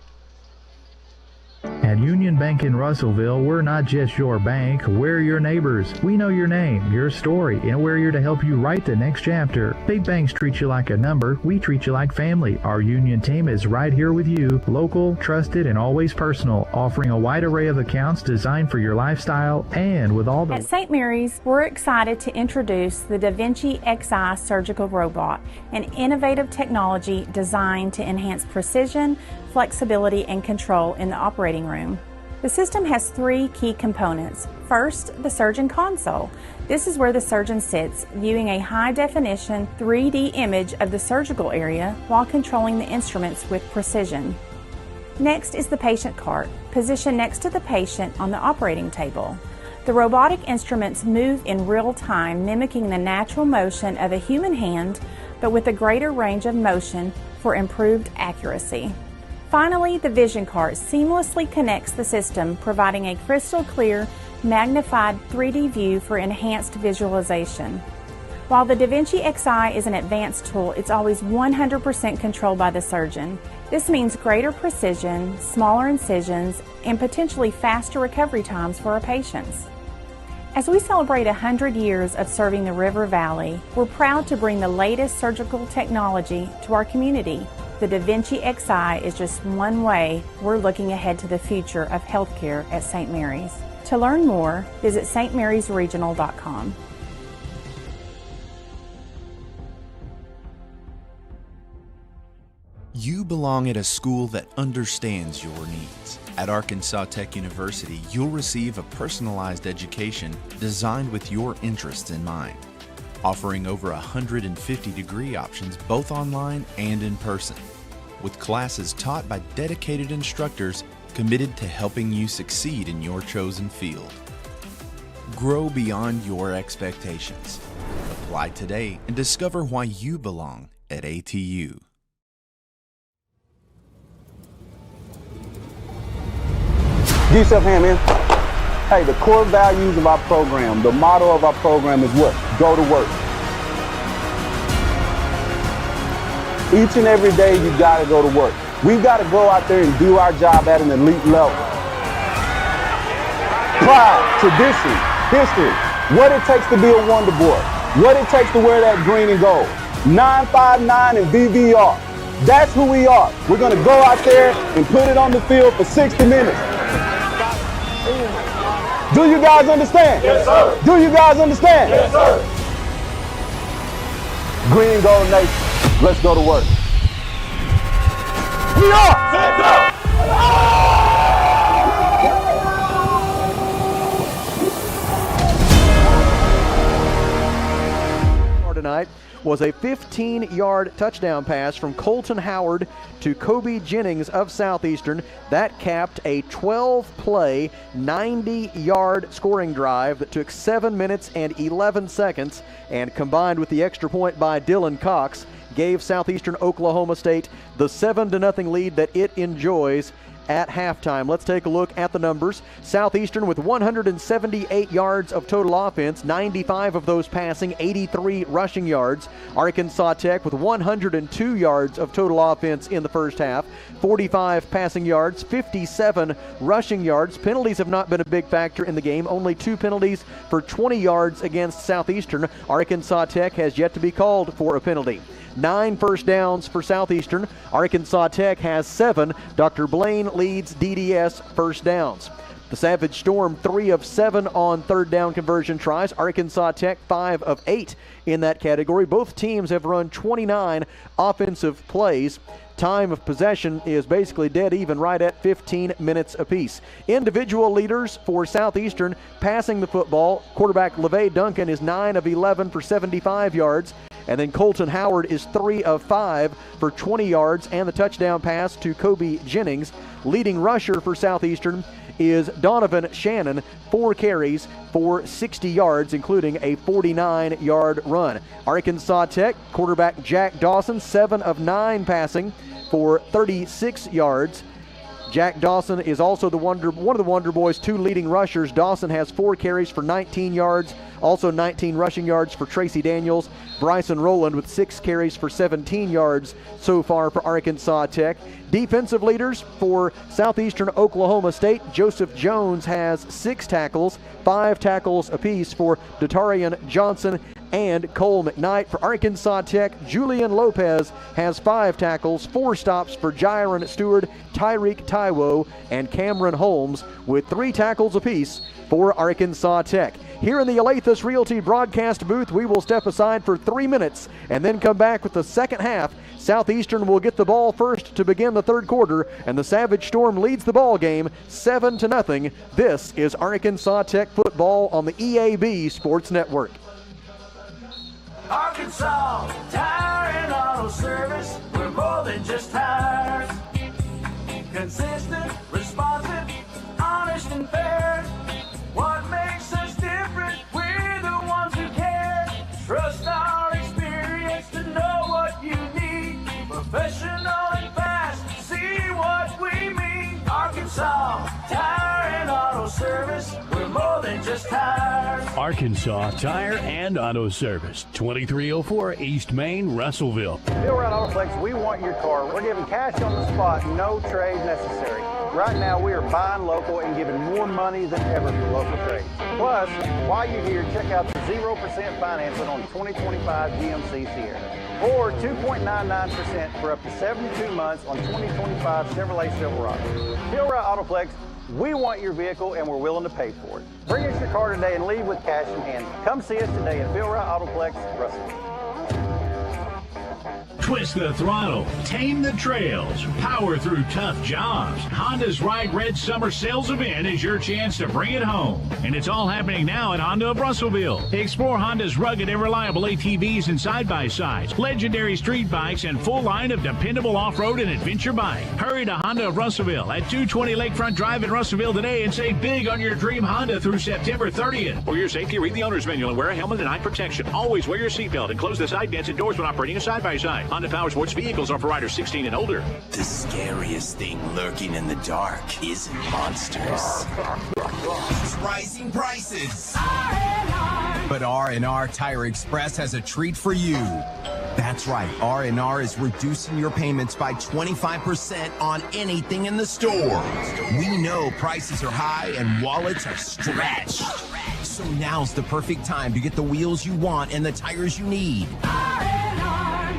At Union Bank in Russellville, we're not just your bank, we're your neighbors. We know your name, your story, and we're here to help you write the next chapter. Big banks treat you like a number, we treat you like family. Our Union team is right here with you, local, trusted, and always personal, offering a wide array of accounts designed for your lifestyle and with all the... At St. Mary's, we're excited to introduce the Da Vinci Xi surgical robot, an innovative technology designed to enhance precision, flexibility, and control in the operating room. The system has 3 key components. First, the surgeon console. This is where the surgeon sits, viewing a high-definition 3D image of the surgical area while controlling the instruments with precision. Next is the patient cart, positioned next to the patient on the operating table. The robotic instruments move in real time, mimicking the natural motion of a human hand, but with a greater range of motion for improved accuracy. Finally, the vision cart seamlessly connects the system, providing a crystal clear, magnified 3D view for enhanced visualization. While the Da Vinci Xi is an advanced tool, it's always 100% controlled by the surgeon. This means greater precision, smaller incisions, and potentially faster recovery times for our patients. As we celebrate 100 years of serving the River Valley, we're proud to bring the latest surgical technology to our community. The Da Vinci Xi is just one way we're looking ahead to the future of healthcare at St. Mary's. To learn more, visit stmarysregional.com. You belong at a school that understands your needs. At Arkansas Tech University, you'll receive a personalized education designed with your interests in mind, offering over 150 degree options both online and in person, with classes taught by dedicated instructors committed to helping you succeed in your chosen field. Grow beyond your expectations. Apply today and discover why you belong at ATU. Get yourself hand, man. Hey, the core values of our program, the motto of our program is what? Go to work. Each and every day, you gotta go to work. We've got to go out there and do our job at an elite level. Pride, tradition, history, what it takes to be a Wonder Boy, what it takes to wear that green and gold. 959 and VVR. That's who we are. We're going to go out there and put it on the field for 60 minutes. Do you guys understand? Yes, sir. Do you guys understand? Yes, sir. Green and gold nation. Let's go to work. We are. Set up. Tonight was a 15-yard touchdown pass from Colton Howard to Kobe Jennings of Southeastern. That capped a 12-play, 90-yard scoring drive that took 7 minutes and 11 seconds, and combined with the extra point by Dylan Cox, gave Southeastern Oklahoma State the 7-0 lead that it enjoys at halftime. Let's take a look at the numbers. Southeastern with 178 yards of total offense, 95 of those passing, 83 rushing yards. Arkansas Tech with 102 yards of total offense in the first half, 45 passing yards, 57 rushing yards. Penalties have not been a big factor in the game, only 2 penalties for 20 yards against Southeastern. Arkansas Tech has yet to be called for a penalty. 9 first downs for Southeastern. Arkansas Tech has 7. Dr. Blaine leads DDS first downs. The Savage Storm 3 of 7 on third down conversion tries. Arkansas Tech 5 of 8 in that category. Both teams have run 29 offensive plays. Time of possession is basically dead even, right at 15 minutes apiece. Individual leaders for Southeastern passing the football. Quarterback LeVay Duncan is 9 of 11 for 75 yards. And then Colton Howard is 3 of 5 for 20 yards and the touchdown pass to Kobe Jennings. Leading rusher for Southeastern is Donovan Shannon, 4 carries for 60 yards, including a 49-yard run. Arkansas Tech quarterback Jack Dawson, 7 of 9 passing for 36 yards. Jack Dawson is also one of the Wonder Boys' 2 leading rushers. Dawson has 4 carries for 19 yards, also 19 rushing yards for Tracy Daniels. Bryson Rowland with 6 carries for 17 yards so far for Arkansas Tech. Defensive leaders for Southeastern Oklahoma State. Joseph Jones has 6 tackles, 5 tackles apiece for Datarian Johnson and Cole McKnight. For Arkansas Tech, Julian Lopez has 5 tackles, 4 stops for Jiron Stewart, Tyreek Taiwo, and Cameron Holmes with 3 tackles apiece for Arkansas Tech. Here in the Alathus Realty broadcast booth, we will step aside for 3 minutes and then come back with the second half. Southeastern will get the ball first to begin the third quarter, and the Savage Storm leads the ball game 7-0. This is Arkansas Tech football on the EAB Sports Network. Arkansas Tire and Auto Service, we're more than just tires. Consistent, responsive, honest and fair. What makes us different? We're the ones who care. Trust our experience to know what you need. Professional and fast, see what we mean. Arkansas Tire and Auto Service, we're more than just tires. Arkansas Tire and Auto Service, 2304 East Main, Russellville. Here at Autoplex, we want your car. We're giving cash on the spot, no trade necessary. Right now, we are buying local and giving more money than ever for local trades. Plus, while you're here, check out the 0% financing on 2025 GMC Sierra, or 2.99% for up to 72 months on 2025 Chevrolet Silverado. Here at Autoplex, we want your vehicle and we're willing to pay for it. Bring us your car today and leave with cash in hand. Come see us today at Phil Wright Autoplex, Russell. Twist the throttle, tame the trails, power through tough jobs. Honda's Ride Red Summer Sales Event is your chance to bring it home. And it's all happening now at Honda of Russellville. Explore Honda's rugged and reliable ATVs and side-by-sides, legendary street bikes, and full line of dependable off-road and adventure bike. Hurry to Honda of Russellville at 220 Lakefront Drive in Russellville today and save big on your dream Honda through September 30th. For your safety, read the owner's manual and wear a helmet and eye protection. Always wear your seatbelt and close the side vents and doors when operating a side-by-side. Honda Power Sports vehicles are for riders 16 and older. The scariest thing lurking in the dark isn't monsters. It's rising prices. But R&R Tire Express has a treat for you. That's right, R&R is reducing your payments by 25% on anything in the store. We know prices are high and wallets are stretched. So now's the perfect time to get the wheels you want and the tires you need.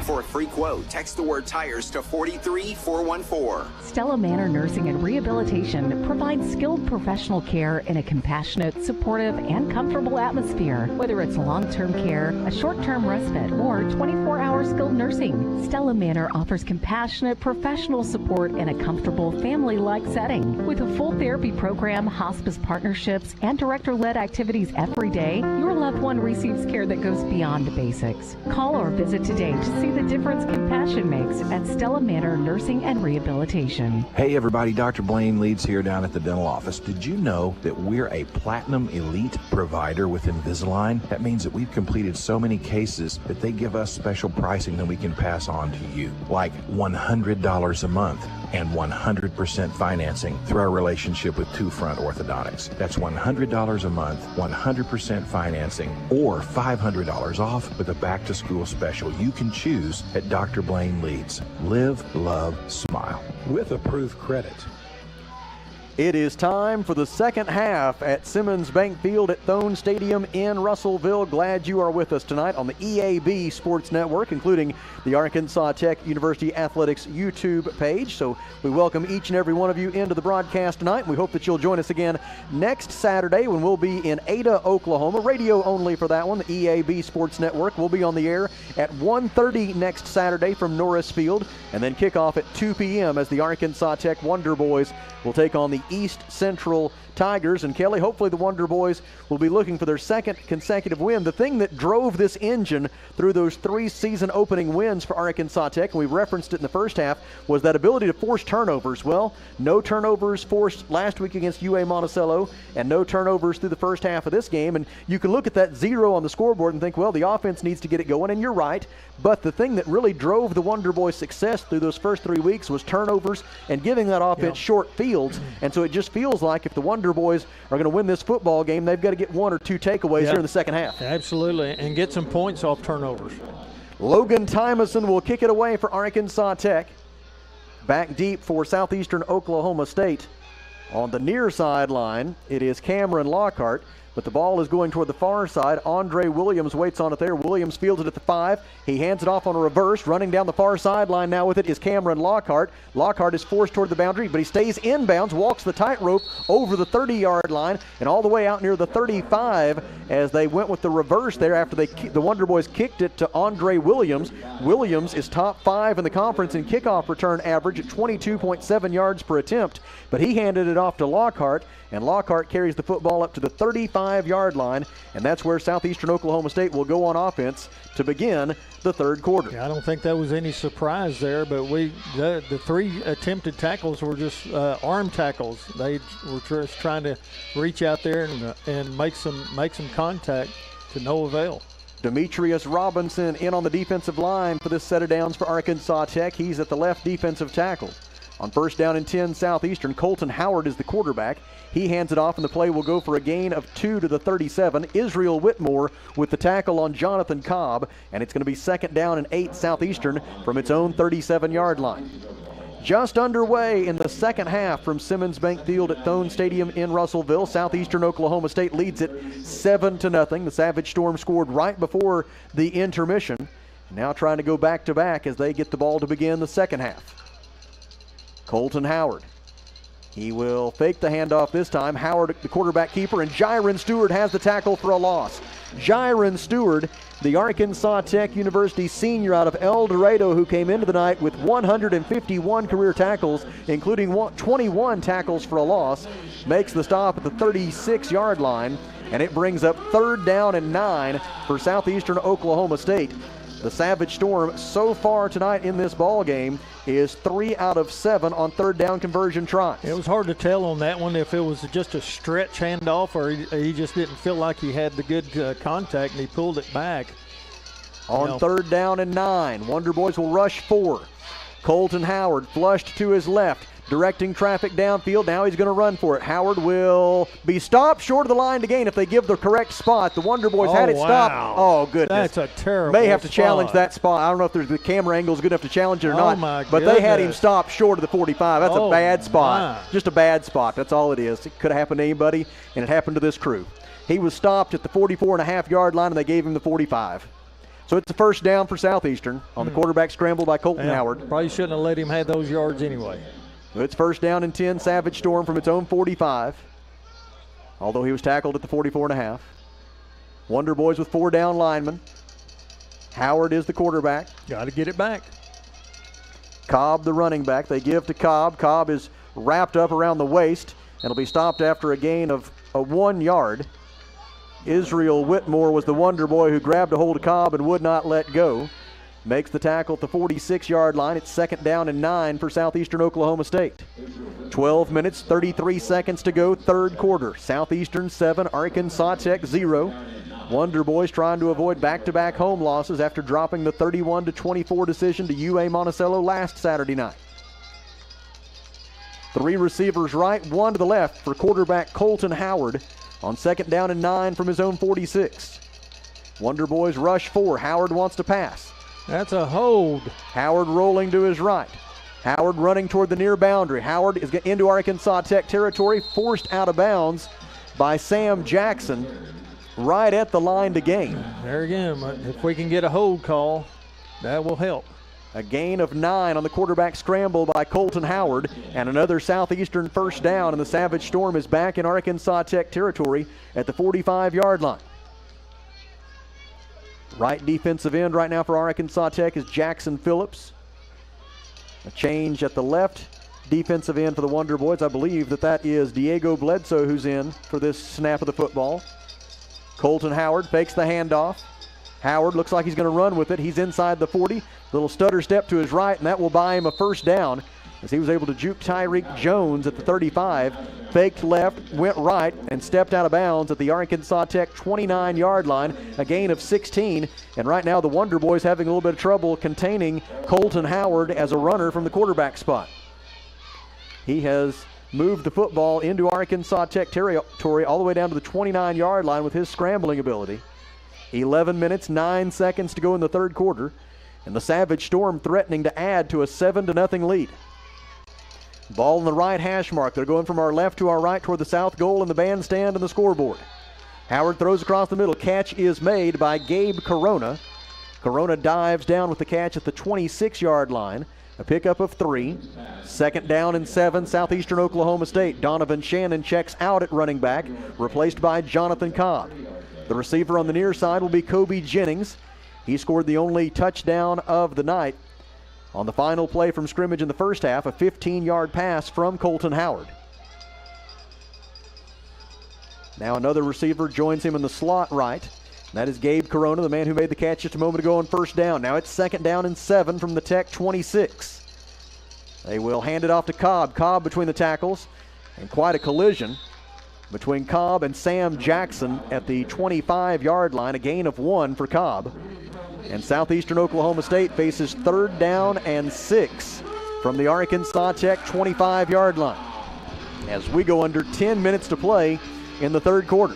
For a free quote, text the word tires to 43414. Stella Manor Nursing and Rehabilitation provides skilled professional care in a compassionate, supportive, and comfortable atmosphere. Whether it's long-term care, a short-term respite, or 24-hour skilled nursing, Stella Manor offers compassionate, professional support in a comfortable, family-like setting. With a full therapy program, hospice partnerships, and director-led activities every day, your loved one receives care that goes beyond the basics. Call or visit today to see the difference compassion makes at Stella Manor Nursing and Rehabilitation. Hey everybody, Dr. Blaine Leeds here down at the dental office. Did you know that we're a Platinum Elite provider with Invisalign? That means that we've completed so many cases that they give us special pricing that we can pass on to you, like $100 a month and 100% financing through our relationship with Two Front Orthodontics. That's $100 a month, 100% financing, or $500 off with a back-to-school special you can choose at Dr. Blaine Leeds. Live, love, smile. With approved credit. It is time for the second half at Simmons Bank Field at Thone Stadium in Russellville. Glad you are with us tonight on the EAB Sports Network, including the Arkansas Tech University Athletics YouTube page. So we welcome each and every one of you into the broadcast tonight. We hope that you'll join us again next Saturday when we'll be in Ada, Oklahoma. Radio only for that one. The EAB Sports Network will be on the air at 1:30 next Saturday from Norris Field, and then kickoff at 2 p.m. as the Arkansas Tech Wonder Boys will take on the East Central Tigers. And Kelly, hopefully the Wonder Boys will be looking for their second consecutive win. The thing that drove this engine through those 3 season opening wins for Arkansas Tech, and we referenced it in the first half, was that ability to force turnovers. Well, no turnovers forced last week against UA Monticello, and no turnovers through the first half of this game. And you can look at that 0 on the scoreboard and think, well, the offense needs to get it going, and you're right. But the thing that really drove the Wonder Boys' success through those first 3 weeks was turnovers and giving that offense short fields. And so it just feels like if the Wonder Boys are going to win this football game, they've got to get 1 or 2 takeaways here in the second half. Absolutely, and get some points off turnovers. Logan Tymason will kick it away for Arkansas Tech. Back deep for Southeastern Oklahoma State. On the near sideline, it is Cameron Lockhart. But the ball is going toward the far side. Andre Williams waits on it there. Williams fields it at the 5. He hands it off on a reverse. Running down the far sideline now with it is Cameron Lockhart. Lockhart is forced toward the boundary, but he stays inbounds, walks the tightrope over the 30-yard line and all the way out near the 35 as they went with the reverse there after the Wonder Boys kicked it to Andre Williams. Williams is top 5 in the conference in kickoff return average at 22.7 yards per attempt, but he handed it off to Lockhart, and Lockhart carries the football up to the 35-yard line, and that's where Southeastern Oklahoma State will go on offense to begin the third quarter. Yeah, I don't think that was any surprise there, but the 3 attempted tackles were just arm tackles. They were just trying to reach out there and make some contact to no avail. Demetrius Robinson in on the defensive line for this set of downs for Arkansas Tech. He's at the left defensive tackle. On first down and 10 Southeastern, Colton Howard is the quarterback. He hands it off, and the play will go for a gain of 2 to the 37. Israel Whitmore with the tackle on Jonathan Cobb, and it's going to be second down and 8 Southeastern from its own 37-yard line. Just underway in the second half from Simmons Bank Field at Thone Stadium in Russellville. Southeastern Oklahoma State leads it 7-0. The Savage Storm scored right before the intermission. Now trying to go back-to-back as they get the ball to begin the second half. Colton Howard. He will fake the handoff this time. Howard, the quarterback keeper, and Jiron Stewart has the tackle for a loss. Jiron Stewart, the Arkansas Tech University senior out of El Dorado, who came into the night with 151 career tackles, including 21 tackles for a loss, makes the stop at the 36-yard line, and it brings up 3rd down and 9 for Southeastern Oklahoma State. The Savage Storm so far tonight in this ball game is 3 out of 7 on 3rd down conversion tries. It was hard to tell on that one if it was just a stretch handoff or he just didn't feel like he had the good contact and he pulled it back. On 3rd down and 9, Wonder Boys will rush 4. Colton Howard flushed to his left, directing traffic downfield. Now he's going to run for it. Howard will be stopped short of the line to gain if they give the correct spot. The Wonder Boys had it stopped. Oh, goodness. That's a terrible May have to spot. challenge that spot. I don't know if the camera angle is good enough to challenge it or not. My but they had him goodness. stopped short of the 45. That's a bad spot. My. Just a bad spot. That's all it is. It could have happened to anybody, and it happened to this crew. He was stopped at the 44.5-yard line, and they gave him the 45. So it's a 1st down for Southeastern on the quarterback scramble by Colton Howard. Probably shouldn't have let him have those yards anyway. It's 1st down and 10, Savage Storm from its own 45, although he was tackled at the 44.5. Wonder Boys with 4 down linemen. Howard is the quarterback. Got to get it back. Cobb the running back. They give to Cobb. Cobb is wrapped up around the waist and will be stopped after a gain of 1 yard. Israel Whitmore was the Wonder Boy who grabbed a hold of Cobb and would not let go. Makes the tackle at the 46-yard line. It's 2nd down and 9 for Southeastern Oklahoma State. 12 minutes, 33 seconds to go, 3rd quarter. Southeastern 7, Arkansas Tech 0. Wonder Boys trying to avoid back-to-back home losses after dropping the 31-24 decision to UA Monticello last Saturday night. 3 receivers right, 1 to the left for quarterback Colton Howard on 2nd down and 9 from his own 46. Wonder Boys rush 4. Howard wants to pass. That's a hold. Howard rolling to his right. Howard running toward the near boundary. Howard is into Arkansas Tech territory, forced out of bounds by Sam Jackson right at the line to gain. There again, if we can get a hold call, that will help. A gain of 9 on the quarterback scramble by Colton Howard, and another Southeastern 1st down, and the Savage Storm is back in Arkansas Tech territory at the 45-yard line. Right defensive end right now for Arkansas Tech is Jackson Phillips. A change at the left defensive end for the Wonder Boys. I believe that is Diego Bledsoe who's in for this snap of the football. Colton Howard fakes the handoff. Howard looks like he's going to run with it. He's inside the 40. Little stutter step to his right, and that will buy him a 1st down as he was able to juke Tyreek Jones at the 35. Faked left, went right, and stepped out of bounds at the Arkansas Tech 29-yard line, a gain of 16. And right now the Wonder Boys having a little bit of trouble containing Colton Howard as a runner from the quarterback spot. He has moved the football into Arkansas Tech territory all the way down to the 29-yard line with his scrambling ability. 11 minutes, 9 seconds to go in the 3rd quarter, and the Savage Storm threatening to add to a 7-0 lead. Ball in the right hash mark. They're going from our left to our right toward the south goal and the bandstand and the scoreboard. Howard throws across the middle. Catch is made by Gabe Corona. Corona dives down with the catch at the 26-yard line. A pickup of 3. 2nd down and 7, Southeastern Oklahoma State. Donovan Shannon checks out at running back, replaced by Jonathan Cobb. The receiver on the near side will be Kobe Jennings. He scored the only touchdown of the night on the final play from scrimmage in the 1st half, a 15-yard pass from Colton Howard. Now another receiver joins him in the slot right. That is Gabe Corona, the man who made the catch just a moment ago on 1st down. Now it's 2nd down and 7 from the Tech 26. They will hand it off to Cobb. Cobb between the tackles, and quite a collision between Cobb and Sam Jackson at the 25-yard line, a gain of 1 for Cobb. And Southeastern Oklahoma State faces 3rd down and 6 from the Arkansas Tech 25-yard line as we go under 10 minutes to play in the 3rd quarter.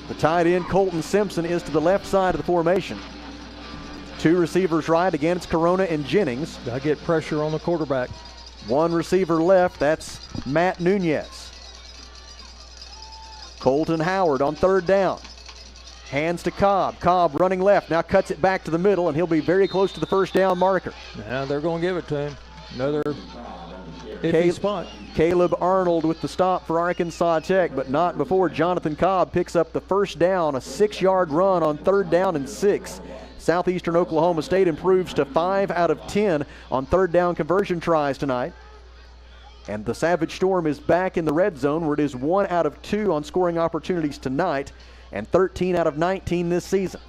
The tight end Colton Simpson is to the left side of the formation. 2 receivers right. Again, it's Corona and Jennings. Got to get pressure on the quarterback. 1 receiver left. That's Matt Nunez. Colton Howard on 3rd down. Hands to Cobb. Cobb running left. Now cuts it back to the middle, and he'll be very close to the 1st down marker. Now they're going to give it to him. Another iffy spot. Caleb Arnold with the stop for Arkansas Tech, but not before Jonathan Cobb picks up the first down, a 6-yard run on 3rd down and 6. Southeastern Oklahoma State improves to 5 out of 10 on 3rd down conversion tries tonight. And the Savage Storm is back in the red zone, where it is 1 out of 2 on scoring opportunities tonight and 13 out of 19 this season.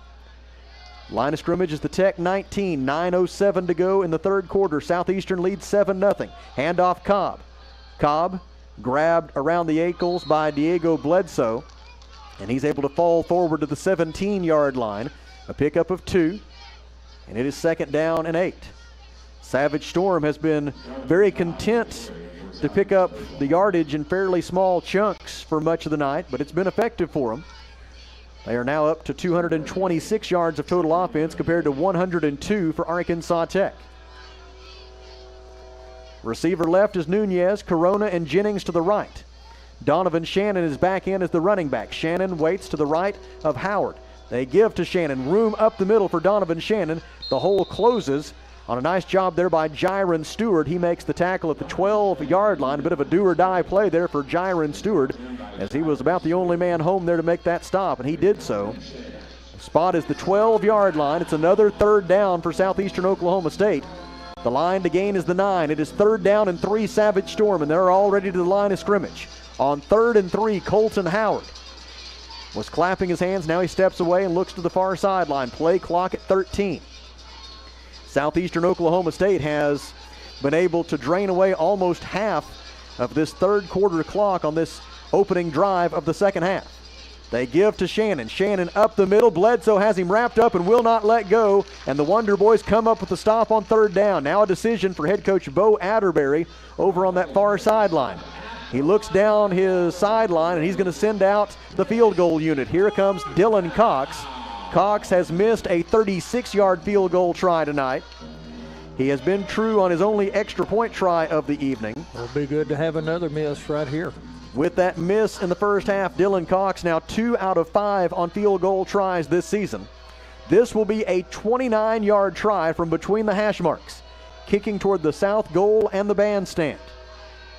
Line of scrimmage is the Tech 19, 9:07 to go in the 3rd quarter. Southeastern leads 7-0. Handoff Cobb. Cobb grabbed around the ankles by Diego Bledsoe, and he's able to fall forward to the 17-yard line. A pickup of 2, and it is 2nd down and 8. Savage Storm has been very content to pick up the yardage in fairly small chunks for much of the night, but it's been effective for them. They are now up to 226 yards of total offense compared to 102 for Arkansas Tech. Receiver left is Nunez, Corona and Jennings to the right. Donovan Shannon is back in as the running back. Shannon waits to the right of Howard. They give to Shannon. Room up the middle for Donovan Shannon. The hole closes on a nice job there by Jiron Stewart. He makes the tackle at the 12-yard line. A bit of a do-or-die play there for Jiron Stewart, as he was about the only man home there to make that stop, and he did so. The spot is the 12-yard line. It's another 3rd down for Southeastern Oklahoma State. The line to gain is the 9. It is 3rd down and 3 Savage Storm, and they're already to the line of scrimmage. On 3rd and 3, Colton Howard was clapping his hands. Now he steps away and looks to the far sideline. Play clock at 13. Southeastern Oklahoma State has been able to drain away almost half of this 3rd quarter clock on this opening drive of the 2nd half. They give to Shannon. Shannon up the middle. Bledsoe has him wrapped up and will not let go. And the Wonder Boys come up with the stop on 3rd down. Now a decision for head coach Bo Atterbury over on that far sideline. He looks down his sideline and he's going to send out the field goal unit. Here comes Dylan Cox. Cox has missed a 36-yard field goal try tonight. He has been true on his only extra point try of the evening. It'll be good to have another miss right here. With that miss in the first half, Dylan Cox now 2 out of 5 on field goal tries this season. This will be a 29-yard try from between the hash marks, kicking toward the south goal and the bandstand.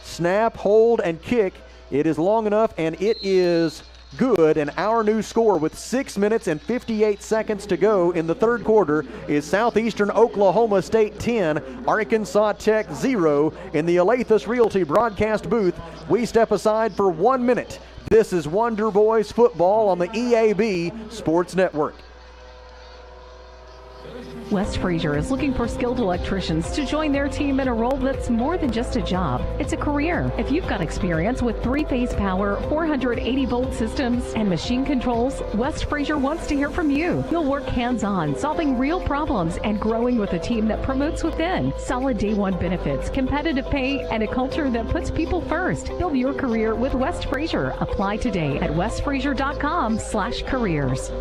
Snap, hold, and kick. It is long enough, and it is good. And our new score with 6 minutes and 58 seconds to go in the 3rd quarter is Southeastern Oklahoma State 10, Arkansas Tech 0 in the Alathus Realty broadcast booth. We step aside for 1 minute. This is Wonder Boys football on the EAB Sports Network. West Fraser is looking for skilled electricians to join their team in a role that's more than just a job. It's a career. If you've got experience with 3-phase power, 480-volt systems, and machine controls, West Fraser wants to hear from you. You'll work hands-on, solving real problems and growing with a team that promotes within. Solid day one benefits, competitive pay, and a culture that puts people first. Build your career with West Fraser. Apply today at westfraser.com/careers.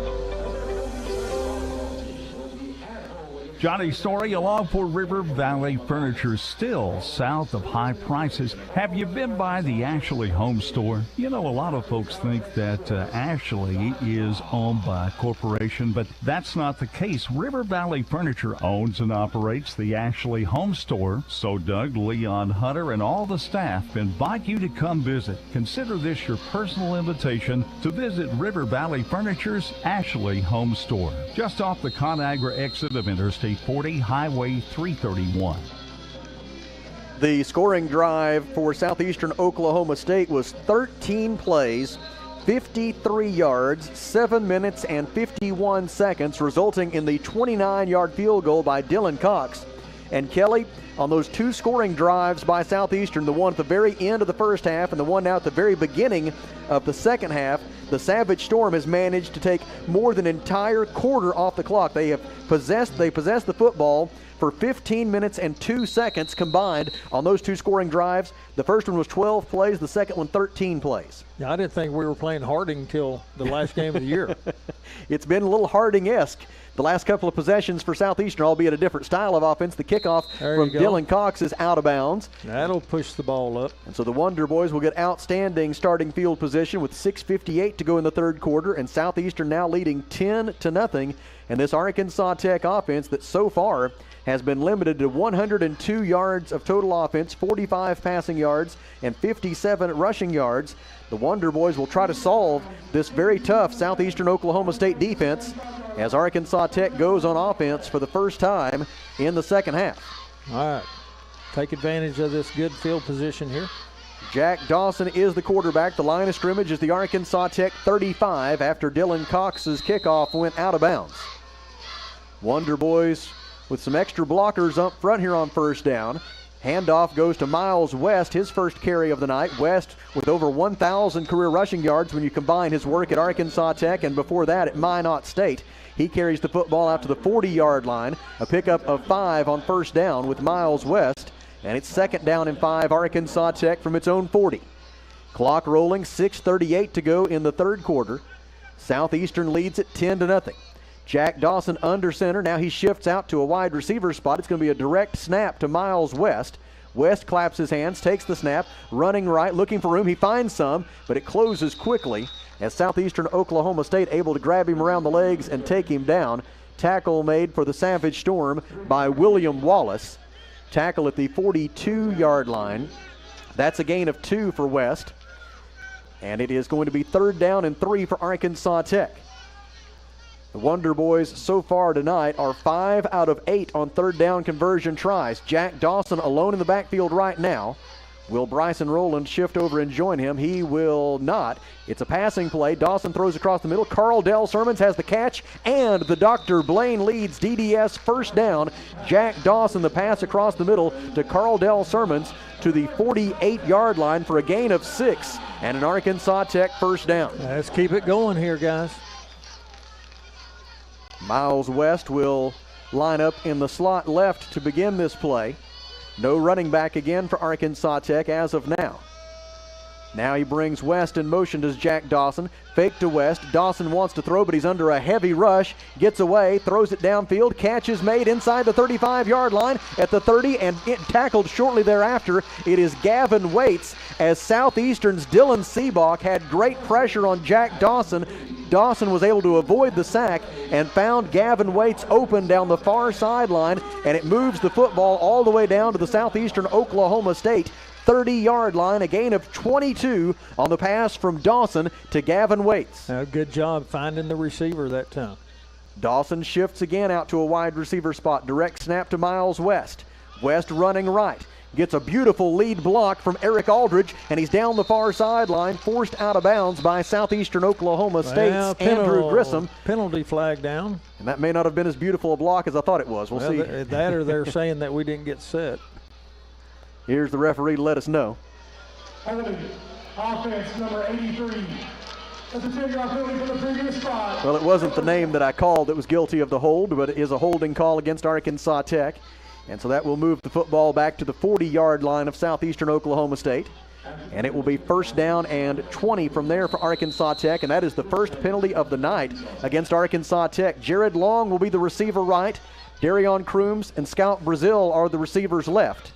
Johnny Story along for River Valley Furniture, still south of high prices. Have you been by the Ashley Home Store? You know, a lot of folks think that Ashley is owned by a corporation, but that's not the case. River Valley Furniture owns and operates the Ashley Home Store. So Doug, Leon, Hunter, and all the staff invite you to come visit. Consider this your personal invitation to visit River Valley Furniture's Ashley Home Store, just off the ConAgra exit of Interstate 40, Highway 331. The scoring drive for Southeastern Oklahoma State was 13 plays, 53 yards, 7 minutes and 51 seconds, resulting in the 29-yard field goal by Dylan Cox. And Kelly, on those 2 scoring drives by Southeastern, the one at the very end of the first half and the one now at the very beginning of the second half, the Savage Storm has managed to take more than an entire quarter off the clock. They possessed the football for 15 minutes and 2 seconds combined on those 2 scoring drives. The first one was 12 plays, the second one 13 plays. Yeah, I didn't think we were playing Harding till the last game of the year. It's been a little Harding-esque the last couple of possessions for Southeastern, albeit a different style of offense. The kickoff from Dylan Cox is out of bounds. That'll push the ball up. And so the Wonder Boys will get outstanding starting field position position with 6:58 to go in the third quarter, and Southeastern now leading 10-0. And this Arkansas Tech offense that so far has been limited to 102 yards of total offense, 45 passing yards, and 57 rushing yards. The Wonder Boys will try to solve this very tough Southeastern Oklahoma State defense as Arkansas Tech goes on offense for the first time in the second half. All right, take advantage of this good field position here. Jack Dawson is the quarterback. The line of scrimmage is the Arkansas Tech 35 after Dylan Cox's kickoff went out of bounds. Wonder Boys with some extra blockers up front here on first down. Handoff goes to Miles West, his first carry of the night. West with over 1,000 career rushing yards when you combine his work at Arkansas Tech and before that at Minot State. He carries the football out to the 40-yard line, a pickup of 5 on first down with Miles West, and it's 2nd down and 5, Arkansas Tech from its own 40. Clock rolling, 6:38 to go in the third quarter. Southeastern leads it 10-0. Jack Dawson under center. Now he shifts out to a wide receiver spot. It's going to be a direct snap to Miles West. West claps his hands, takes the snap, running right, looking for room. He finds some, but it closes quickly as Southeastern Oklahoma State able to grab him around the legs and take him down. Tackle made for the Savage Storm by William Wallace. Tackle at the 42-yard line. That's a gain of 2 for West. And it is going to be 3rd down and 3 for Arkansas Tech. The Wonder Boys so far tonight are 5 out of 8 on 3rd down conversion tries. Jack Dawson alone in the backfield right now. Will Bryson Rowland shift over and join him? He will not. It's a passing play. Dawson throws across the middle. Carl Dell Sermons has the catch, and the Dr. Blaine leads DDS first down. Jack Dawson, the pass across the middle to Carl Dell Sermons to the 48-yard line for a gain of 6 and an Arkansas Tech first down. Let's keep it going here, guys. Miles West will line up in the slot left to begin this play. No running back again for Arkansas Tech as of now. Now he brings West in motion, does Jack Dawson. Fake to West. Dawson wants to throw, but he's under a heavy rush. Gets away, throws it downfield. Catch is made inside the 35-yard line at the 30, and tackled shortly thereafter. It is Gavin Waits as Southeastern's Dylan Seabach had great pressure on Jack Dawson. Dawson was able to avoid the sack and found Gavin Waits open down the far sideline, and it moves the football all the way down to the Southeastern Oklahoma State 30-yard line, a gain of 22 on the pass from Dawson to Gavin Waits. Good job finding the receiver that time. Dawson shifts again out to a wide receiver spot. Direct snap to Miles West. West running right. Gets a beautiful lead block from Eric Aldridge, and he's down the far sideline, forced out of bounds by Southeastern Oklahoma State's Andrew Grissom. Penalty flag down. And that may not have been as beautiful a block as I thought it was. We'll see. That or they're saying that we didn't get set. Here's the referee to let us know. Offense number 83. That's a 10-yard penalty for the previous spot. Well, it wasn't the name that I called that was guilty of the hold, but it is a holding call against Arkansas Tech. And so that will move the football back to the 40-yard line of Southeastern Oklahoma State. And it will be 1st down and 20 from there for Arkansas Tech, and that is the first penalty of the night against Arkansas Tech. Jared Long will be the receiver right. Darion Crooms and Scout Brazil are the receivers left.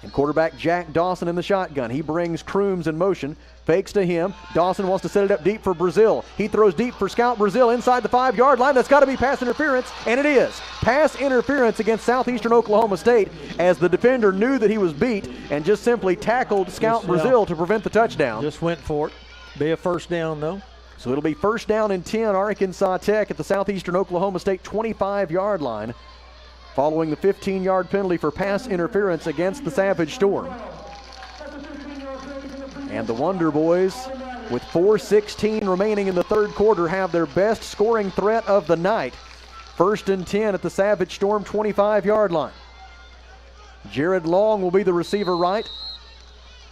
And quarterback Jack Dawson in the shotgun. He brings Crooms in motion, fakes to him. Dawson wants to set it up deep for Brazil. He throws deep for Scout Brazil inside the 5-yard line. That's got to be pass interference, and it is. Pass interference against Southeastern Oklahoma State as the defender knew that he was beat and just simply tackled Scout Brazil to prevent the touchdown. Just went for it. Be a 1st down, though. So it'll be 1st down and 10, Arkansas Tech at the Southeastern Oklahoma State 25-yard line, following the 15-yard penalty for pass interference against the Savage Storm. And the Wonder Boys, with 4:16 remaining in the third quarter, have their best scoring threat of the night. 1st and 10 at the Savage Storm 25-yard line. Jared Long will be the receiver right.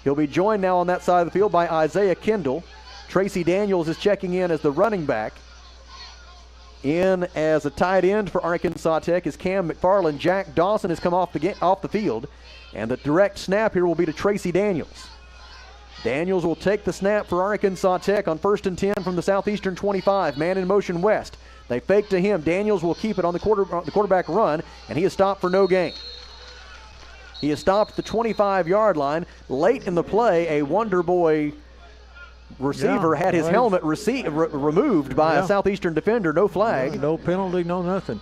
He'll be joined now on that side of the field by Isaiah Kendall. Tracy Daniels is checking in as the running back. In as a tight end for Arkansas Tech is Cam McFarland. Jack Dawson has come off the field, and the direct snap here will be to Tracy Daniels. Daniels will take the snap for Arkansas Tech on 1st and 10 from the Southeastern 25. Man in motion West. They fake to him. Daniels will keep it on the quarterback run, and he is stopped for no gain. He is stopped at the 25-yard line. Late in the play, a Wonder Boy receiver had his helmet removed by a Southeastern defender. No flag. No penalty, no nothing.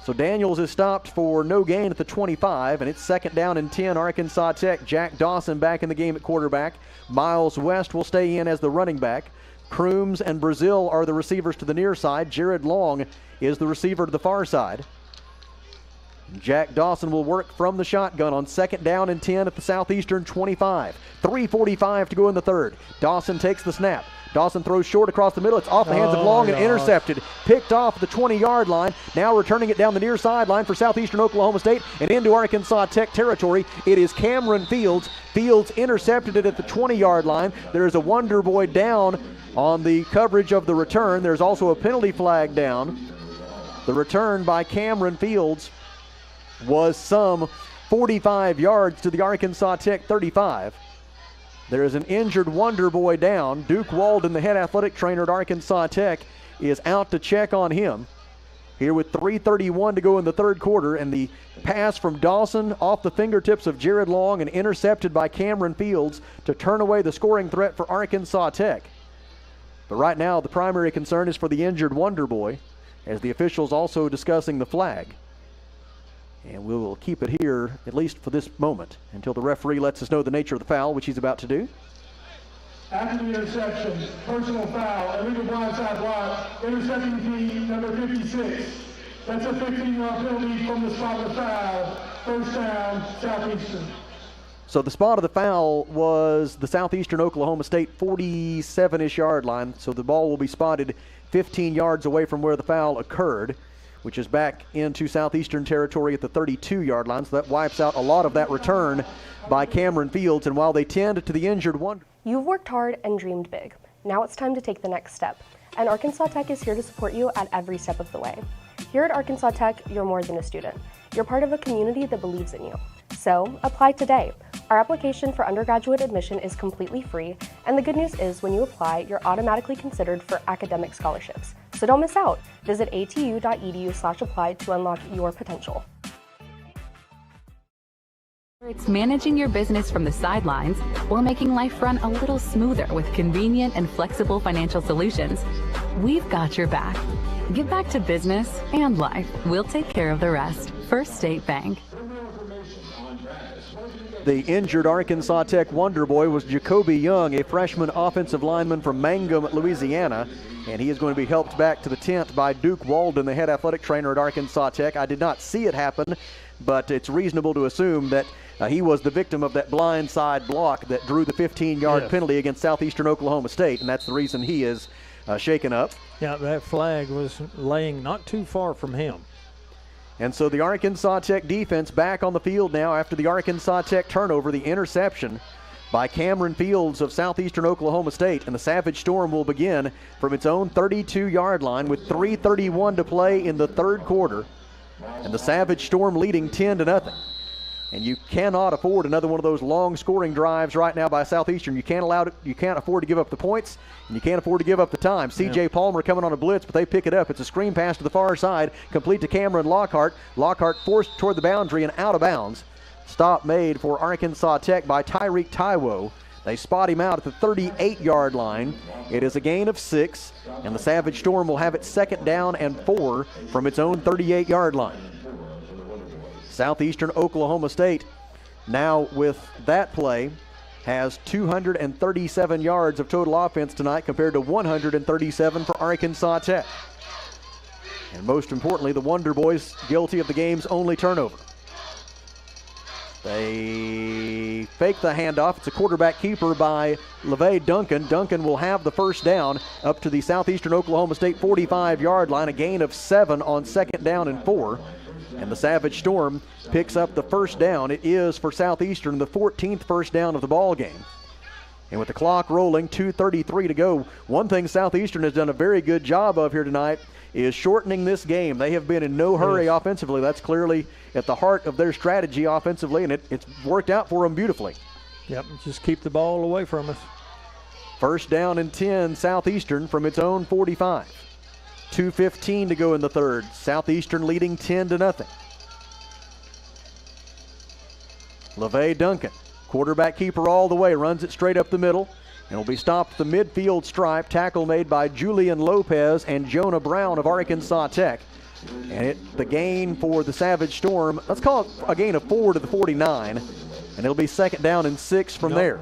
So Daniels is stopped for no gain at the 25, and it's 2nd down and 10, Arkansas Tech. Jack Dawson back in the game at quarterback. Miles West will stay in as the running back. Crooms and Brazil are the receivers to the near side. Jared Long is the receiver to the far side. Jack Dawson will work from the shotgun on 2nd down and 10 at the Southeastern 25. 3:45 to go in the third. Dawson takes the snap. Dawson throws short across the middle. It's off the hands of Long and intercepted. Picked off the 20-yard line. Now returning it down the near sideline for Southeastern Oklahoma State and into Arkansas Tech territory. It is Cameron Fields. Fields intercepted it at the 20-yard line. There is a Wonder Boy down on the coverage of the return. There's also a penalty flag down. The return by Cameron Fields was some 45 yards to the Arkansas Tech 35. There is an injured Wonder Boy down. Duke Walden, the head athletic trainer at Arkansas Tech, is out to check on him. Here with 3:31 to go in the third quarter, and the pass from Dawson off the fingertips of Jared Long and intercepted by Cameron Fields to turn away the scoring threat for Arkansas Tech. But right now, the primary concern is for the injured Wonder Boy, as the officials also discussing the flag. And we will keep it here, at least for this moment, until the referee lets us know the nature of the foul, which he's about to do. After the interception, personal foul, illegal blindside block, intercepting team number 56. That's a 15-yard penalty from the spot of the foul. First down, Southeastern. So the spot of the foul was the Southeastern Oklahoma State 47-ish yard line. So the ball will be spotted 15 yards away from where the foul occurred, which is back into Southeastern territory at the 32-yard line. So that wipes out a lot of that return by Cameron Fields. And while they tend to the injured one. You've worked hard and dreamed big. Now it's time to take the next step. And Arkansas Tech is here to support you at every step of the way. Here at Arkansas Tech, you're more than a student. You're part of a community that believes in you. So apply today. Our application for undergraduate admission is completely free, and the good news is when you apply, you're automatically considered for academic scholarships. So don't miss out. Visit atu.edu/apply to unlock your potential. It's managing your business from the sidelines or making life run a little smoother with convenient and flexible financial solutions. We've got your back. Get back to business and life. We'll take care of the rest. First State Bank. The injured Arkansas Tech Wonder Boy was Jacoby Young, a freshman offensive lineman from Mangum, Louisiana, and he is going to be helped back to the tent by Duke Walden, the head athletic trainer at Arkansas Tech. I did not see it happen, but it's reasonable to assume that he was the victim of that blindside block that drew the 15-yard penalty against Southeastern Oklahoma State, and that's the reason he is shaken up. Yeah, that flag was laying not too far from him. And so the Arkansas Tech defense back on the field now after the Arkansas Tech turnover, the interception by Cameron Fields of Southeastern Oklahoma State. And the Savage Storm will begin from its own 32-yard line with 3:31 to play in the third quarter. And the Savage Storm leading 10-0. And you cannot afford another one of those long scoring drives right now by Southeastern. You can't afford to give up the points, and you can't afford to give up the time. C.J. Palmer coming on a blitz, but they pick it up. It's a screen pass to the far side, complete to Cameron Lockhart. Lockhart forced toward the boundary and out of bounds. Stop made for Arkansas Tech by Tyreek Taiwo. They spot him out at the 38-yard line. It is a gain of 6, and the Savage Storm will have it 2nd down and 4 from its own 38-yard line. Southeastern Oklahoma State, now with that play, has 237 yards of total offense tonight compared to 137 for Arkansas Tech. And most importantly, the Wonder Boys guilty of the game's only turnover. They fake the handoff. It's a quarterback keeper by LeVay Duncan. Duncan will have the first down up to the Southeastern Oklahoma State 45-yard line, a gain of 7 on 2nd down and 4. And the Savage Storm picks up the first down. It is for Southeastern the 14th first down of the ball game. And with the clock rolling, 2:33 to go, one thing Southeastern has done a very good job of here tonight is shortening this game. They have been in no hurry offensively. That's clearly at the heart of their strategy offensively, and it's worked out for them beautifully. Yep, just keep the ball away from us. First down and 10, Southeastern from its own 45. 2:15 to go in the third. Southeastern leading 10-0. LeVay Duncan, quarterback keeper all the way, runs it straight up the middle. and will be stopped at the midfield stripe. Tackle made by Julian Lopez and Jonah Brown of Arkansas Tech. And the gain for the Savage Storm, let's call it a gain of 4 to the 49, and it'll be 2nd down and 6 from there.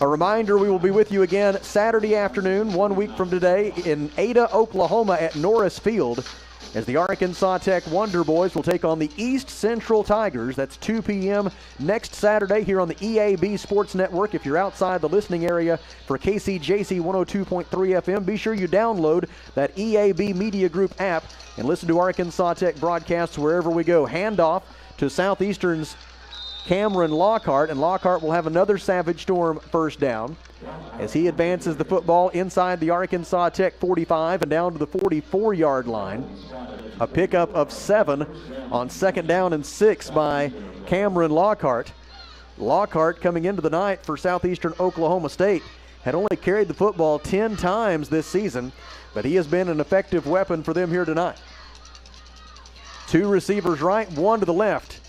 A reminder, we will be with you again Saturday afternoon, 1 week from today, in Ada, Oklahoma at Norris Field, as the Arkansas Tech Wonder Boys will take on the East Central Tigers. That's 2 p.m. next Saturday here on the EAB Sports Network. If you're outside the listening area for KCJC 102.3 FM, be sure you download that EAB Media Group app and listen to Arkansas Tech broadcasts wherever we go. Handoff to Southeastern's Cameron Lockhart, and Lockhart will have another Savage Storm first down as he advances the football inside the Arkansas Tech 45 and down to the 44-yard line. A pickup of 7 on 2nd down and 6 by Cameron Lockhart. Lockhart, coming into the night for Southeastern Oklahoma State, had only carried the football 10 times this season, but he has been an effective weapon for them here tonight. 2 receivers right, 1 to the left.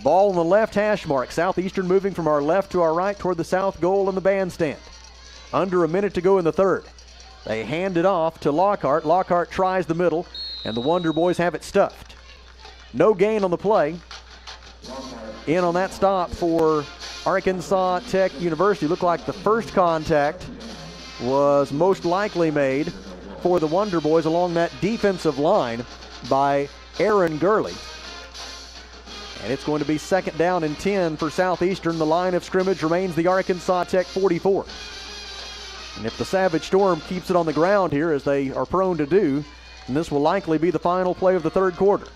Ball on the left hash mark. Southeastern moving from our left to our right toward the south goal in the bandstand. Under a minute to go in the third. They hand it off to Lockhart. Lockhart tries the middle, and the Wonder Boys have it stuffed. No gain on the play. In on that stop for Arkansas Tech University. Looked like the first contact was most likely made for the Wonder Boys along that defensive line by Aaron Gurley. And it's going to be 2nd down and 10 for Southeastern. The line of scrimmage remains the Arkansas Tech 44. And if the Savage Storm keeps it on the ground here, as they are prone to do, then this will likely be the final play of the third quarter.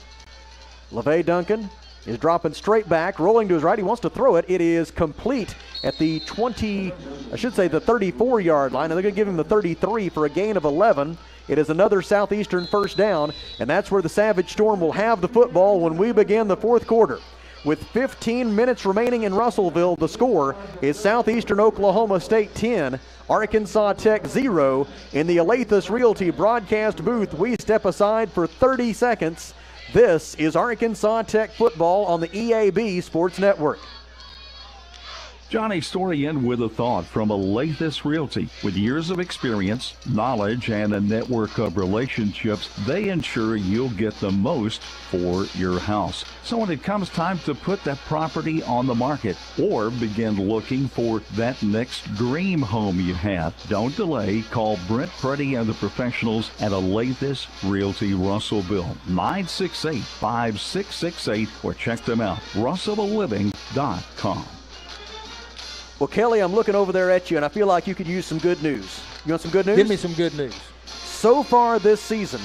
LeVay Duncan is dropping straight back, rolling to his right. He wants to throw it. It is complete at the 34-yard line. And they're going to give him the 33 for a gain of 11. It is another Southeastern first down, and that's where the Savage Storm will have the football when we begin the fourth quarter. With 15 minutes remaining in Russellville, the score is Southeastern Oklahoma State 10, Arkansas Tech 0. In the Alathus Realty broadcast booth, we step aside for 30 seconds. This is Arkansas Tech football on the EAB Sports Network. Johnny Story in with a thought from Alathus Realty. With years of experience, knowledge, and a network of relationships, they ensure you'll get the most for your house. So when it comes time to put that property on the market or begin looking for that next dream home you have, don't delay. Call Brent Purdy and the professionals at Alathus Realty Russellville, 968-5668, or check them out, russellvilleliving.com. Well, Kelly, I'm looking over there at you, and I feel like you could use some good news. You want some good news? Give me some good news. So far this season,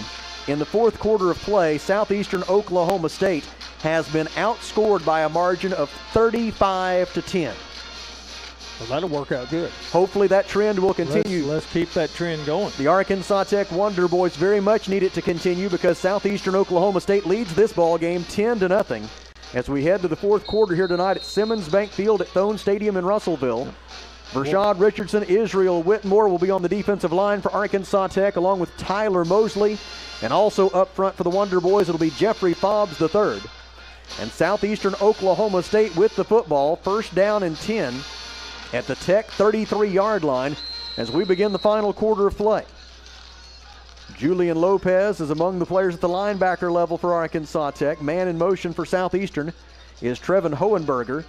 in the fourth quarter of play, Southeastern Oklahoma State has been outscored by a margin of 35-10. Well, that'll work out good. Hopefully that trend will continue. Let's keep that trend going. The Arkansas Tech Wonder Boys very much need it to continue because Southeastern Oklahoma State leads this ball game 10-0. As we head to the fourth quarter here tonight at Simmons Bank Field at Thone Stadium in Russellville. Rashad Richardson, Israel Whitmore will be on the defensive line for Arkansas Tech, along with Tyler Mosley. And also up front for the Wonder Boys, it'll be Jeffrey Fobbs III. And Southeastern Oklahoma State with the football, first down and 10 at the Tech 33-yard line as we begin the final quarter of play. Julian Lopez is among the players at the linebacker level for Arkansas Tech. Man in motion for Southeastern is Trevin Hohenberger.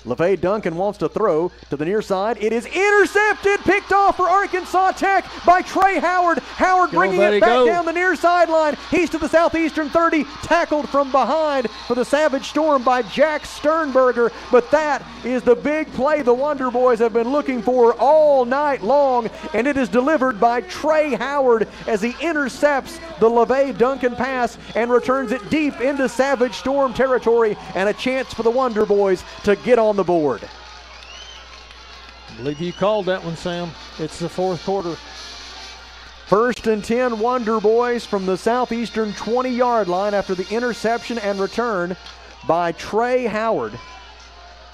LeVay Duncan wants to throw to the near side. It is intercepted, picked off for Arkansas Tech by Trey Howard. Howard bringing it back down the near sideline. He's to the Southeastern 30, tackled from behind for the Savage Storm by Jack Sternberger. But that is the big play the Wonder Boys have been looking for all night long, and it is delivered by Trey Howard as he intercepts the LeVay Duncan pass and returns it deep into Savage Storm territory, and a chance for the Wonder Boys to get on the board. I believe you called that one, Sam. It's the fourth quarter. First and 10 Wonder Boys from the Southeastern 20-yard line after the interception and return by Trey Howard.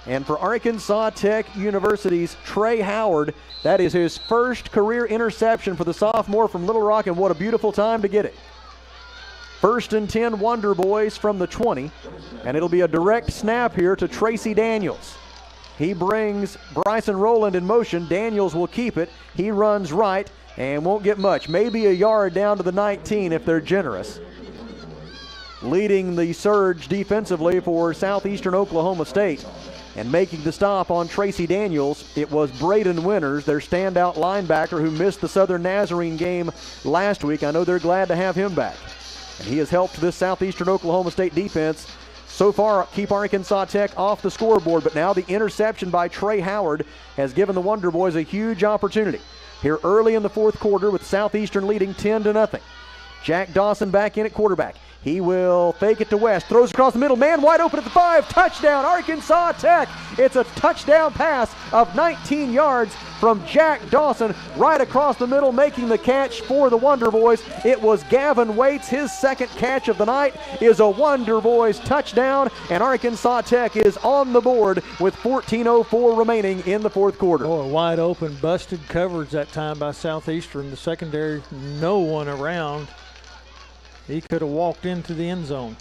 And for Arkansas Tech University's Trey Howard, that is his first career interception for the sophomore from Little Rock, and what a beautiful time to get it. First and 10 Wonder Boys from the 20, and it'll be a direct snap here to Tracy Daniels. He brings Bryson Rowland in motion. Daniels will keep it. He runs right and won't get much. Maybe a yard down to the 19 if they're generous. Leading the surge defensively for Southeastern Oklahoma State and making the stop on Tracy Daniels, it was Braden Winters, their standout linebacker who missed the Southern Nazarene game last week. I know they're glad to have him back. And he has helped this Southeastern Oklahoma State defense so far keep Arkansas Tech off the scoreboard, but now the interception by Trey Howard has given the Wonder Boys a huge opportunity here early in the fourth quarter with Southeastern leading 10-0. Jack Dawson back in at quarterback. He will fake it to West, throws across the middle, man wide open at the 5, touchdown Arkansas Tech. It's a touchdown pass of 19 yards from Jack Dawson right across the middle, making the catch for the Wonder Boys. It was Gavin Waits. His second catch of the night is a Wonder Boys touchdown, and Arkansas Tech is on the board with 14:04 remaining in the fourth quarter. Oh, a wide open, busted coverage that time by Southeastern. The secondary, no one around. He could have walked into the end zone.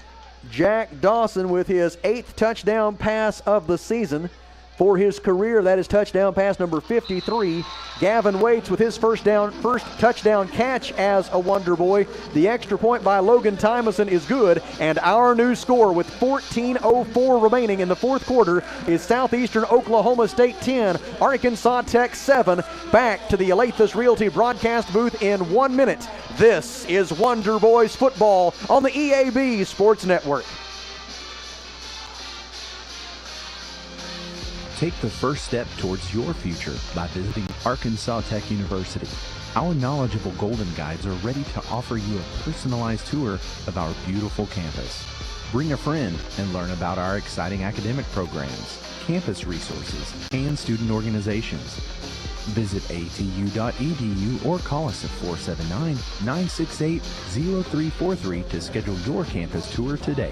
Jack Dawson with his 8th touchdown pass of the season. For his career, that is touchdown pass number 53. Gavin Waits with his first touchdown catch as a Wonder Boy. The extra point by Logan Tymason is good, and our new score with 14:04 remaining in the fourth quarter is Southeastern Oklahoma State 10, Arkansas Tech 7. Back to the Alathus Realty broadcast booth in 1 minute. This is Wonder Boys football on the EAB Sports Network. Take the first step towards your future by visiting Arkansas Tech University. Our knowledgeable Golden Guides are ready to offer you a personalized tour of our beautiful campus. Bring a friend and learn about our exciting academic programs, campus resources, and student organizations. Visit atu.edu or call us at 479-968-0343 to schedule your campus tour today.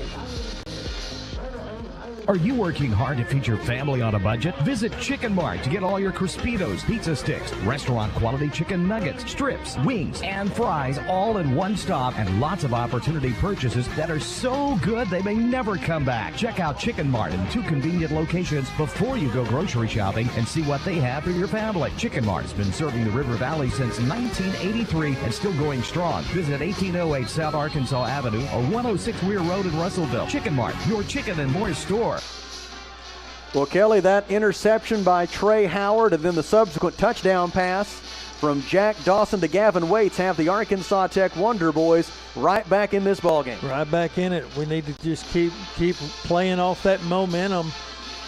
Are you working hard to feed your family on a budget? Visit Chicken Mart to get all your Crispitos, pizza sticks, restaurant quality chicken nuggets, strips, wings, and fries all in one stop, and lots of opportunity purchases that are so good they may never come back. Check out Chicken Mart in 2 convenient locations before you go grocery shopping and see what they have for your family. Chicken Mart has been serving the River Valley since 1983 and still going strong. Visit 1808 South Arkansas Avenue or 106 Weir Road in Russellville. Chicken Mart, your chicken and more store. Well, Kelly, that interception by Trey Howard and then the subsequent touchdown pass from Jack Dawson to Gavin Waits have the Arkansas Tech Wonder Boys right back in this ballgame. Right back in it. We need to just keep playing off that momentum.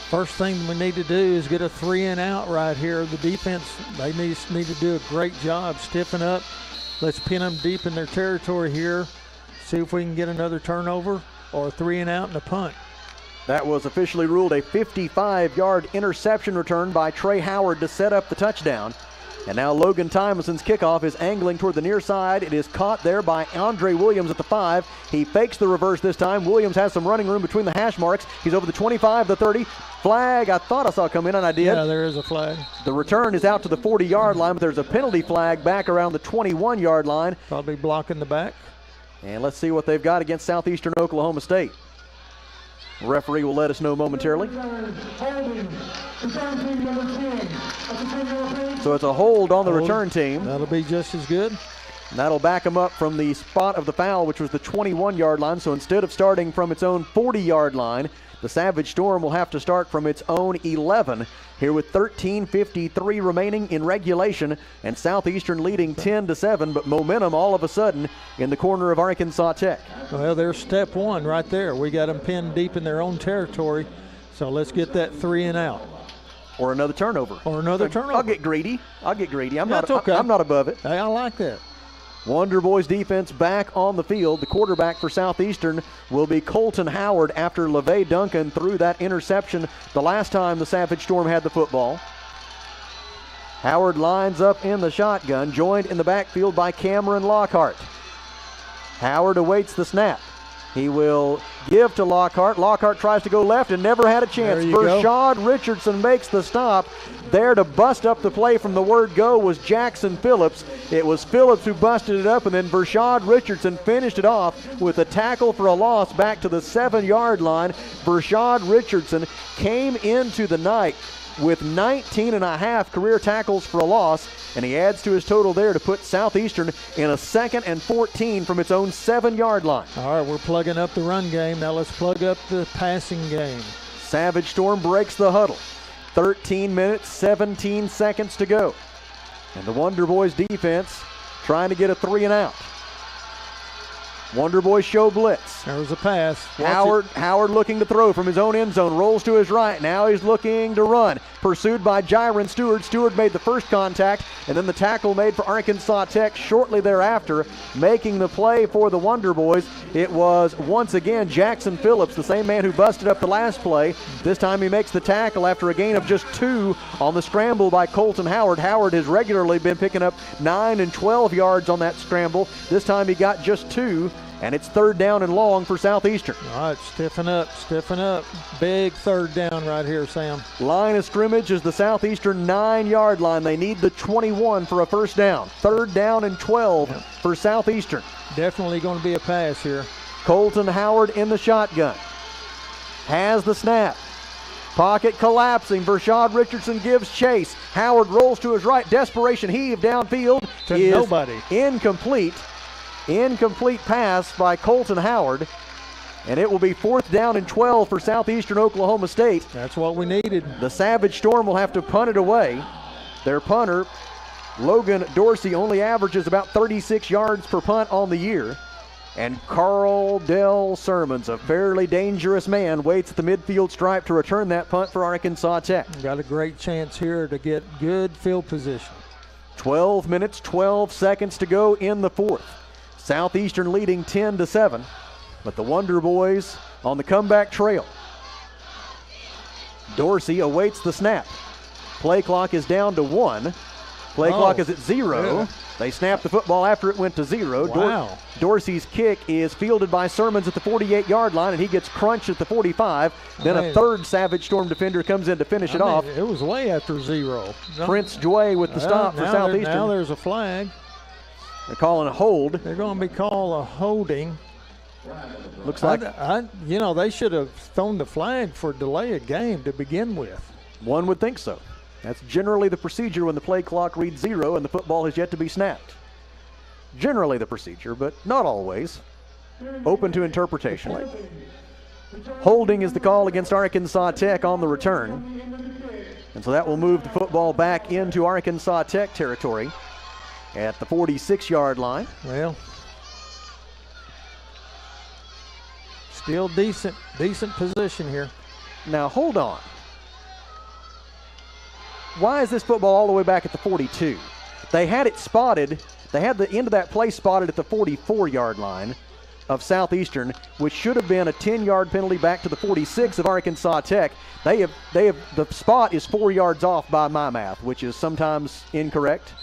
First thing we need to do is get a 3-and-out right here. The defense, they need to do a great job. Stiffen up. Let's pin them deep in their territory here. See if we can get another turnover or a 3-and-out and a punt. That was officially ruled a 55-yard interception return by Trey Howard to set up the touchdown. And now Logan Tymason's kickoff is angling toward the near side. It is caught there by Andre Williams at the 5. He fakes the reverse this time. Williams has some running room between the hash marks. He's over the 25, the 30. Flag, I thought I saw come in, and I did. Yeah, there is a flag. The return is out to the 40-yard line, but there's a penalty flag back around the 21-yard line. Probably blocking the back. And let's see what they've got against Southeastern Oklahoma State. Referee will let us know momentarily. So it's a hold on the return team. That'll be just as good. And that'll back them up from the spot of the foul, which was the 21-yard line. So instead of starting from its own 40-yard line, the Savage Storm will have to start from its own 11 here with 13:53 remaining in regulation, and Southeastern leading 10-7, but momentum all of a sudden in the corner of Arkansas Tech. Well, there's step one right there. We got them pinned deep in their own territory, so let's get that 3-and-out. Or another turnover. Turnover. I'll get greedy. I'm That's okay. I'm not above it. Hey, I like that. Wonder Boys defense back on the field. The quarterback for Southeastern will be Colton Howard after LeVay Duncan threw that interception the last time the Savage Storm had the football. Howard lines up in the shotgun, joined in the backfield by Cameron Lockhart. Howard awaits the snap. He will give to Lockhart. Lockhart tries to go left and never had a chance. Vershad Richardson makes the stop. There to bust up the play from the word go was Jackson Phillips. It was Phillips who busted it up, and then Vershad Richardson finished it off with a tackle for a loss back to the 7-yard line. Vershad Richardson came into the night with 19.5 career tackles for a loss, and he adds to his total there to put Southeastern in a 2nd and 14 from its own 7-yard line. All right, we're plugging up the run game. Now let's plug up the passing game. Savage Storm breaks the huddle. 13 minutes, 17 seconds to go. And the Wonder Boys defense trying to get a 3-and-out. Wonder Boys show blitz. There's a pass. Howard looking to throw from his own end zone. Rolls to his right. Now he's looking to run. Pursued by Jiron Stewart. Stewart made the first contact, and then the tackle made for Arkansas Tech shortly thereafter, making the play for the Wonder Boys. It was once again Jackson Phillips, the same man who busted up the last play. This time he makes the tackle after a gain of just 2 on the scramble by Colton Howard. Howard has regularly been picking up 9 and 12 yards on that scramble. This time he got just 2. And it's 3rd down and long for Southeastern. All right, stiffen up. Big 3rd down right here, Sam. Line of scrimmage is the Southeastern 9-yard line. They need the 21 for a first down. 3rd down and 12 for Southeastern. Definitely going to be a pass here. Colton Howard in the shotgun. Has the snap. Pocket collapsing. Vershad Richardson gives chase. Howard rolls to his right. Desperation heave downfield. To nobody. Incomplete. Incomplete pass by Colton Howard, and it will be 4th down and 12 for Southeastern Oklahoma State. That's what we needed. The Savage Storm will have to punt it away. Their punter, Logan Dorsey, only averages about 36 yards per punt on the year. And Carl Dell Sermons, a fairly dangerous man, waits at the midfield stripe to return that punt for Arkansas Tech. Got a great chance here to get good field position. 12 minutes, 12 seconds to go in the 4th. Southeastern leading 10-7, but the Wonder Boys on the comeback trail. Dorsey awaits the snap. Play clock is down to 1. Play clock is at 0. Yeah. They snapped the football after it went to 0. Wow. Dorsey's kick is fielded by Sermons at the 48-yard line, and he gets crunched at the 45. Then a 3rd Savage Storm defender comes in to finish it off. It was way after 0. Prince Joy with the stop for Southeastern. Now there's a flag. They're calling a hold. They're going to be called a holding. Looks like they should have thrown the flag for delay of game to begin with. One would think so. That's generally the procedure when the play clock reads 0 and the football has yet to be snapped. Generally the procedure, but not always. Open to interpretation. Holding is the call against Arkansas Tech on the return. And so that will move the football back into Arkansas Tech territory at the 46-yard line. Well, still decent position here. Now, hold on. Why is this football all the way back at the 42? They had it spotted. They had the end of that play spotted at the 44-yard line of Southeastern, which should have been a 10-yard penalty back to the 46 of Arkansas Tech. The spot is 4 yards off by my math, which is sometimes incorrect.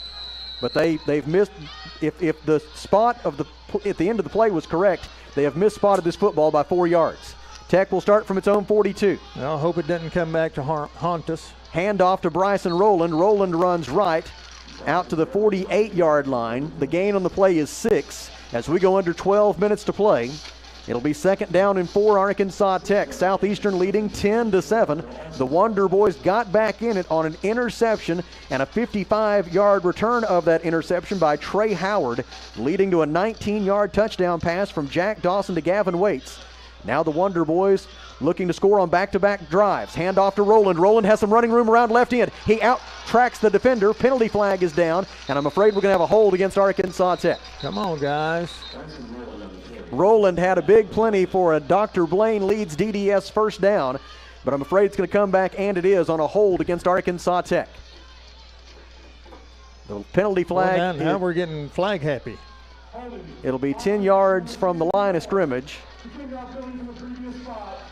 But they've missed. If the spot at the end of the play was correct, they have misspotted this football by 4 yards. Tech will start from its own 42. Well, I hope it doesn't come back to haunt us. Handoff to Bryson Rowland. Rowland runs right out to the 48-yard line. The gain on the play is 6 as we go under 12 minutes to play. It'll be 2nd down and 4, Arkansas Tech. Southeastern leading 10-7. The Wonder Boys got back in it on an interception and a 55-yard return of that interception by Trey Howard, leading to a 19-yard touchdown pass from Jack Dawson to Gavin Waits. Now the Wonder Boys looking to score on back-to-back drives. Hand off to Rowland. Rowland has some running room around left end. He out-tracks the defender. Penalty flag is down, and I'm afraid we're going to have a hold against Arkansas Tech. Come on, guys. Rowland had a big plenty for a Dr. Blaine Leeds DDS first down, but I'm afraid it's going to come back, and it is, on a hold against Arkansas Tech. The penalty flag. Well, now we're getting flag happy. It'll be 10 yards from the line of scrimmage.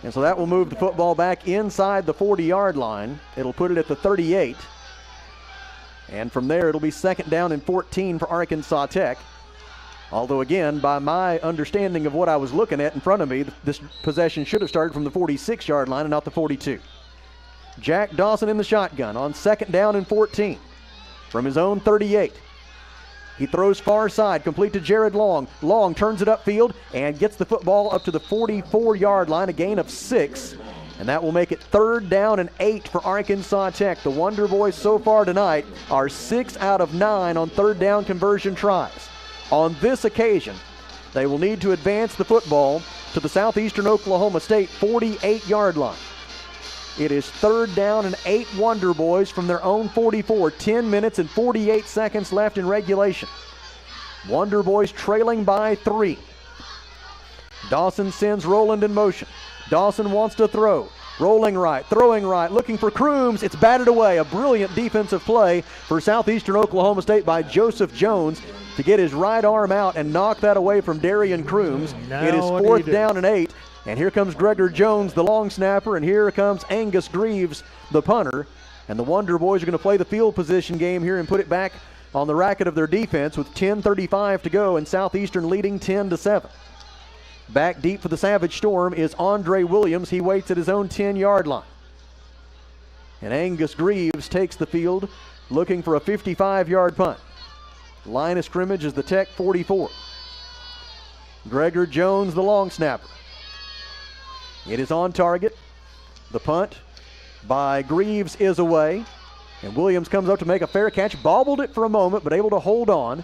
And so that will move the football back inside the 40-yard line. It'll put it at the 38. And from there, it'll be 2nd down and 14 for Arkansas Tech. Although, again, by my understanding of what I was looking at in front of me, this possession should have started from the 46-yard line and not the 42. Jack Dawson in the shotgun on 2nd down and 14 from his own 38. He throws far side, complete to Jared Long. Long turns it upfield and gets the football up to the 44-yard line, a gain of 6. And that will make it 3rd down and 8 for Arkansas Tech. The Wonder Boys so far tonight are 6 out of 9 on 3rd down conversion tries. On this occasion, they will need to advance the football to the Southeastern Oklahoma State 48-yard line. It is 3rd down and 8 Wonder Boys from their own 44. 10 minutes and 48 seconds left in regulation. Wonder Boys trailing by 3. Dawson sends Rowland in motion. Dawson wants to throw. Rolling right, throwing right, looking for Crooms. It's batted away. A brilliant defensive play for Southeastern Oklahoma State by Joseph Jones to get his right arm out and knock that away from Darian Crooms. It is 4th down and 8. And here comes Gregor Jones, the long snapper, and here comes Angus Greaves, the punter. And the Wonder Boys are going to play the field position game here and put it back on the racket of their defense with 10:35 to go and Southeastern leading 10-7. Back deep for the Savage Storm is Andre Williams. He waits at his own 10-yard line. And Angus Greaves takes the field looking for a 55-yard punt. Line of scrimmage is the Tech 44. Gregor Jones, the long snapper. It is on target. The punt by Greaves is away. And Williams comes up to make a fair catch. Bobbled it for a moment, but able to hold on.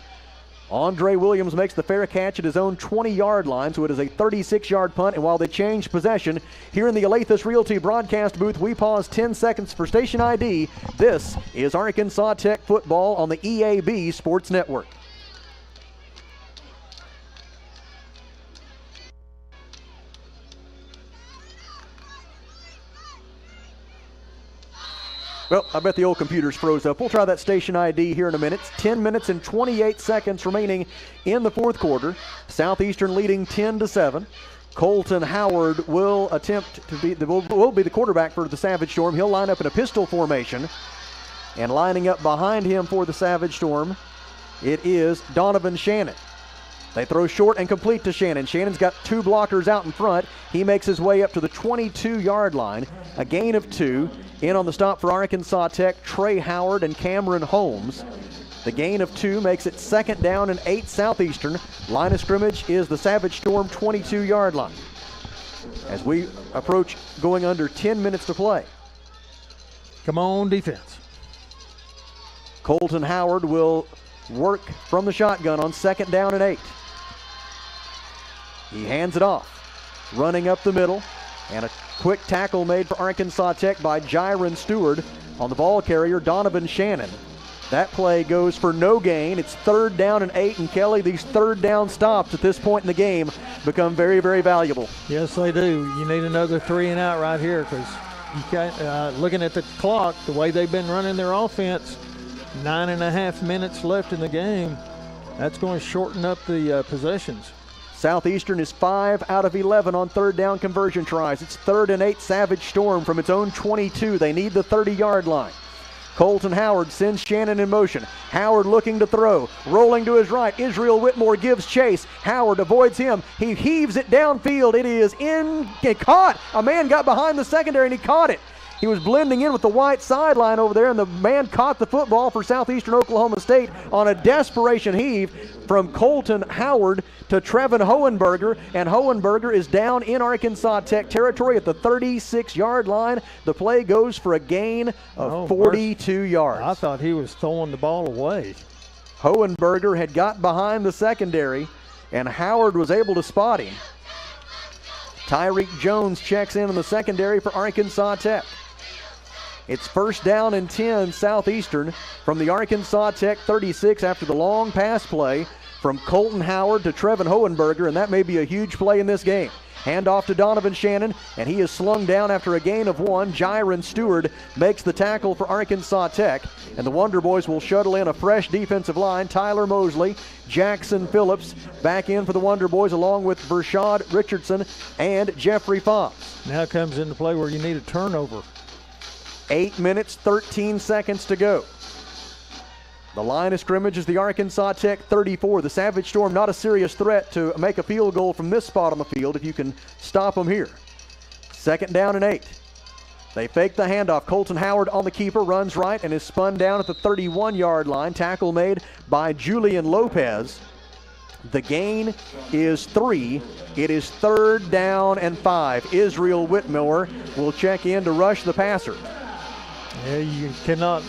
Andre Williams makes the fair catch at his own 20-yard line, so it is a 36-yard punt. And while they change possession, here in the Alathus Realty broadcast booth, we pause 10 seconds for station ID. This is Arkansas Tech football on the EAB Sports Network. Well, I bet the old computer's froze up. We'll try that station ID here in a minute. 10 minutes and 28 seconds remaining in the 4th quarter. Southeastern leading 10-7. Colton Howard will attempt to be the quarterback for the Savage Storm. He'll line up in a pistol formation. And lining up behind him for the Savage Storm, it is Donovan Shannon. They throw short and complete to Shannon. Shannon's got 2 blockers out in front. He makes his way up to the 22-yard line. A gain of 2. In on the stop for Arkansas Tech, Trey Howard and Cameron Holmes. The gain of 2 makes it 2nd down and 8 Southeastern. Line of scrimmage is the Savage Storm 22-yard line. As we approach going under 10 minutes to play. Come on, defense. Colton Howard will work from the shotgun on 2nd down and 8. He hands it off. Running up the middle. And a quick tackle made for Arkansas Tech by Jiron Stewart on the ball carrier, Donovan Shannon. That play goes for no gain. It's 3rd down and 8, and Kelly, these 3rd down stops at this point in the game become very, very valuable. Yes, they do. You need another 3 and out right here because you can't, looking at the clock, the way they've been running their offense, 9.5 minutes left in the game. That's going to shorten up the possessions. Southeastern is 5 out of 11 on 3rd down conversion tries. It's 3rd and 8 Savage Storm from its own 22. They need the 30-yard line. Colton Howard sends Shannon in motion. Howard looking to throw. Rolling to his right. Israel Whitmore gives chase. Howard avoids him. He heaves it downfield. It is caught. A man got behind the secondary and he caught it. He was blending in with the white sideline over there, and the man caught the football for Southeastern Oklahoma State on a desperation heave from Colton Howard to Trevin Hohenberger, and Hohenberger is down in Arkansas Tech territory at the 36-yard line. The play goes for a gain of 42 yards. I thought he was throwing the ball away. Hohenberger had got behind the secondary, and Howard was able to spot him. Tyreek Jones checks in the secondary for Arkansas Tech. It's 1st down and 10 Southeastern from the Arkansas Tech 36 after the long pass play from Colton Howard to Trevin Hohenberger, and that may be a huge play in this game. Hand off to Donovan Shannon, and he is slung down after a gain of 1. Jiron Stewart makes the tackle for Arkansas Tech, and the Wonder Boys will shuttle in a fresh defensive line. Tyler Mosley, Jackson Phillips back in for the Wonder Boys along with Vershad Richardson and Jeffrey Fox. Now comes into play where you need a turnover. 8 minutes, 13 seconds to go. The line of scrimmage is the Arkansas Tech 34. The Savage Storm not a serious threat to make a field goal from this spot on the field if you can stop them here. 2nd down and 8. They fake the handoff. Colton Howard on the keeper, runs right and is spun down at the 31-yard line. Tackle made by Julian Lopez. The gain is 3. It is 3rd down and 5. Israel Whitmore will check in to rush the passer. Yeah, you cannot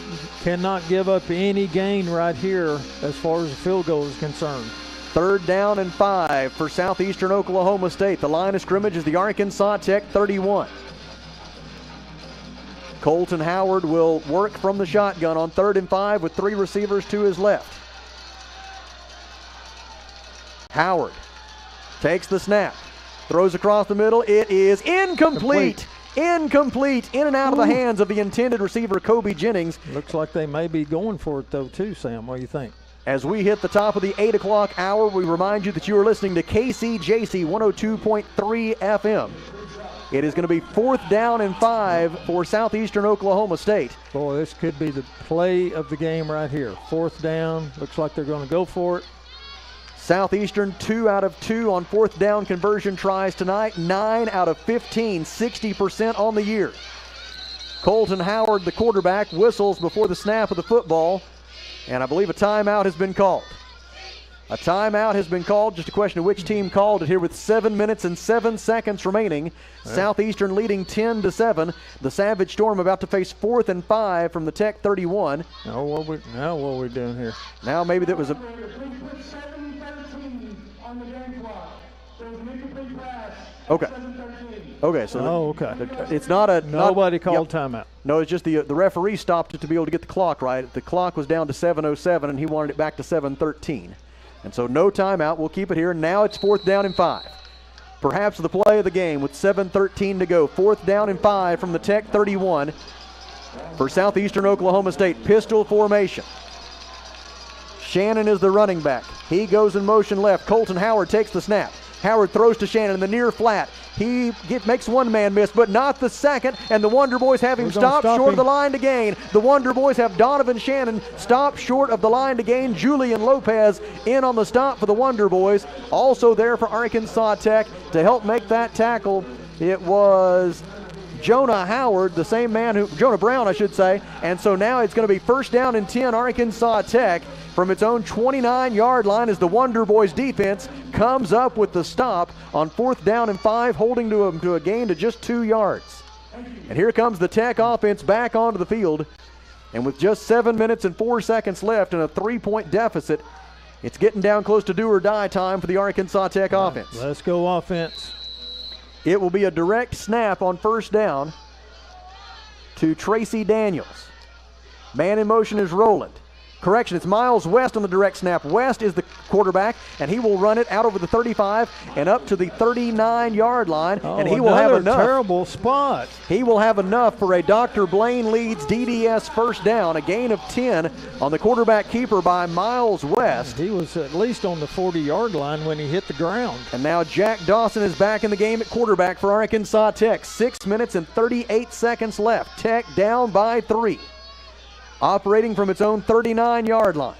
give up any gain right here as far as the field goal is concerned. 3rd down and 5 for Southeastern Oklahoma State. The line of scrimmage is the Arkansas Tech 31. Colton Howard will work from the shotgun on 3rd and 5 with 3 receivers to his left. Howard takes the snap, throws across the middle. It is incomplete. Incomplete. In and out of the hands of the intended receiver, Kobe Jennings. Looks like they may be going for it, though, too, Sam. What do you think? As we hit the top of the 8 o'clock hour, we remind you that you are listening to KCJC 102.3 FM. It is going to be 4th down and 5 for Southeastern Oklahoma State. Boy, this could be the play of the game right here. 4th down. Looks like they're going to go for it. Southeastern 2 out of 2 on 4th down conversion tries tonight. 9 out of 15, 60% on the year. Colton Howard, the quarterback, whistles before the snap of the football, and I believe a timeout has been called. A timeout has been called, just a question of which team called it here with 7 minutes and 7 seconds remaining. Yeah. Southeastern leading 10-7. The Savage Storm about to face 4th and 5 from the Tech 31. Now what are we doing here? Now maybe that was a... Okay. Okay, so it's not a... Nobody called timeout. No, it's just the referee stopped it to be able to get the clock right. The clock was down to 7:07, and he wanted it back to 7:13. And so no timeout. We'll keep it here. Now it's 4th down and 5. Perhaps the play of the game with 7:13 to go. 4th down and 5 from the Tech 31 for Southeastern Oklahoma State. Pistol formation. Shannon is the running back. He goes in motion left. Colton Howard takes the snap. Howard throws to Shannon in the near flat. He makes one man miss, but not the second, and the Wonder Boys have him stopped short of the line to gain. The Wonder Boys have Donovan Shannon stopped short of the line to gain. Julian Lopez in on the stop for the Wonder Boys. Also there for Arkansas Tech to help make that tackle. It was Jonah Howard, the same man Jonah Brown, I should say. And so now it's going to be 1st down and 10, Arkansas Tech from its own 29-yard line as the Wonder Boys defense comes up with the stop on 4th down and 5, holding to a gain to just 2 yards. And here comes the Tech offense back onto the field. And with just 7 minutes and 4 seconds left and a 3-point deficit, it's getting down close to do or die time for the Arkansas Tech offense. Let's go offense. It will be a direct snap on 1st down to Tracy Daniels. Man in motion is Roland. Correction, it's Miles West on the direct snap. West is the quarterback, and he will run it out over the 35 and up to the 39-yard line, and he will have enough. Terrible spot. He will have enough for a Dr. Blaine Leeds DDS 1st down, a gain of 10 on the quarterback keeper by Miles West. He was at least on the 40-yard line when he hit the ground. And now Jack Dawson is back in the game at quarterback for Arkansas Tech. 6 minutes and 38 seconds left. Tech down by 3. Operating from its own 39-yard line.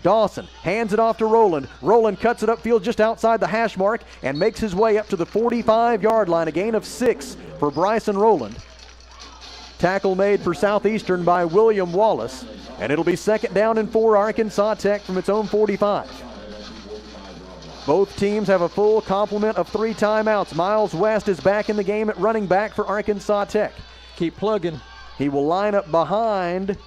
Dawson hands it off to Roland. Roland cuts it upfield just outside the hash mark and makes his way up to the 45-yard line. A gain of 6 for Bryson Roland. Tackle made for Southeastern by William Wallace. And it'll be 2nd down and 4, Arkansas Tech from its own 45. Both teams have a full complement of 3 timeouts. Miles West is back in the game at running back for Arkansas Tech. Keep plugging. He will line up behind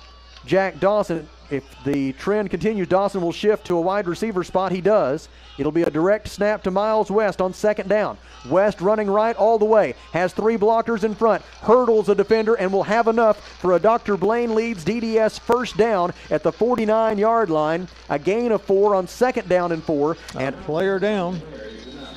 Jack Dawson. If the trend continues, Dawson will shift to a wide receiver spot. He does. It'll be a direct snap to Miles West on 2nd down. West running right all the way. Has 3 blockers in front. Hurdles a defender and will have enough for a Dr. Blaine Leeds DDS 1st down at the 49-yard line. A gain of 4 on 2nd down and 4. And player down.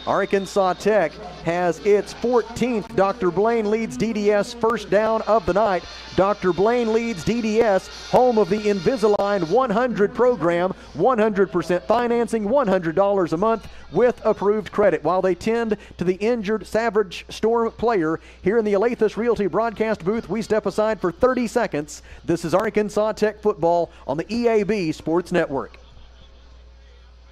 Arkansas Tech has its 14th Dr. Blaine Leeds DDS 1st down of the night. Dr. Blaine Leeds DDS, home of the Invisalign 100 program, 100% financing, $100 a month with approved credit. While they tend to the injured Savage Storm player, here in the Alathus Realty broadcast booth, we step aside for 30 seconds. This is Arkansas Tech football on the EAB Sports Network.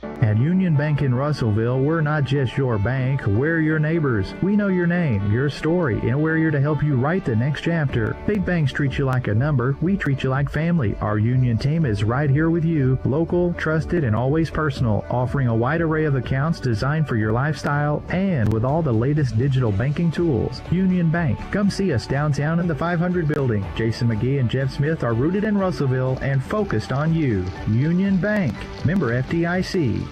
At At Union Bank in Russellville, we're not just your bank, we're your neighbors. We know your name, your story, and we're here to help you write the next chapter. Big banks treat you like a number, we treat you like family. Our Union team is right here with you, local, trusted, and always personal, offering a wide array of accounts designed for your lifestyle and with all the latest digital banking tools. Union Bank. Come see us downtown in the 500 building. Jason McGee and Jeff Smith are rooted in Russellville and focused on you. Union Bank. Member FDIC.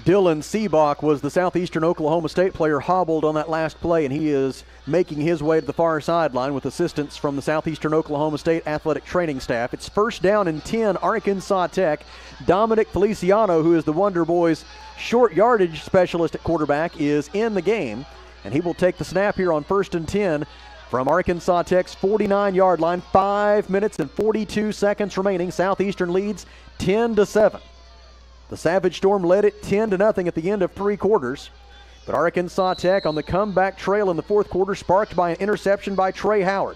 Dylan Seabach was the Southeastern Oklahoma State player hobbled on that last play, and he is making his way to the far sideline with assistance from the Southeastern Oklahoma State athletic training staff. It's 1st down and 10, Arkansas Tech. Dominic Feliciano, who is the Wonder Boys short yardage specialist at quarterback, is in the game, and he will take the snap here on 1st and 10 from Arkansas Tech's 49-yard line. 5 minutes and 42 seconds remaining. Southeastern leads 10-7. The Savage Storm led it 10-0 at the end of 3 quarters. But Arkansas Tech on the comeback trail in the 4th quarter, sparked by an interception by Trey Howard.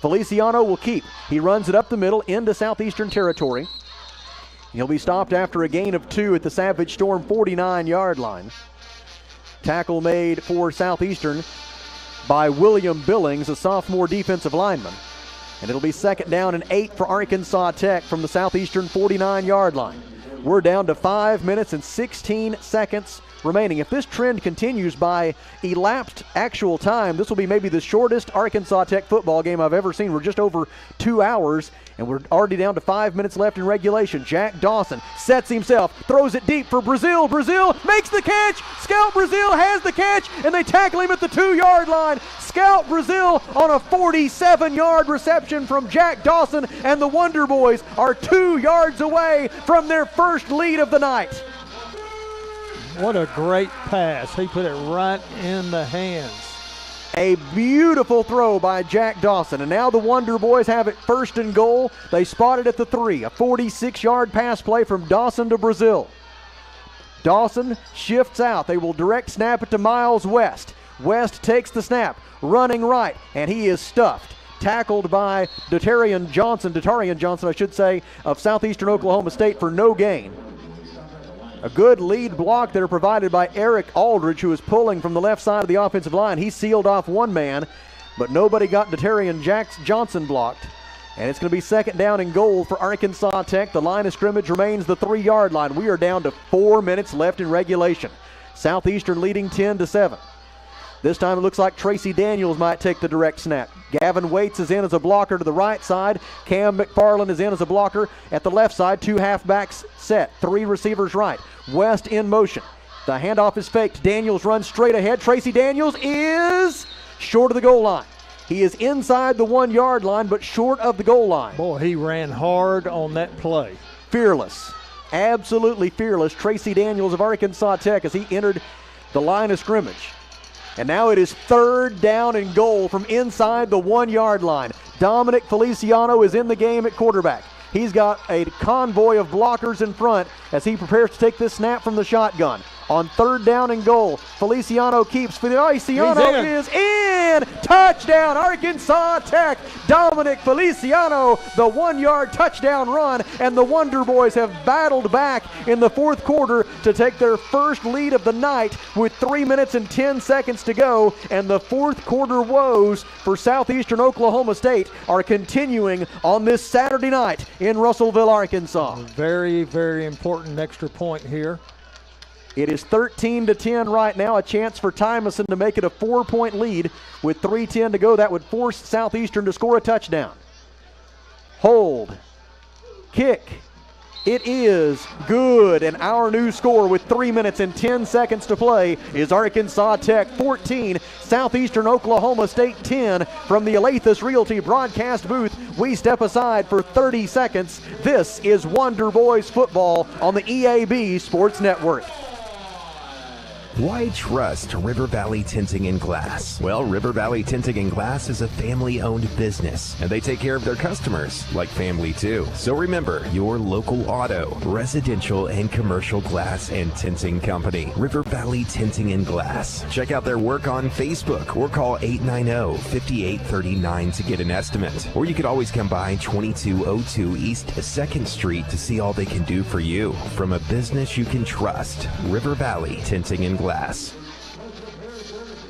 Feliciano will keep. He runs it up the middle into Southeastern territory. He'll be stopped after a gain of 2 at the Savage Storm 49-yard line. Tackle made for Southeastern by William Billings, a sophomore defensive lineman. And it'll be 2nd down and 8 for Arkansas Tech from the Southeastern 49-yard line. We're down to 5 minutes and 16 seconds remaining. If this trend continues by elapsed actual time, this will be maybe the shortest Arkansas Tech football game I've ever seen. We're just over 2 hours, and we're already down to 5 minutes left in regulation. Jack Dawson sets himself, throws it deep for Brazil. Brazil makes the catch. Scout Brazil has the catch, and they tackle him at the 2-yard line. Scout Brazil on a 47-yard reception from Jack Dawson, and the Wonder Boys are 2 yards away from their first lead of the night. What a great pass. He put it right in the hands. A beautiful throw by Jack Dawson. And now the Wonder Boys have it 1st and goal. They spot it at the 3. A 46-yard pass play from Dawson to Brazil. Dawson shifts out. They will direct snap it to Miles West. West takes the snap, running right, and he is stuffed. Tackled by Datarian Johnson, I should say, of Southeastern Oklahoma State for no gain. A good lead block there provided by Eric Aldridge, who is pulling from the left side of the offensive line. He sealed off one man, but nobody got Datarian Johnson blocked. And it's going to be 2nd down and goal for Arkansas Tech. The line of scrimmage remains the 3-yard line. We are down to 4 minutes left in regulation. Southeastern leading 10-7. This time it looks like Tracy Daniels might take the direct snap. Gavin Waits is in as a blocker to the right side. Cam McFarland is in as a blocker at the left side. 2 halfbacks set. 3 receivers right. West in motion. The handoff is faked. Daniels runs straight ahead. Tracy Daniels is short of the goal line. He is inside the 1-yard line, but short of the goal line. Boy, he ran hard on that play. Fearless. Absolutely fearless. Tracy Daniels of Arkansas Tech as he entered the line of scrimmage. And now it is 3rd down and goal from inside the 1-yard line. Dominic Feliciano is in the game at quarterback. He's got a convoy of blockers in front as he prepares to take this snap from the shotgun. On 3rd down and goal, Feliciano keeps. Feliciano is in! Touchdown, Arkansas Tech! Dominic Feliciano, the 1-yard touchdown run, and the Wonder Boys have battled back in the 4th quarter to take their first lead of the night with 3 minutes and 10 seconds to go, and the 4th quarter woes for Southeastern Oklahoma State are continuing on this Saturday night in Russellville, Arkansas. Very, very important extra point here. It is 13-10 right now, a chance for Tymason to make it a 4-point lead with 3:10 to go. That would force Southeastern to score a touchdown. Hold. Kick. It is good, and our new score with 3 minutes and 10 seconds to play is Arkansas Tech 14, Southeastern Oklahoma State 10. From the Alathus Realty broadcast booth, we step aside for 30 seconds. This is Wonder Boys football on the EAB Sports Network. Why trust River Valley Tinting and Glass? Well, River Valley Tinting and Glass is a family-owned business, and they take care of their customers like family too. So remember, your local auto, residential, and commercial glass and tinting company, River Valley Tinting and Glass. Check out their work on Facebook or call 890-5839 to get an estimate. Or you could always come by 2202 East 2nd Street to see all they can do for you. From a business you can trust, River Valley Tinting and Glass.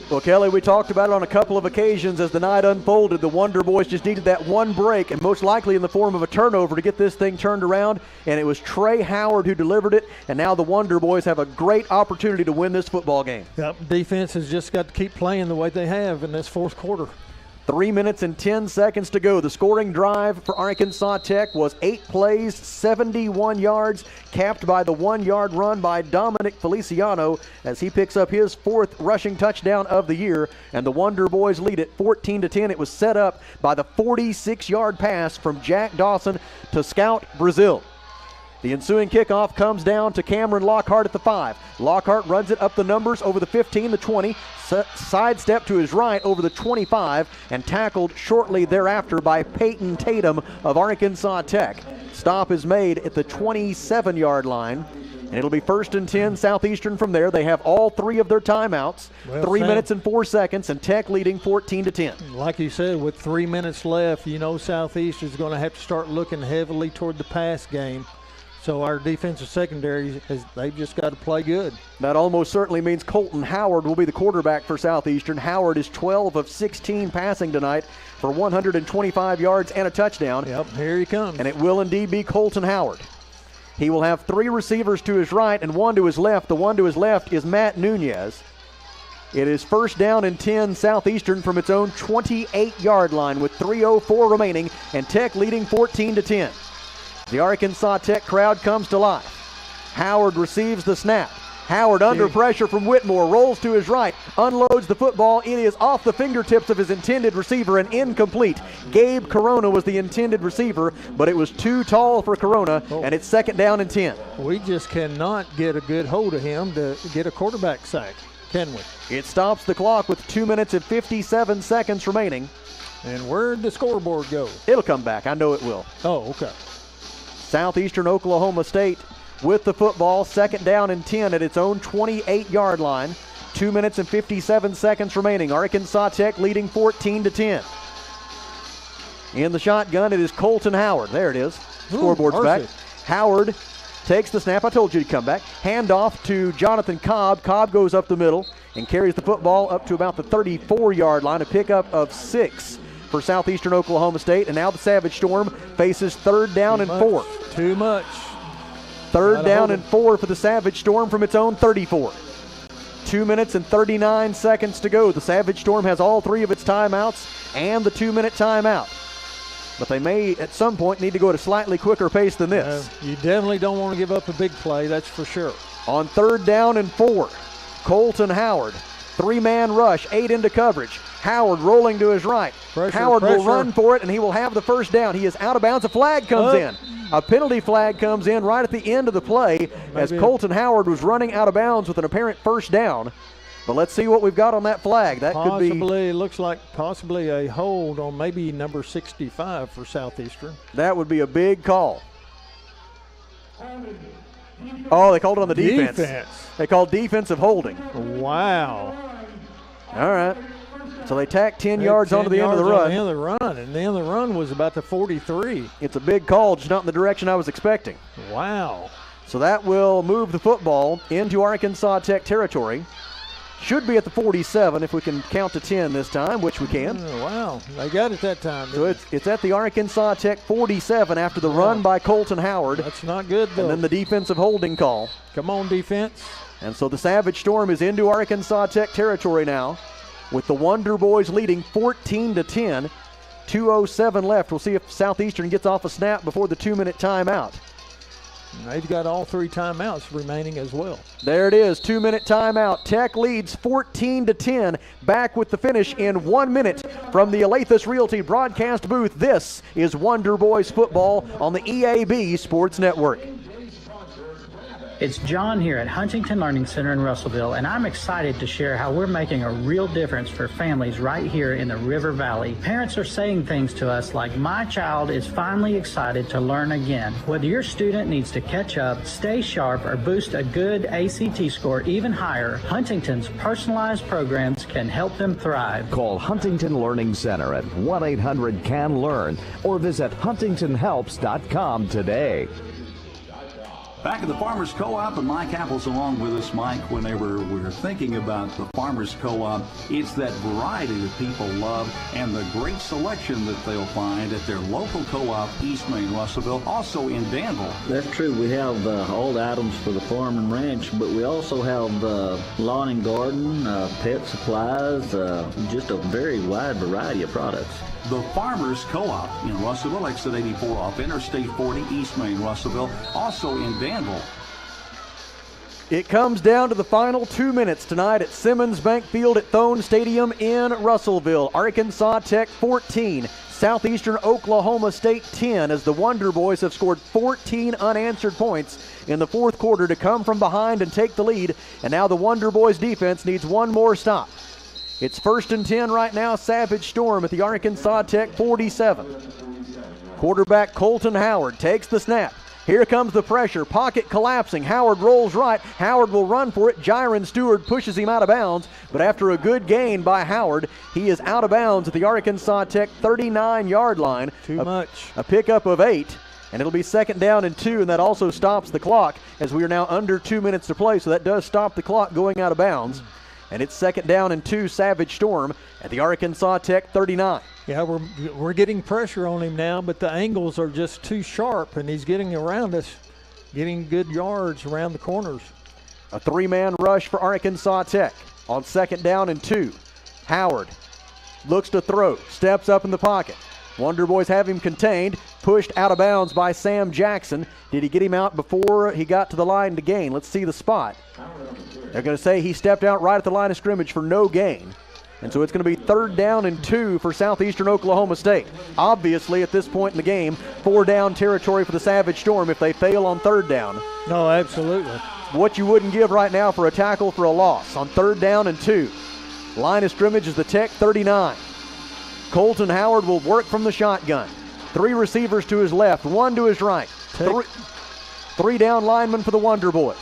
Well, Kelly, we talked about it on a couple of occasions as the night unfolded. The Wonder Boys just needed that one break, and most likely in the form of a turnover, to get this thing turned around, and it was Trey Howard who delivered it, and now the Wonder Boys have a great opportunity to win this football game. Yep, defense has just got to keep playing the way they have in this fourth quarter. 3 minutes and 10 seconds to go. The scoring drive for Arkansas Tech was 8 plays, 71 yards, capped by the 1-yard run by Dominic Feliciano as he picks up his 4th rushing touchdown of the year, and the Wonder Boys lead it 14-10. It was set up by the 46-yard pass from Jack Dawson to Scout Brazil. The ensuing kickoff comes down to Cameron Lockhart at the 5. Lockhart runs it up the numbers over the 15, the 20, sidestep to his right over the 25, and tackled shortly thereafter by Peyton Tatum of Arkansas Tech. Stop is made at the 27-yard line, and it'll be 1st and 10 Southeastern from there. They have all 3 of their timeouts, 3 minutes and 4 seconds, and Tech leading 14-10. Like you said, with 3 minutes left, you know Southeastern is going to have to start looking heavily toward the pass game. So our defensive secondary, they've just got to play good. That almost certainly means Colton Howard will be the quarterback for Southeastern. Howard is 12 of 16 passing tonight for 125 yards and a touchdown. Yep, here he comes. And it will indeed be Colton Howard. He will have 3 receivers to his right and 1 to his left. The one to his left is Matt Nunez. It is 1st down and 10 Southeastern from its own 28-yard line with 3:04 remaining, and Tech leading 14-10. The Arkansas Tech crowd comes to life. Howard receives the snap. Howard under pressure from Whitmore, rolls to his right, unloads the football. It is off the fingertips of his intended receiver and incomplete. Gabe Corona was the intended receiver, but it was too tall for Corona, and it's 2nd down and 10. We just cannot get a good hold of him to get a quarterback sack, can we? It stops the clock with 2 minutes and 57 seconds remaining. And where'd the scoreboard go? It'll come back. I know it will. Oh, okay. Southeastern Oklahoma State with the football, 2nd down and 10 at its own 28-yard line. 2 minutes and 57 seconds remaining. Arkansas Tech leading 14-10. In the shotgun, it is Colton Howard. There it is. Scoreboard's back. Howard takes the snap. I told you to come back. Handoff to Jonathan Cobb. Cobb goes up the middle and carries the football up to about the 34-yard line. A pickup of 6 for Southeastern Oklahoma State, and now the Savage Storm faces 3rd down and 4. Too much. 3rd down and 4 for the Savage Storm from its own 34. 2 minutes and 39 seconds to go. The Savage Storm has all 3 of its timeouts and the 2-minute timeout. But they may at some point need to go at a slightly quicker pace than this. You definitely don't want to give up a big play, that's for sure. On 3rd down and 4, Colton Howard. 3-man rush, 8 into coverage. Howard rolling to his right. Howard will run for it, and he will have the 1st down. He is out of bounds. A flag comes in. A penalty flag comes in right at the end of the play as Colton Howard was running out of bounds with an apparent 1st down. But let's see what we've got on that flag. That could be... looks like possibly a hold on maybe number 65 for Southeastern. That would be a big call. Oh, they called it on the defense. They called defensive holding. Wow. All right. So they tacked 10 yards onto the end of the run. And the end of the run was about the 43. It's a big call, just not in the direction I was expecting. Wow. So that will move the football into Arkansas Tech territory. Should be at the 47 if we can count to 10 this time, which we can. Oh, wow. They got it that time. So it's at the Arkansas Tech 47 after the run by Colton Howard. That's not good, though. And then the defensive holding call. Come on, defense. And so the Savage Storm is into Arkansas Tech territory now, with the Wonder Boys leading 14-10. 2:07 left. We'll see if Southeastern gets off a snap before the 2-minute timeout. They've got all 3 timeouts remaining as well. There it is, 2-minute timeout. Tech leads 14-10. Back with the finish in 1 minute from the Alathus Realty broadcast booth. This is Wonder Boys football on the EAB Sports Network. It's John here at Huntington Learning Center in Russellville, and I'm excited to share how we're making a real difference for families right here in the River Valley. Parents are saying things to us like, my child is finally excited to learn again. Whether your student needs to catch up, stay sharp, or boost a good ACT score even higher, Huntington's personalized programs can help them thrive. Call Huntington Learning Center at 1-800-CAN-LEARN or visit huntingtonhelps.com today. Back at the Farmers Co-op, and Mike Apple's along with us. Mike, whenever we're thinking about the Farmers Co-op, it's that variety that people love and the great selection that they'll find at their local co-op, East Main Russellville, also in Danville. That's true. We have all the items for the farm and ranch, but we also have lawn and garden, pet supplies, just a very wide variety of products. The Farmers Co-op in Russellville, exit 84 off Interstate 40, East Main, Russellville, also in Danville. It comes down to the final 2 minutes tonight at Simmons Bank Field at Thone Stadium in Russellville. Arkansas Tech 14, Southeastern Oklahoma State 10, as the Wonder Boys have scored 14 unanswered points in the fourth quarter to come from behind and take the lead. And now the Wonder Boys defense needs one more stop. It's 1st and 10 right now, Savage Storm at the Arkansas Tech 47. Quarterback Colton Howard takes the snap. Here comes the pressure, pocket collapsing. Howard rolls right. Howard will run for it. Jiron Stewart pushes him out of bounds, but after a good gain by Howard, he is out of bounds at the Arkansas Tech 39-yard line. Too much. A pickup of 8. And it'll be 2nd down and 2, and that also stops the clock as we are now under 2 minutes to play, so that does stop the clock going out of bounds. And it's 2nd down and 2, Savage Storm at the Arkansas Tech 39. Yeah, we're getting pressure on him now, but the angles are just too sharp, and he's getting around us, getting good yards around the corners. A 3-man rush for Arkansas Tech on 2nd down and 2. Howard looks to throw, steps up in the pocket. Wonder Boys have him contained, pushed out of bounds by Sam Jackson. Did he get him out before he got to the line to gain? Let's see the spot. They're going to say he stepped out right at the line of scrimmage for no gain. And so it's going to be 3rd down and 2 for Southeastern Oklahoma State. Obviously, at this point in the game, 4-down territory for the Savage Storm if they fail on 3rd down. No, absolutely. What you wouldn't give right now for a tackle for a loss on 3rd down and 2. Line of scrimmage is the Tech 39. Colton Howard will work from the shotgun. 3 receivers to his left, 1 to his right. 3 down linemen for the Wonder Boys.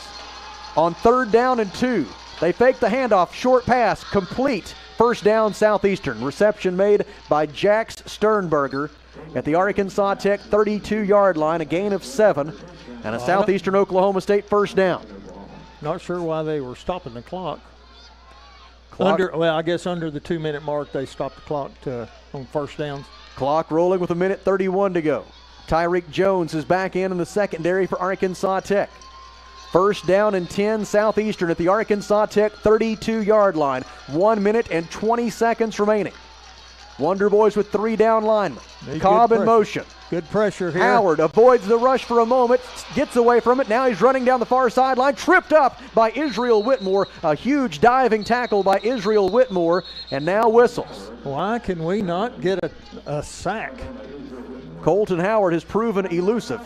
On 3rd down and 2, they fake the handoff, short pass, complete. 1st down, Southeastern. Reception made by Jax Sternberger at the Arkansas Tech 32-yard line, a gain of 7, and a Southeastern Oklahoma State 1st down. Not sure why they were stopping the clock. I guess under the 2-minute mark, they stopped the clock on 1st downs. Clock rolling with 1:31 to go. Tyreek Jones is back in the secondary for Arkansas Tech. 1st down and 10, Southeastern at the Arkansas Tech 32-yard line. 1 minute and 20 seconds remaining. Wonder Boys with 3 down linemen. Cobb in motion. Good pressure here. Howard avoids the rush for a moment, gets away from it. Now he's running down the far sideline, tripped up by Israel Whitmore. A huge diving tackle by Israel Whitmore, and now whistles. Why can we not get a sack? Colton Howard has proven elusive.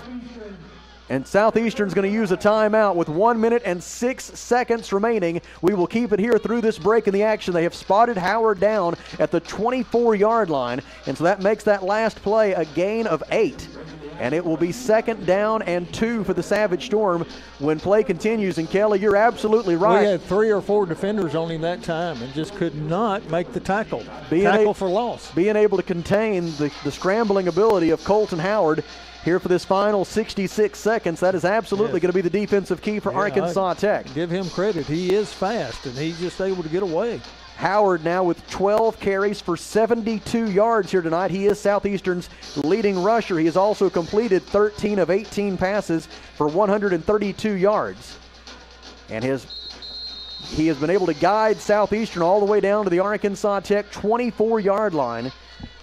And Southeastern's going to use a timeout with 1 minute and 6 seconds remaining. We will keep it here through this break in the action. They have spotted Howard down at the 24-yard line, and so that makes that last play a gain of 8. And it will be 2nd down and 2 for the Savage Storm when play continues. And Kelly, you're absolutely right. We had 3 or 4 defenders on him that time and just could not make the tackle. For loss. Being able to contain the scrambling ability of Colton Howard here for this final 66 seconds, that is absolutely going to be the defensive key for Arkansas Tech. Give him credit. He is fast, and he's just able to get away. Howard now with 12 carries for 72 yards here tonight. He is Southeastern's leading rusher. He has also completed 13 of 18 passes for 132 yards. And he has been able to guide Southeastern all the way down to the Arkansas Tech 24-yard line,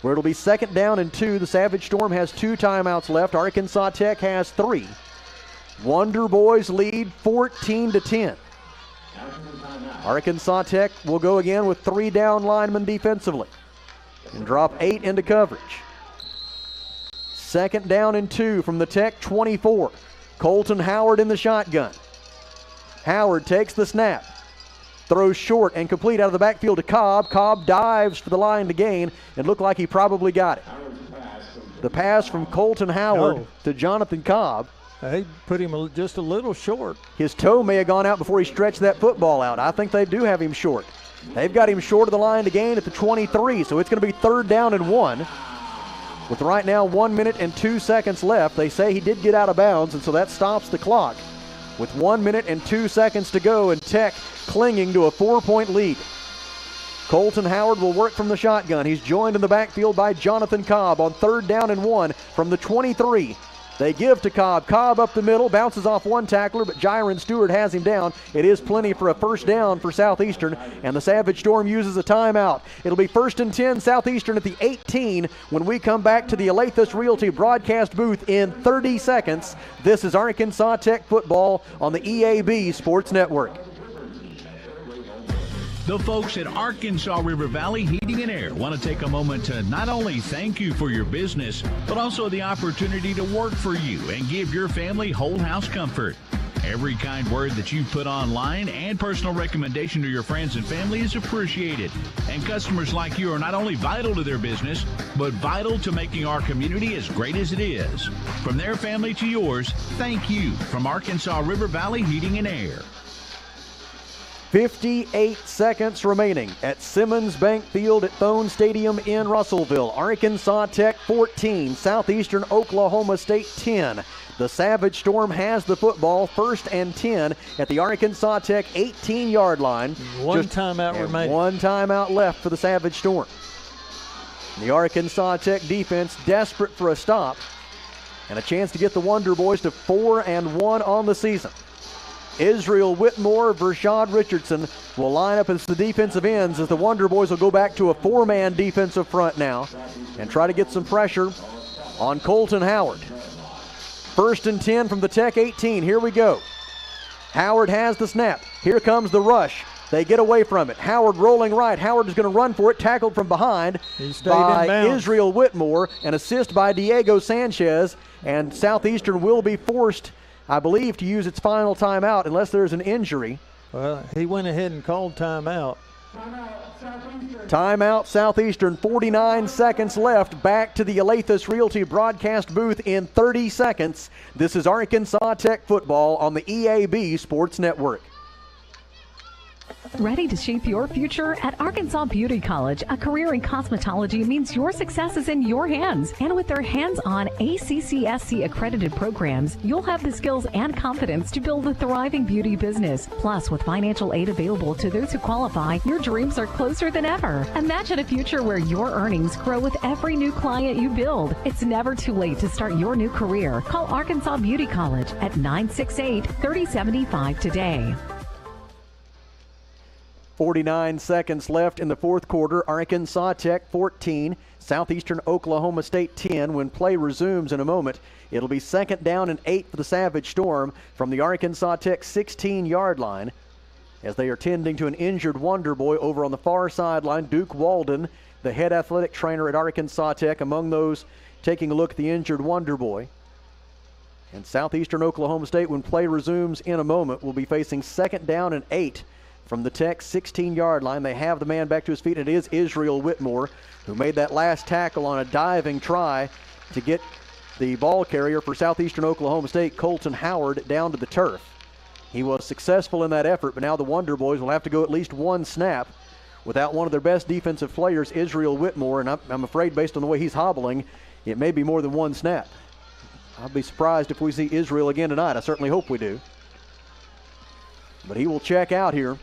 where it'll be 2nd down and 2. The Savage Storm has 2 timeouts left. Arkansas Tech has 3. Wonder Boys lead 14-10. Arkansas Tech will go again with 3 down linemen defensively and drop 8 into coverage. 2nd down and 2 from the Tech 24. Colton Howard in the shotgun. Howard takes the snap. Throws short and complete out of the backfield to Cobb. Cobb dives for the line to gain and looked like he probably got it. The pass from Colton Howard to Jonathan Cobb. They put him just a little short. His toe may have gone out before he stretched that football out. I think they do have him short. They've got him short of the line to gain at the 23, so it's going to be 3rd down and 1. With right now 1 minute and 2 seconds left, they say he did get out of bounds, and so that stops the clock. With 1 minute and 2 seconds to go, and Tech clinging to a 4-point lead. Colton Howard will work from the shotgun. He's joined in the backfield by Jonathan Cobb on 3rd down and 1 from the 23. They give to Cobb. Cobb up the middle, bounces off one tackler, but Jiron Stewart has him down. It is plenty for a 1st down for Southeastern, and the Savage Storm uses a timeout. It'll be 1st and 10 Southeastern at the 18 when we come back to the Alathus Realty broadcast booth in 30 seconds. This is Arkansas Tech football on the EAB Sports Network. The folks at Arkansas River Valley Heating and Air want to take a moment to not only thank you for your business, but also the opportunity to work for you and give your family whole house comfort. Every kind word that you put online and personal recommendation to your friends and family is appreciated. And customers like you are not only vital to their business, but vital to making our community as great as it is. From their family to yours, thank you from Arkansas River Valley Heating and Air. 58 seconds remaining at Simmons Bank Field at Thone Stadium in Russellville. Arkansas Tech 14, Southeastern Oklahoma State 10. The Savage Storm has the football, 1st and 10 at the Arkansas Tech 18-yard line. One timeout remaining. One timeout left for the Savage Storm. The Arkansas Tech defense desperate for a stop and a chance to get the Wonder Boys to 4-1 on the season. Israel Whitmore, Vershad Richardson will line up as the defensive ends as the Wonder Boys will go back to a 4-man defensive front now and try to get some pressure on Colton Howard. 1st and 10 from the Tech 18. Here we go. Howard has the snap. Here comes the rush. They get away from it. Howard rolling right. Howard is going to run for it. Tackled from behind by Israel Whitmore. An assist by Diego Sanchez. And Southeastern will be forced, I believe, to use its final timeout unless there's an injury. Well, he went ahead and called timeout. Timeout Southeastern, 49 seconds left. Back to the Alathus Realty broadcast booth in 30 seconds. This is Arkansas Tech football on the EAB Sports Network. Ready to shape your future? At Arkansas Beauty College, a career in cosmetology means your success is in your hands. And with their hands-on ACCSC accredited programs, you'll have the skills and confidence to build a thriving beauty business. Plus, with financial aid available to those who qualify, your dreams are closer than ever. Imagine a future where your earnings grow with every new client you build. It's never too late to start your new career. Call Arkansas Beauty College at 968-3075 today. 49 seconds left in the fourth quarter. Arkansas Tech 14, Southeastern Oklahoma State 10. When play resumes in a moment, it'll be 2nd down and 8 for the Savage Storm from the Arkansas Tech 16-yard line as they are tending to an injured Wonder Boy over on the far sideline. Duke Walden, the head athletic trainer at Arkansas Tech, among those taking a look at the injured Wonder Boy. And Southeastern Oklahoma State, when play resumes in a moment, will be facing 2nd down and 8 from the Tech 16-yard line. They have the man back to his feet, and it is Israel Whitmore who made that last tackle on a diving try to get the ball carrier for Southeastern Oklahoma State, Colton Howard, down to the turf. He was successful in that effort, but now the Wonder Boys will have to go at least one snap without one of their best defensive players, Israel Whitmore, and I'm afraid based on the way he's hobbling, it may be more than one snap. I'll be surprised if we see Israel again tonight. I certainly hope we do. But he will check out here.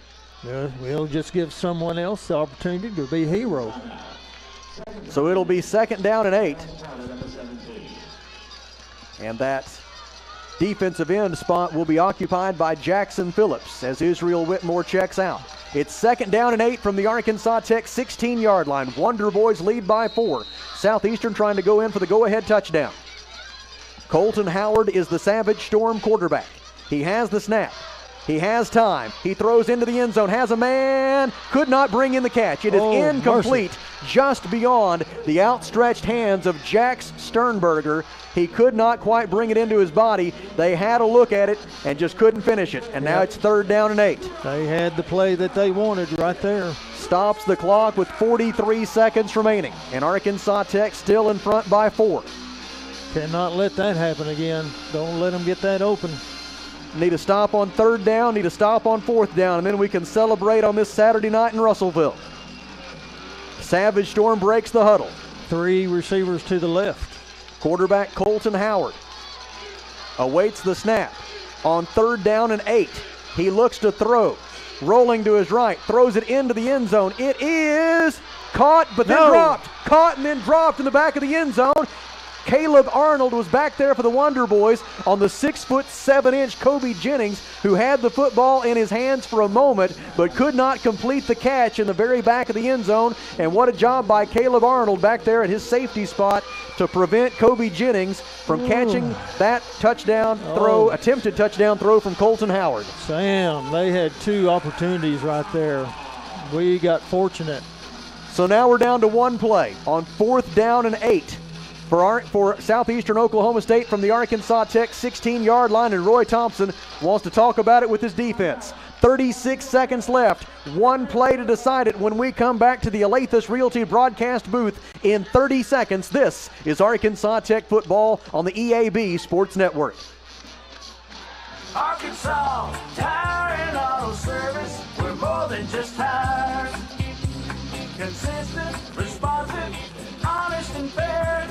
We'll just give someone else the opportunity to be hero. So it'll be 2nd down and 8. And that defensive end spot will be occupied by Jackson Phillips as Israel Whitmore checks out. It's 2nd down and 8 from the Arkansas Tech 16-yard line. Wonder Boys lead by 4. Southeastern trying to go in for the go-ahead touchdown. Colton Howard is the Savage Storm quarterback. He has the snap. He has time. He throws into the end zone, has a man, could not bring in the catch. It is incomplete. Mercy. just beyond the outstretched hands of Jax Sternberger. He could not quite bring it into his body. They had a look at it and just couldn't finish it. And now it's 3rd down and 8. They had the play that they wanted right there. Stops the clock with 43 seconds remaining. And Arkansas Tech still in front by 4. Cannot let that happen again. Don't let them get that open. Need a stop on 3rd down, need a stop on 4th down, and then we can celebrate on this Saturday night in Russellville. Savage Storm breaks the huddle. 3 receivers to the left. Quarterback Colton Howard awaits the snap on 3rd down and 8. He looks to throw. Rolling to his right, throws it into the end zone. It is caught, but then dropped. Caught and then dropped in the back of the end zone. Caleb Arnold was back there for the Wonder Boys on the 6'7" Kobe Jennings, who had the football in his hands for a moment but could not complete the catch in the very back of the end zone. And what a job by Caleb Arnold back there at his safety spot to prevent Kobe Jennings from catching that touchdown throw, attempted touchdown throw from Colton Howard. Sam, they had 2 opportunities right there. We got fortunate. So now we're down to 1 play on 4th down and 8. For Southeastern Oklahoma State from the Arkansas Tech 16-yard line, and Roy Thompson wants to talk about it with his defense. 36 seconds left, 1 play to decide it when we come back to the Alathus Realty broadcast booth in 30 seconds. This is Arkansas Tech football on the EAB Sports Network. Arkansas Tire and Auto Service, we're more than just tires. Consistent, responsive, honest and fair.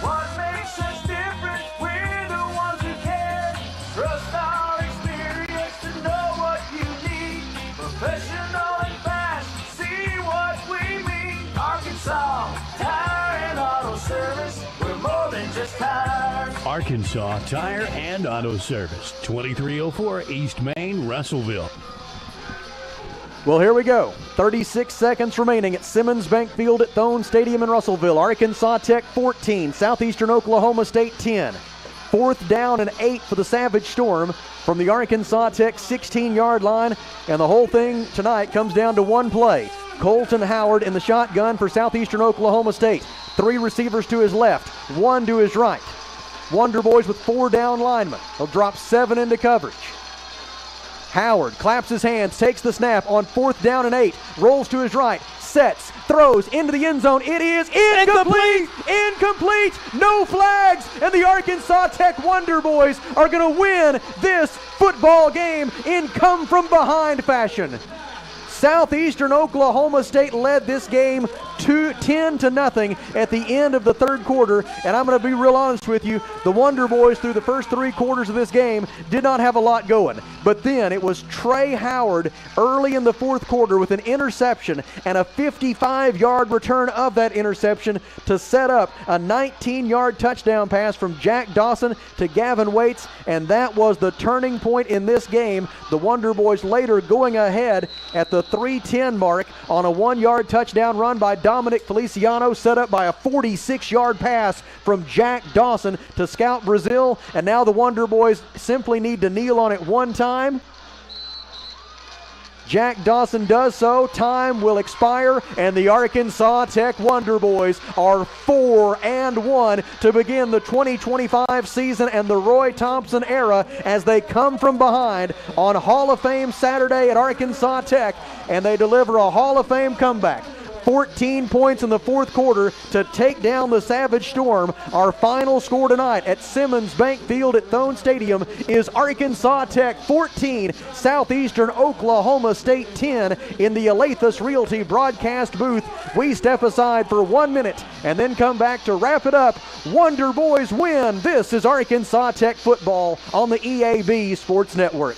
What makes us different? We're the ones who care. Trust our experience to know what you need. Professional and fast, see what we mean. Arkansas Tire and Auto Service, we're more than just tires. Arkansas Tire and Auto Service, 2304 East Main, Russellville. Well, here we go. 36 seconds remaining at Simmons Bank Field at Thone Stadium in Russellville. Arkansas Tech 14, Southeastern Oklahoma State 10. 4th down and 8 for the Savage Storm from the Arkansas Tech 16-yard line. And the whole thing tonight comes down to 1 play. Colton Howard in the shotgun for Southeastern Oklahoma State. 3 receivers to his left, 1 to his right. Wonder Boys with 4 down linemen. He'll drop 7 into coverage. Howard claps his hands, takes the snap on 4th down and 8, rolls to his right, sets, throws into the end zone. It is incomplete! Incomplete! No flags! And the Arkansas Tech Wonder Boys are going to win this football game in come-from-behind fashion. Southeastern Oklahoma State led this game 10-0 at the end of the 3rd quarter, and I'm going to be real honest with you, the Wonder Boys through the first 3 quarters of this game did not have a lot going. But then it was Trey Howard early in the 4th quarter with an interception and a 55-yard return of that interception to set up a 19-yard touchdown pass from Jack Dawson to Gavin Waits, and that was the turning point in this game. The Wonder Boys later going ahead at the 3:10 mark on a 1-yard touchdown run by Dominic Feliciano, set up by a 46-yard pass from Jack Dawson to Scout Brazil. And now the Wonder Boys simply need to kneel on it 1 time. Jack Dawson does so. Time will expire, and the Arkansas Tech Wonder Boys are 4-1 to begin the 2025 season and the Roy Thompson era as they come from behind on Hall of Fame Saturday at Arkansas Tech, and they deliver a Hall of Fame comeback. 14 points in the 4th quarter to take down the Savage Storm. Our final score tonight at Simmons Bank Field at Thone Stadium is Arkansas Tech 14, Southeastern Oklahoma State 10 in the Alathus Realty broadcast booth. We step aside for 1 minute and then come back to wrap it up. Wonder Boys win. This is Arkansas Tech football on the EAB Sports Network.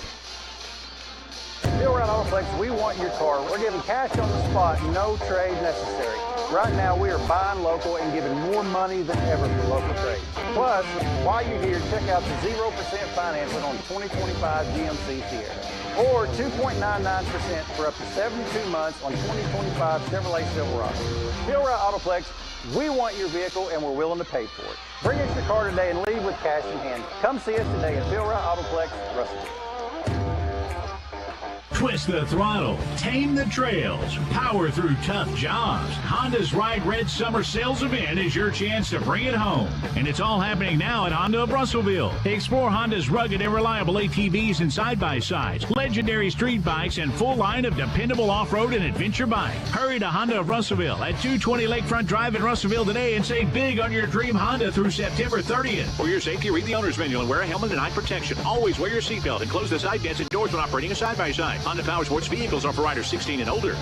Still around Autoplex, we want your car. We're giving cash on the spot, no trade necessary. Right now, we are buying local and giving more money than ever for local trades. Plus, while you're here, check out the 0% financing on 2025 GMC Sierra, or 2.99% for up to 72 months on 2025 Chevrolet Silverado. Still around Autoplex, we want your vehicle and we're willing to pay for it. Bring us your car today and leave with cash in hand. Come see us today at Phil Wright Autoplex, Russellville. Twist the throttle, tame the trails, power through tough jobs. Honda's Ride Red Summer Sales Event is your chance to bring it home. And it's all happening now at Honda of Russellville. Explore Honda's rugged and reliable ATVs and side-by-sides, legendary street bikes, and full line of dependable off-road and adventure bikes. Hurry to Honda of Russellville at 220 Lakefront Drive in Russellville today and save big on your dream Honda through September 30th. For your safety, read the owner's manual and wear a helmet and eye protection. Always wear your seatbelt and close the side vents and doors when operating a side-by-side. Honda Power Sports vehicles are for riders 16 and older.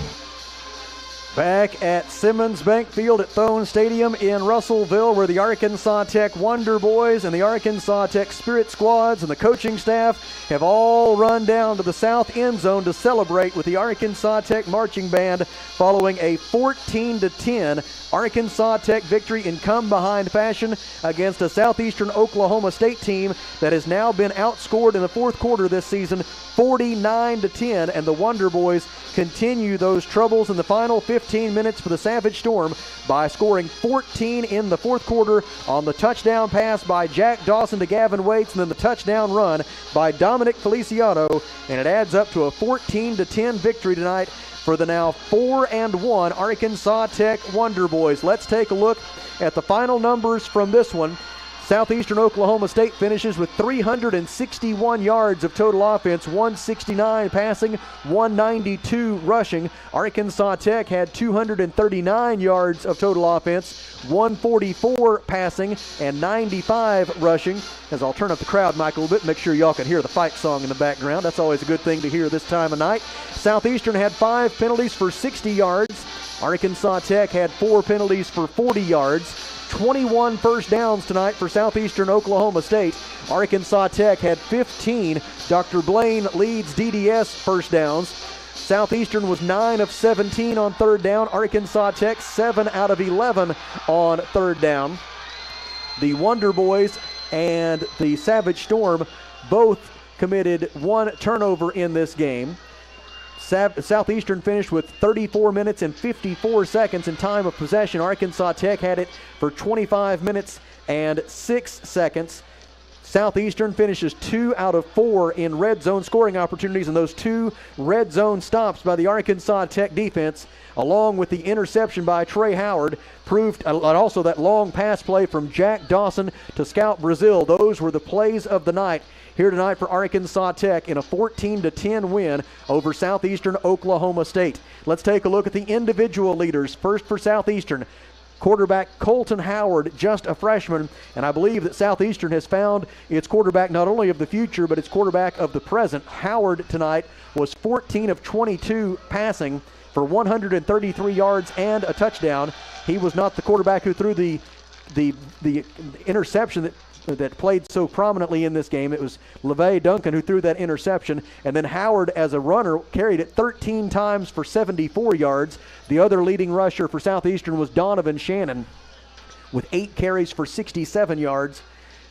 Back at Simmons Bank Field at Thone Stadium in Russellville, where the Arkansas Tech Wonder Boys and the Arkansas Tech Spirit Squads and the coaching staff have all run down to the south end zone to celebrate with the Arkansas Tech Marching Band following a 14-10 Arkansas Tech victory in come-behind fashion against a Southeastern Oklahoma State team that has now been outscored in the fourth quarter this season 49-10, and the Wonder Boys continue those troubles in the final 15 minutes for the Savage Storm by scoring 14 in the fourth quarter on the touchdown pass by Jack Dawson to Gavin Waits, and then the touchdown run by Dominic Feliciano, and it adds up to a 14-10 victory tonight for the now 4-1 Arkansas Tech Wonder Boys. Let's take a look at the final numbers from this one. Southeastern Oklahoma State finishes with 361 yards of total offense, 169 passing, 192 rushing. Arkansas Tech had 239 yards of total offense, 144 passing, and 95 rushing. As I'll turn up the crowd, Mike, a little bit, make sure y'all can hear the fight song in the background. That's always a good thing to hear this time of night. Southeastern had 5 penalties for 60 yards. Arkansas Tech had 4 penalties for 40 yards. 21 first downs tonight for Southeastern Oklahoma State. Arkansas Tech had 15. Dr. Blaine leads DDS first downs. Southeastern was 9 of 17 on third down. Arkansas Tech 7 out of 11 on third down. The Wonder Boys and the Savage Storm both committed 1 turnover in this game. Southeastern finished with 34 minutes and 54 seconds in time of possession. Arkansas Tech had it for 25 minutes and 6 seconds. Southeastern finishes 2 out of 4 in red zone scoring opportunities, and those 2 red zone stops by the Arkansas Tech defense, along with the interception by Trey Howard, proved, and also that long pass play from Jack Dawson to Scout Brazil. Those were the plays of the night here tonight for Arkansas Tech in a 14-10 win over Southeastern Oklahoma State. Let's take a look at the individual leaders. First for Southeastern, quarterback Colton Howard, just a freshman, and I believe that Southeastern has found its quarterback not only of the future, but its quarterback of the present. Howard tonight was 14 of 22 passing for 133 yards and a touchdown. He was not the quarterback who threw the interception that played so prominently in this game. It was LeVay Duncan who threw that interception, and then Howard as a runner carried it 13 times for 74 yards. The other leading rusher for Southeastern was Donovan Shannon with 8 carries for 67 yards.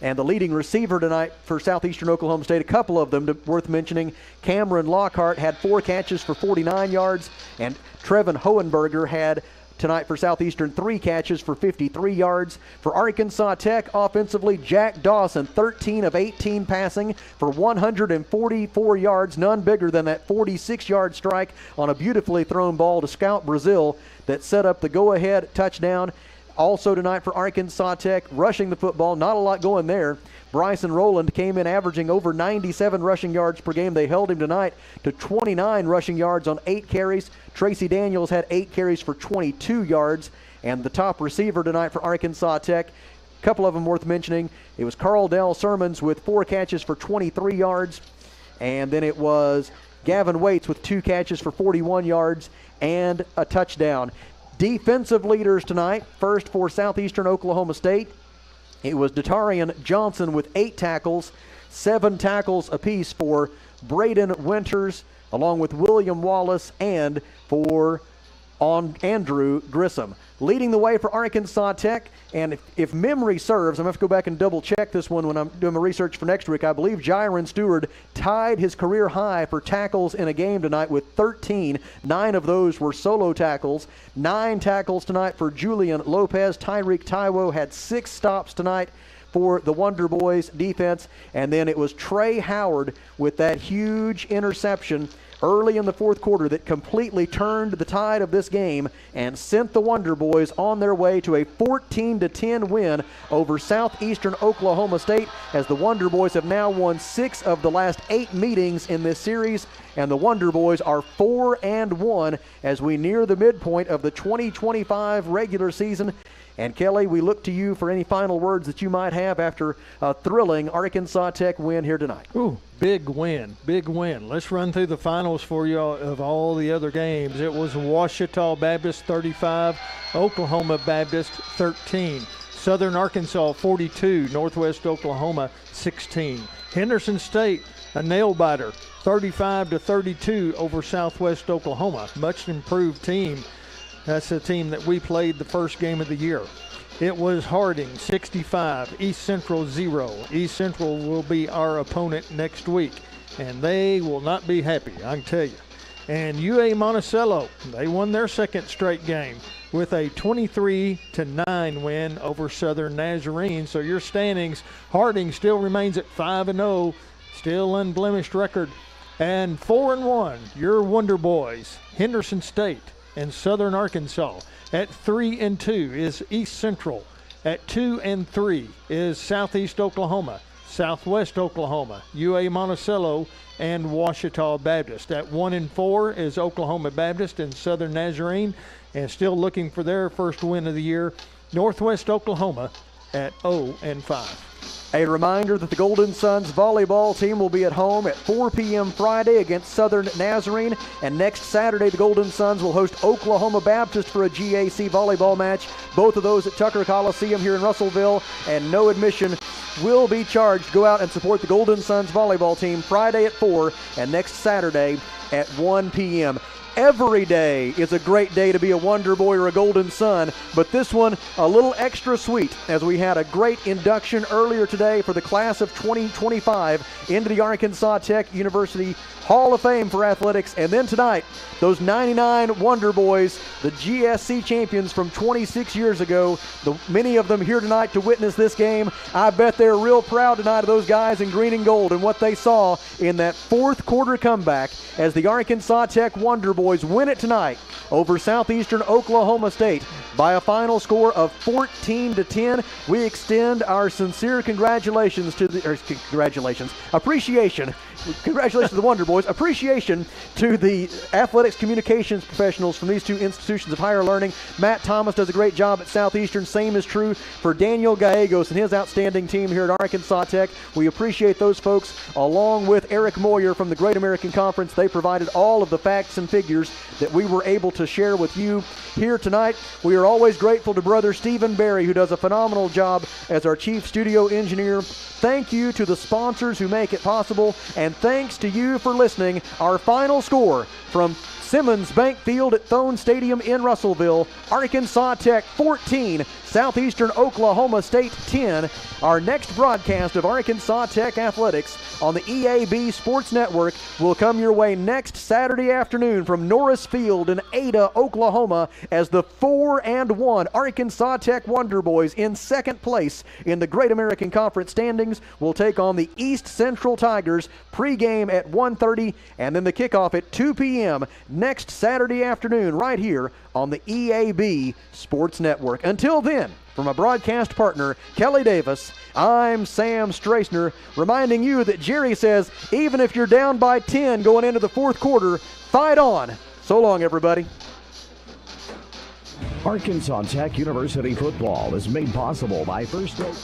And the leading receiver tonight for Southeastern Oklahoma State, a couple of them worth mentioning, Cameron Lockhart had 4 catches for 49 yards, and Trevin Hohenberger had tonight for Southeastern 3 catches for 53 yards. For Arkansas Tech offensively, Jack Dawson 13 of 18 passing for 144 yards, none bigger than that 46-yard strike on a beautifully thrown ball to Scout Brazil that set up the go-ahead touchdown. Also tonight for Arkansas Tech, rushing the football, not a lot going there. Bryson Rowland came in averaging over 97 rushing yards per game. They held him tonight to 29 rushing yards on 8 carries. Tracy Daniels had 8 carries for 22 yards. And the top receiver tonight for Arkansas Tech, a couple of them worth mentioning. It was Carl Dell Sermons with 4 catches for 23 yards. And then it was Gavin Waits with 2 catches for 41 yards and a touchdown. Defensive leaders tonight, first for Southeastern Oklahoma State, it was Datarian Johnson with 8 tackles, 7 tackles apiece for Braden Winters, along with William Wallace, and for Andrew Grissom. Leading the way for Arkansas Tech, and if memory serves, I'm going to have to go back and double check this one when I'm doing my research for next week. I believe Jiron Stewart tied his career high for tackles in a game tonight with 13. 9 of those were solo tackles. 9 tackles tonight for Julian Lopez. Tyreek Taiwo had 6 stops tonight for the Wonder Boys defense. And then it was Trey Howard with that huge interception early in the fourth quarter that completely turned the tide of this game and sent the Wonder Boys on their way to a 14-10 win over Southeastern Oklahoma State, as the Wonder Boys have now won 6 of the last 8 meetings in this series, and the Wonder Boys are 4-1 as we near the midpoint of the 2025 regular season. And Kelly, we look to you for any final words that you might have after a thrilling Arkansas Tech win here tonight. Ooh, big win, big win. Let's run through the finals for you of all the other games. It was Ouachita Baptist 35, Oklahoma Baptist 13. Southern Arkansas 42, Northwest Oklahoma 16. Henderson State, a nail-biter, 35-32 over Southwest Oklahoma. Much improved team. That's the team that we played the first game of the year. It was Harding 65, East Central 0. East Central will be our opponent next week, and they will not be happy, I can tell you. And UA Monticello, they won their second straight game with a 23-9 win over Southern Nazarene. So your standings, Harding still remains at 5-0, still unblemished record. And 4-1, your Wonder Boys, Henderson State and Southern Arkansas. At 3-2 is East Central. At 2-3 is Southeast Oklahoma, Southwest Oklahoma, UA Monticello, and Ouachita Baptist. At 1-4 is Oklahoma Baptist and Southern Nazarene, and still looking for their first win of the year, Northwest Oklahoma at 0-5. A reminder that the Golden Suns volleyball team will be at home at 4 p.m. Friday against Southern Nazarene. And next Saturday, the Golden Suns will host Oklahoma Baptist for a GAC volleyball match. Both of those at Tucker Coliseum here in Russellville. And no admission will be charged. Go out and support the Golden Suns volleyball team Friday at 4 and next Saturday at 1 p.m. Every day is a great day to be a Wonder Boy or a Golden Sun, but this one a little extra sweet, as we had a great induction earlier today for the class of 2025 into the Arkansas Tech University Hall of Fame for athletics. And then tonight, those 99 Wonder Boys, the GSC champions from 26 years ago, many of them here tonight to witness this game. I bet they're real proud tonight of those guys in green and gold and what they saw in that fourth quarter comeback as the Arkansas Tech Wonder Boys win it tonight over Southeastern Oklahoma State by a final score of 14-10. We extend our sincere congratulations to the appreciation to the Wonder Boys, appreciation to the athletics communications professionals from these two institutions of higher learning. Matt Thomas does a great job at Southeastern. Same is true for Daniel Gallegos and his outstanding team here at Arkansas Tech. We appreciate those folks, along with Eric Moyer from the Great American Conference. They provided all of the facts and figures that we were able to share with you here tonight. We are always grateful to brother Stephen Berry, who does a phenomenal job as our chief studio engineer. Thank you to the sponsors who make it possible, and thanks to you for listening. Our final score from Simmons Bank Field at Thone Stadium in Russellville: Arkansas Tech 14, Southeastern Oklahoma State 10. Our next broadcast of Arkansas Tech athletics on the EAB Sports Network will come your way next Saturday afternoon from Norris Field in Ada, Oklahoma, as the 4-1 Arkansas Tech Wonder Boys, in second place in the Great American Conference standings, will take on the East Central Tigers. Pregame at 1:30 and then the kickoff at 2 p.m. next Saturday afternoon right here on the EAB Sports Network. Until then, from a broadcast partner, Kelly Davis, I'm Sam Strassner, reminding you that Jerry says even if you're down by 10 going into the fourth quarter, fight on. So long, everybody. Arkansas Tech University football is made possible by First State.